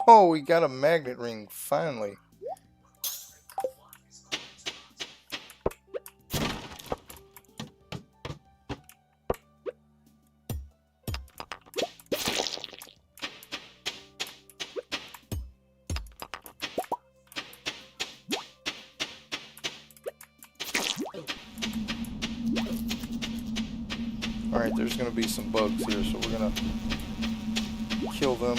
Oh, we got a magnet ring, finally. Alright, there's going to be some bugs here, so we're going to kill them.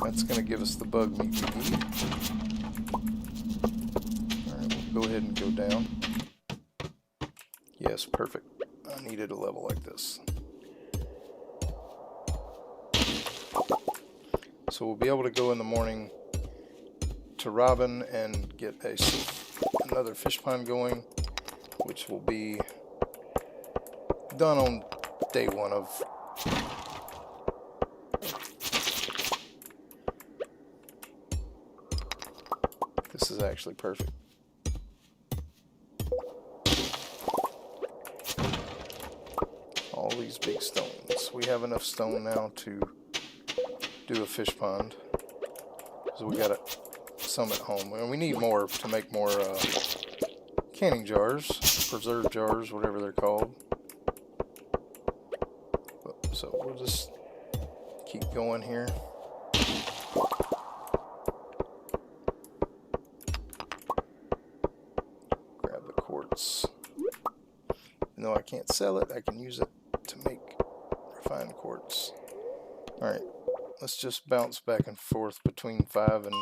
That's going to give us the bug meat we need. Alright, we'll go ahead and go down. Yes, perfect. I needed a level like this. So we'll be able to go in the morning to Robin and get another fish pond going, which will be done on day 1 of this. Is actually perfect. All these big stones. We have enough stone now to do a fish pond, so we got some at home, and we need more to make more canning jars, preserve jars, whatever they're called. So we'll just keep going here. Grab the quartz. Even though I can't sell it, I can use it to make refined quartz. Alright, let's just bounce back and forth between 5 and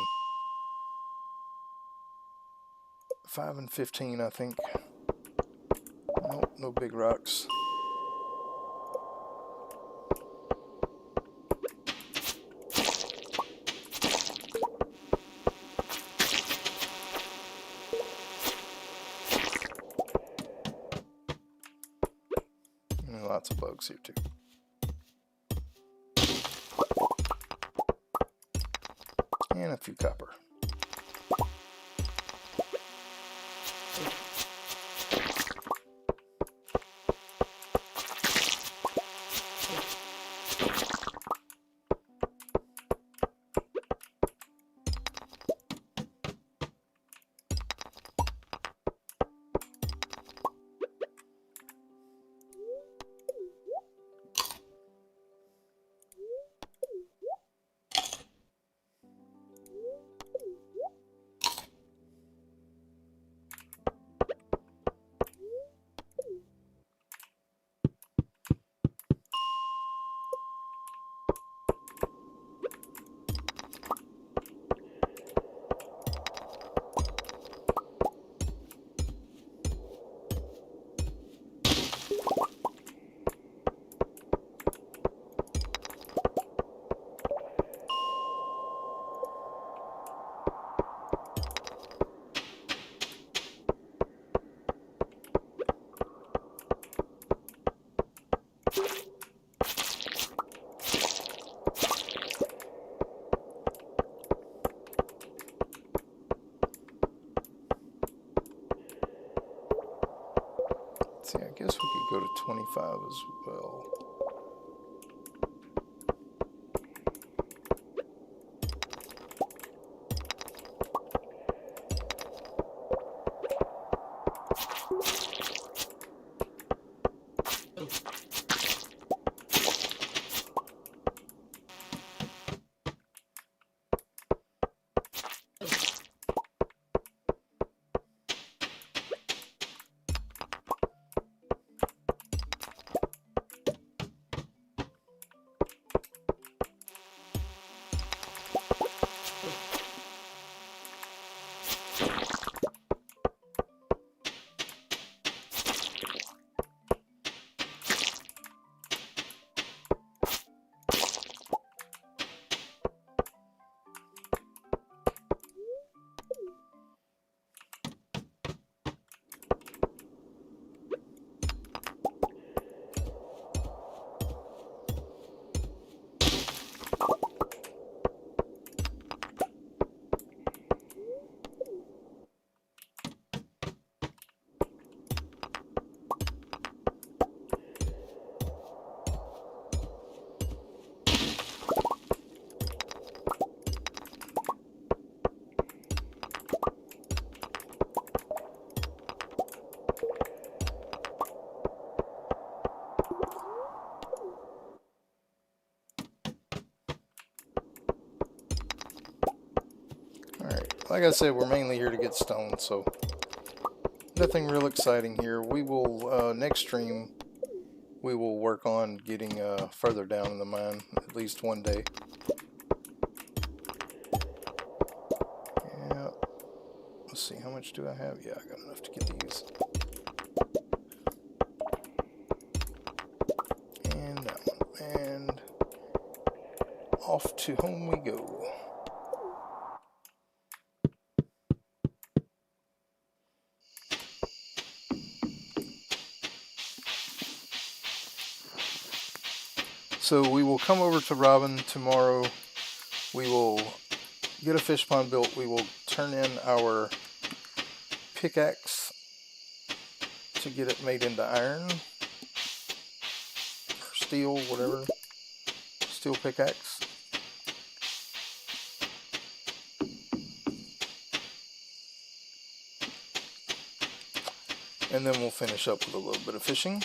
15, I think. Nope, no big rocks. And lots of bugs here too. And a few copper. See, I guess we could go to 25 as well. like I said, we're mainly here to get stone, so nothing real exciting here. We will, next stream, we will work on getting further down in the mine, at least one day. Yeah. Let's see, how much do I have? Yeah, I got enough to get these. And that one. And off to home we go. So we will come over to Robin tomorrow. We will get a fish pond built. We will turn in our pickaxe to get it made into iron or steel, whatever. Steel pickaxe. And then we'll finish up with a little bit of fishing.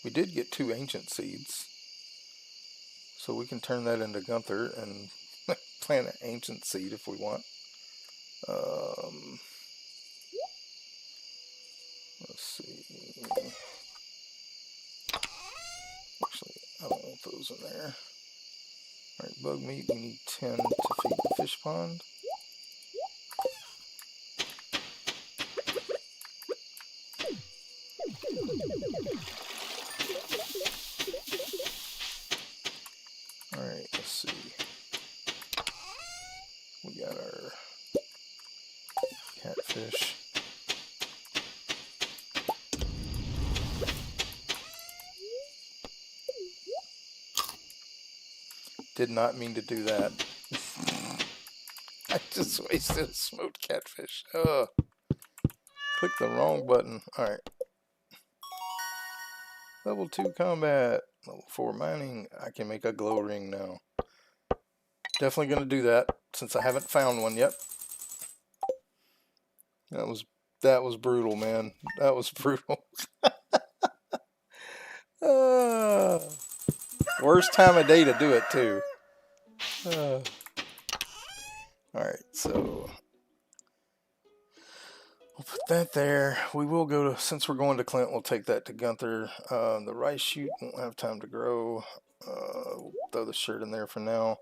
We did get 2 ancient seeds, so we can turn that into Gunther and plant an ancient seed if we want. Let's see. Actually, I don't want those in there. Alright, bug meat, we need 10 to feed the fish pond. Alright, let's see. We got our catfish. Did not mean to do that. I just wasted a smoked catfish. Ugh. Clicked the wrong button. Alright. Level 2 combat. Level 4 mining. I can make a glow ring now. Definitely going to do that since I haven't found one yet. That was brutal, man. That was brutal. Worst time of day to do it too. Alright, so we'll put that there. We will go to, since we're going to Clint, we'll take that to Gunther. The rice shoot won't have time to grow. We'll throw the shirt in there for now.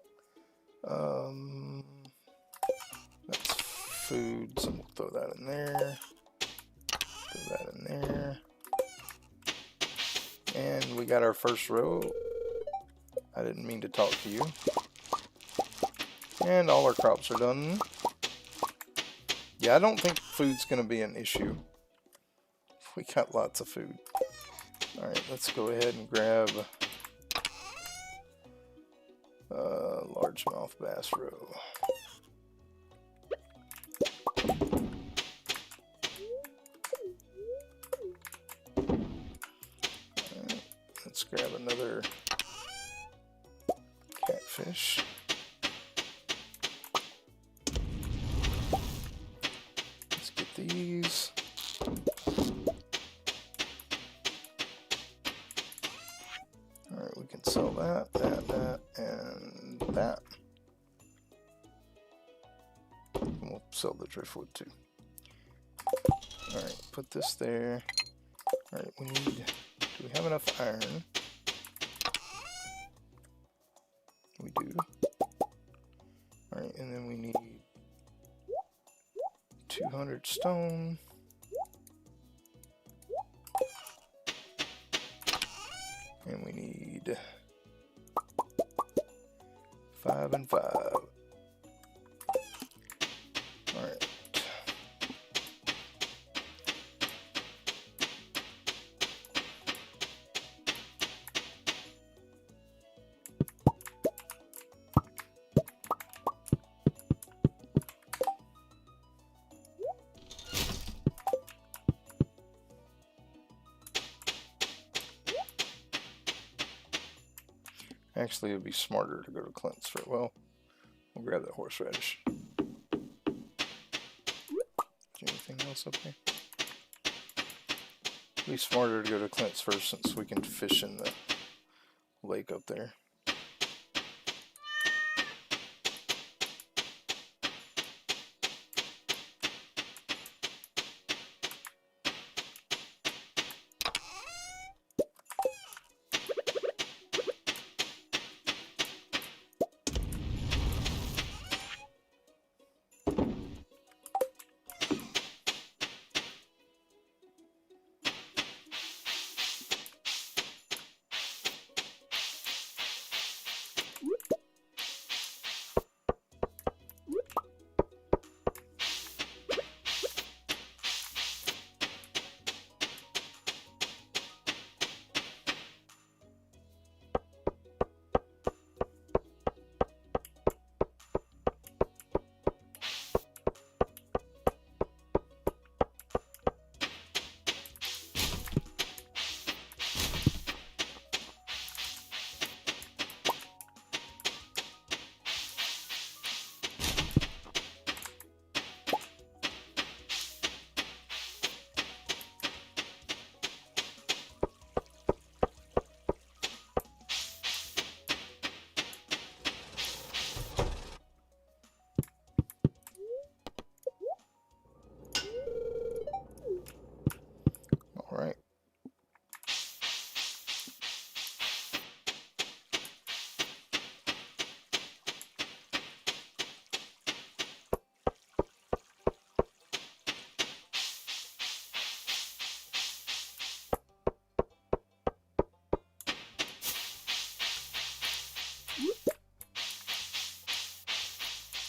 That's food, so we'll throw that in there. Throw that in there. And we got our first row. I didn't mean to talk to you. And all our crops are done. Yeah, I don't think food's going to be an issue. We got lots of food. Alright, let's go ahead and grab largemouth bass roe. Alright, let's grab another catfish. Let's get these. Alright, we can sell that, and that. And we'll sell the driftwood too. Alright, put this there. Alright, we need, do we have enough iron? We do. Alright, and then we need 200 stone. And we need 5 and 5. Alright. Actually, it would be smarter to go to Clint's for, well, we'll grab that horseradish. Is there anything else up here? It'd be smarter to go to Clint's first since we can fish in the lake up there. Alright.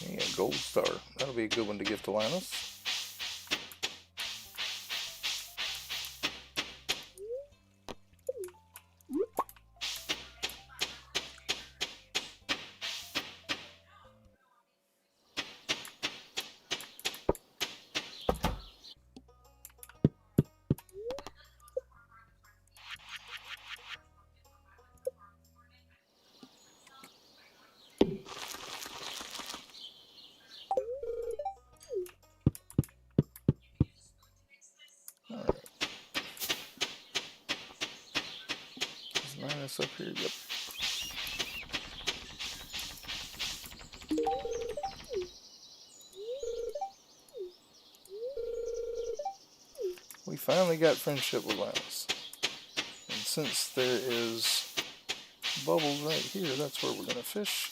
Yeah, gold star. That'll be a good one to give to Linus. Linus up here, yep. We finally got friendship with Linus. And since there is bubbles right here, that's where we're going to fish.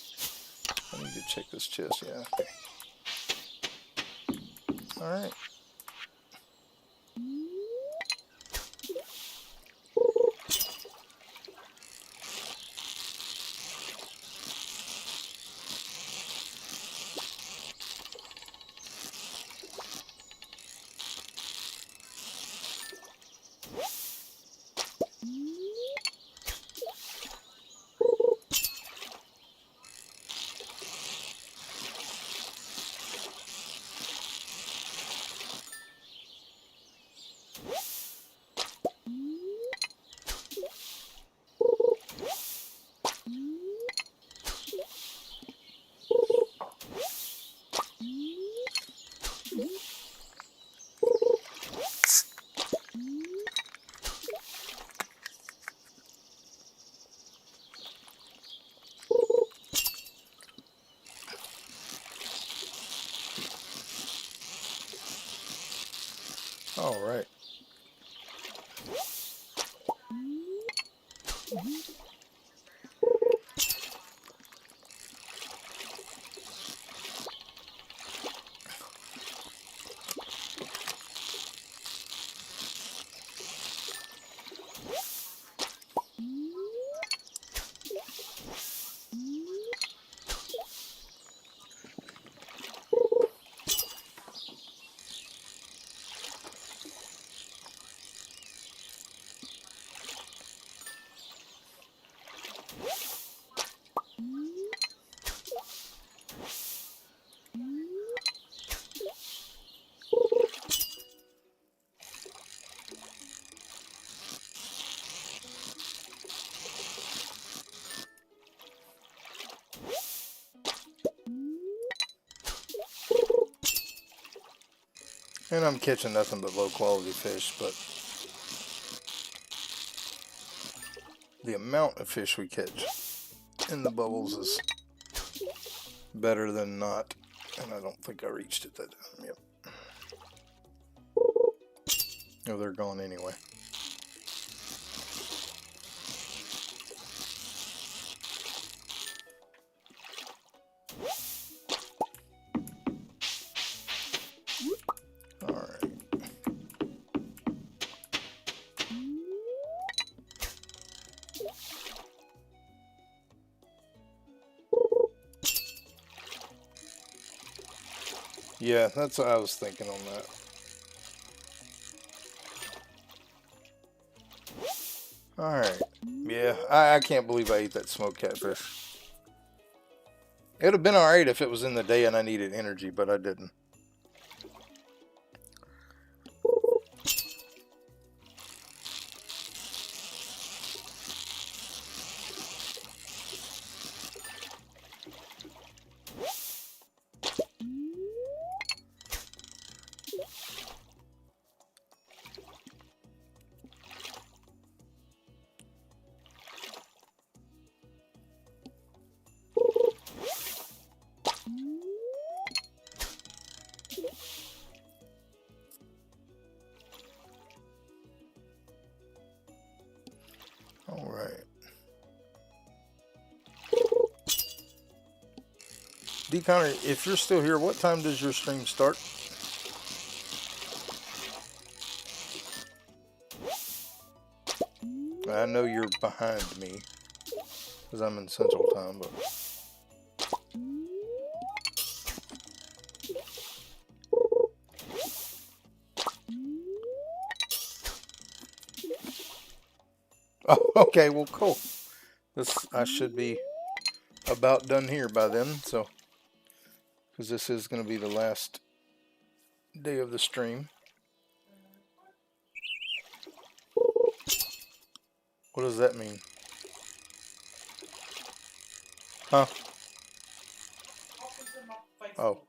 I need to check this chest, yeah. Alright. All right. And I'm catching nothing but low quality fish, but the amount of fish we catch in the bubbles is better than not. And I don't think I reached it that time. Yep. Oh, they're gone anyway. Alright. Yeah, that's what I was thinking on that. Alright. Yeah, I can't believe I ate that smoked catfish. It would have been alright if it was in the day and I needed energy, but I didn't. Alright. D. Connor, if you're still here, what time does your stream start? I know you're behind me, because I'm in Central Time, but... Oh, okay, well, cool. I should be about done here by then, so... Because this is going to be the last day of the stream. What does that mean? Huh? Oh.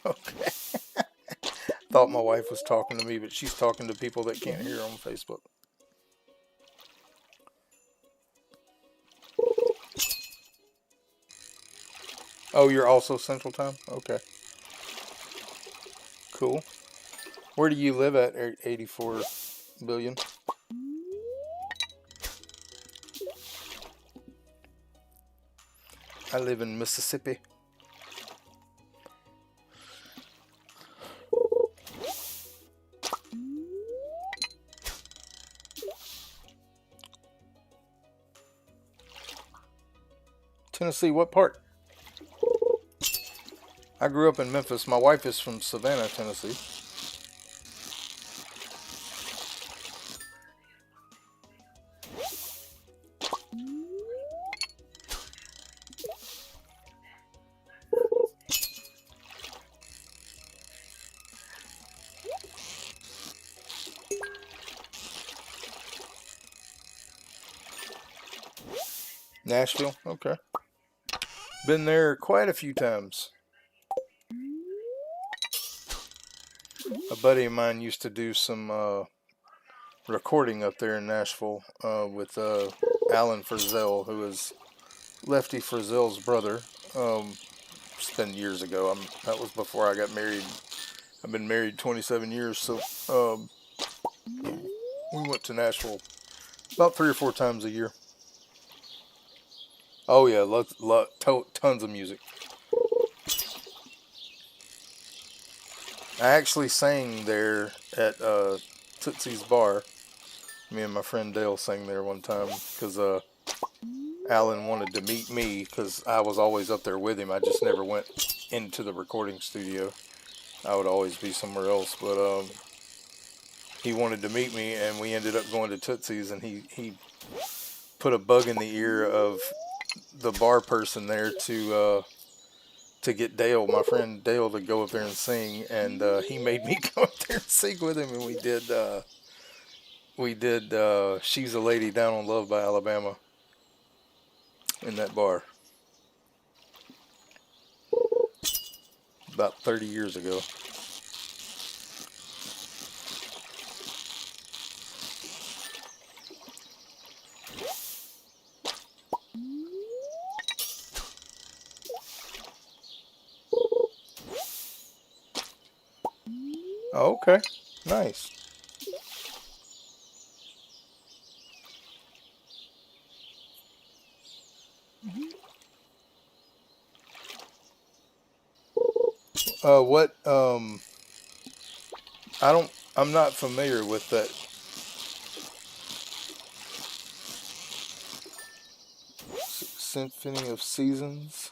Okay. Thought my wife was talking to me, but she's talking to people that can't hear on Facebook. Oh, you're also Central Time? Okay. Cool. Where do you live at 84 billion? I live in Mississippi. Tennessee, what part? I grew up in Memphis. My wife is from Savannah, Tennessee. Nashville? Okay. Been there quite a few times. A buddy of mine used to do some recording up there in Nashville with Alan Frizzell, who is Lefty Frizzell's brother. It's been years ago. That was before I got married. I've been married 27 years, so we went to Nashville about 3 or 4 times a year. Oh yeah, tons of music. I actually sang there at Tootsie's Bar. Me and my friend Dale sang there one time because Alan wanted to meet me because I was always up there with him. I just never went into the recording studio. I would always be somewhere else, but he wanted to meet me, and we ended up going to Tootsie's, and he put a bug in the ear of the bar person there to get Dale, my friend Dale, to go up there and sing, and he made me go up there and sing with him, and we did She's a Lady Down on Love by Alabama in that bar about 30 years ago. Okay, nice. What, I'm not familiar with that. Symphony of Seasons.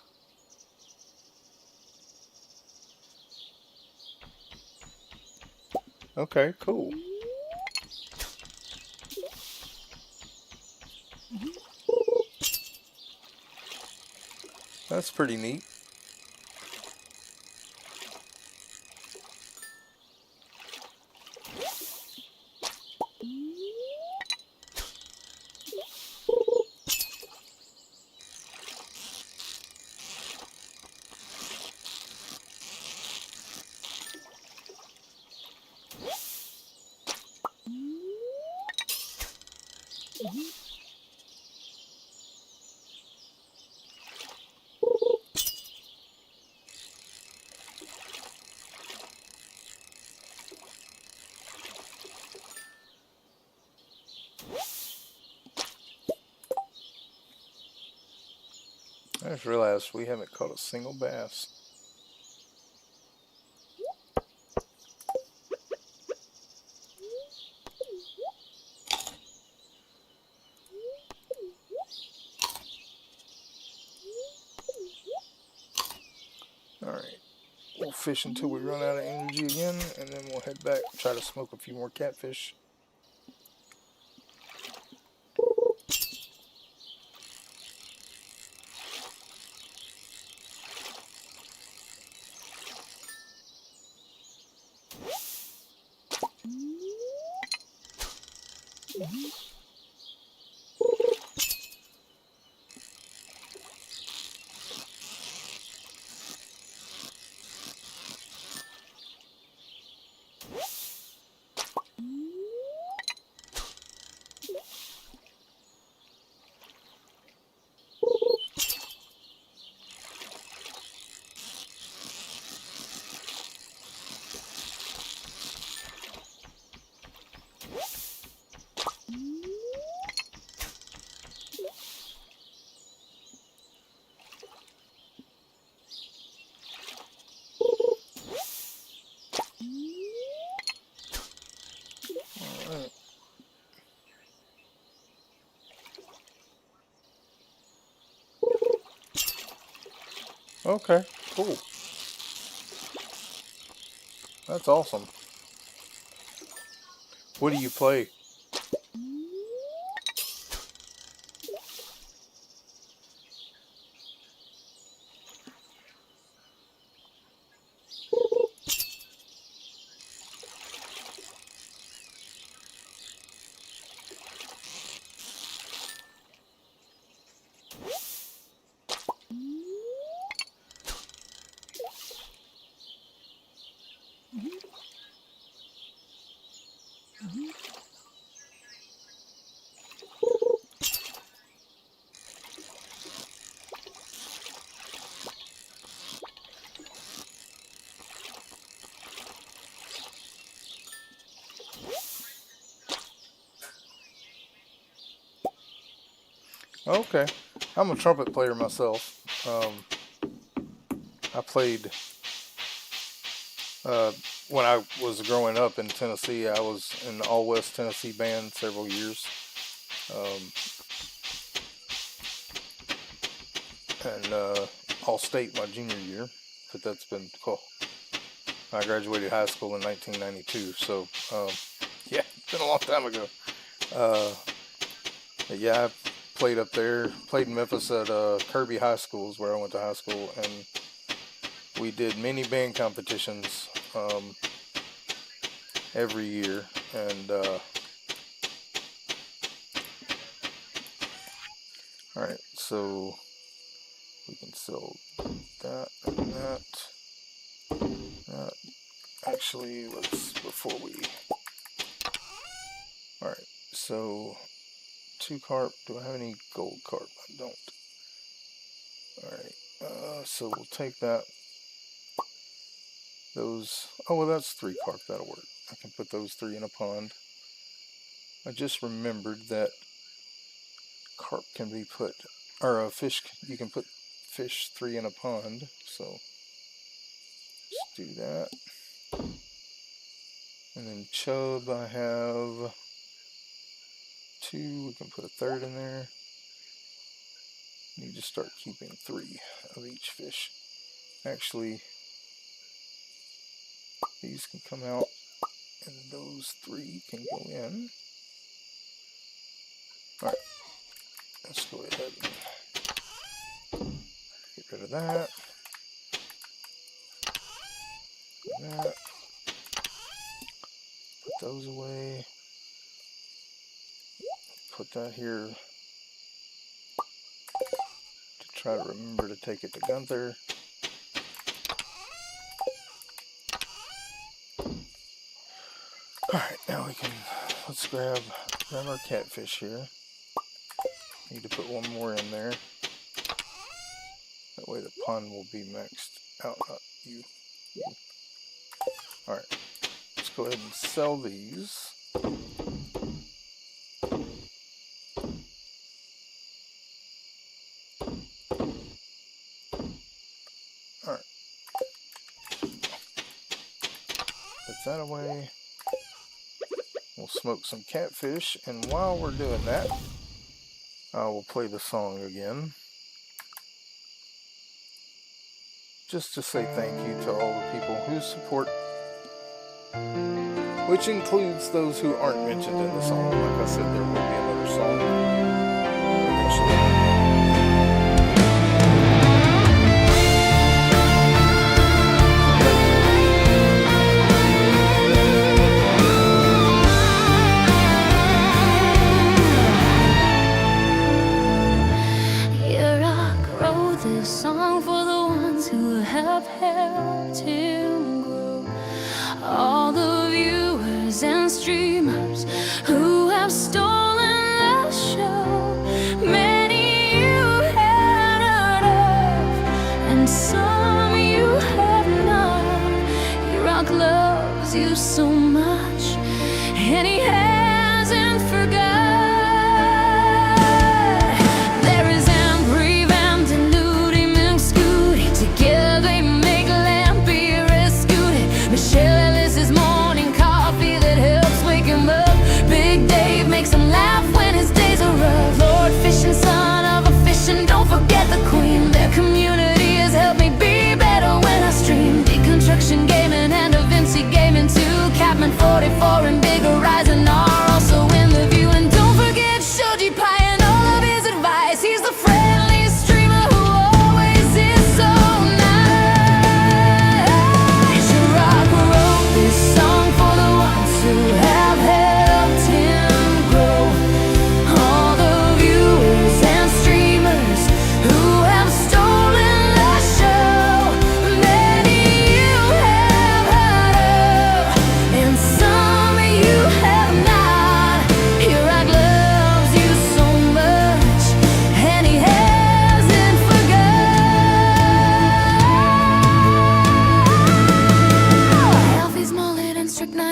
Okay, cool. That's pretty neat. I just realized we haven't caught a single bass. Alright, we'll fish until we run out of energy again, and then we'll head back, try to smoke a few more catfish. Alright. Okay, cool. That's awesome. What do you play? Okay, I'm a trumpet player myself. I played uh, when I was growing up in Tennessee. I was in the All West Tennessee band several years, um, and All State my junior year. But that's been cool. I graduated high school in 1992, so yeah, it's been a long time ago. Uh, but yeah, I played up there. Played in Memphis at Kirby High School is where I went to high school, and we did many band competitions every year. And all right, so we can sell that and that. That actually, let's before we. All right, so 2 carp. Do I have any gold carp? I don't. All right, so we'll take that. those. Oh, well, that's 3 carp. That'll work. I can put those 3 in a pond. I just remembered that carp can be put, or a fish, you can put fish 3 in a pond, so let's do that. And then chub, I have 2, we can put a 3rd in there. Need to start keeping 3 of each fish. Actually, these can come out and those 3 can go in. Alright, let's go ahead and get rid of that. That. Put those away. Put that here to try to remember to take it to Gunther. Alright, now we can, let's grab our catfish here. Need to put 1 more in there. That way the pond will be maxed out, not you. Alright, let's go ahead and sell these. Alright. Put that away. We'll smoke some catfish, and while we're doing that, I will play the song again. Just to say thank you to all the people who support, which includes those who aren't mentioned in the song. Like I said, there will be another song eventually. Song for the ones who have helped him grow. All the viewers and streamers who have stolen the show. Many you had heard of, and some you have not. Rock loves you so much, and he hasn't forgotten. Gaming and Da Vinci Gaming 2, Capman 44 and Big Horizon are also in the view. And don't forget Shoji Pie and all of his advice. He's the friendly streamer who always is so nice. Rock wrote this song for the ones who have helped him grow. All the viewers and streamers who have stolen the show.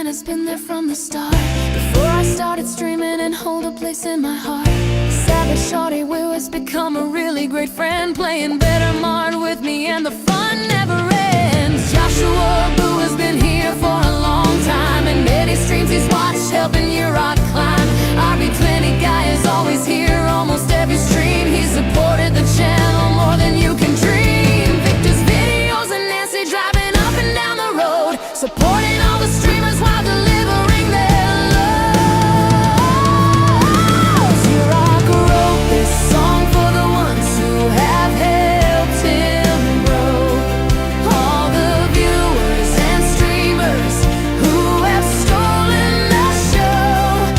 Has been there from the start. Before I started streaming and hold a place in my heart. Savage Shorty Will has become a really great friend, playing Better Mart with me and the fun never ends. Joshua Boo has been here for a long time, and many streams he's watched helping your rock climb. RB20 guy is always here, almost every stream. He supported the channel more than you can dream. Victor's videos and Nancy driving up and down the road, supporting all the streamers while delivering their loves. Rock wrote this song for the ones who have helped him grow. All the viewers and streamers who have stolen the show.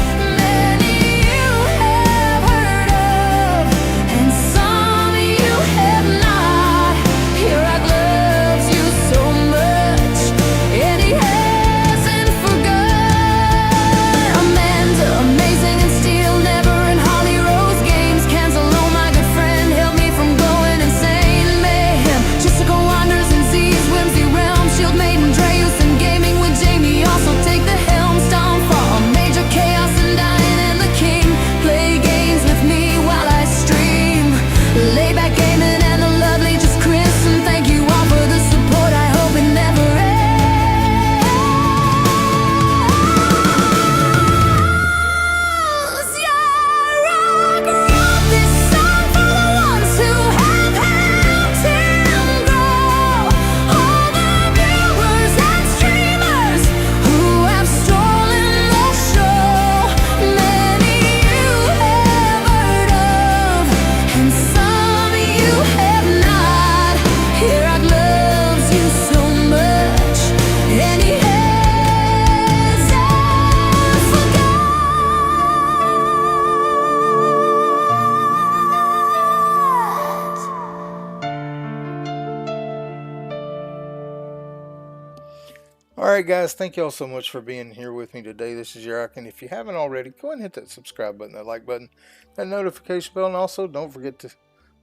Alright guys, thank y'all so much for being here with me today. This is Yurick, and if you haven't already, go ahead and hit that subscribe button, that like button, that notification bell, and also don't forget to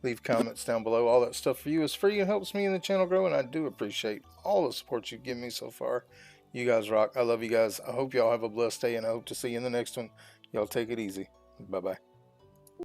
leave comments down below. All that stuff for you is free and helps me and the channel grow, and I do appreciate all the support you've given me so far. You guys rock. I love you guys. I hope y'all have a blessed day, and I hope to see you in the next one. Y'all take it easy. Bye-bye.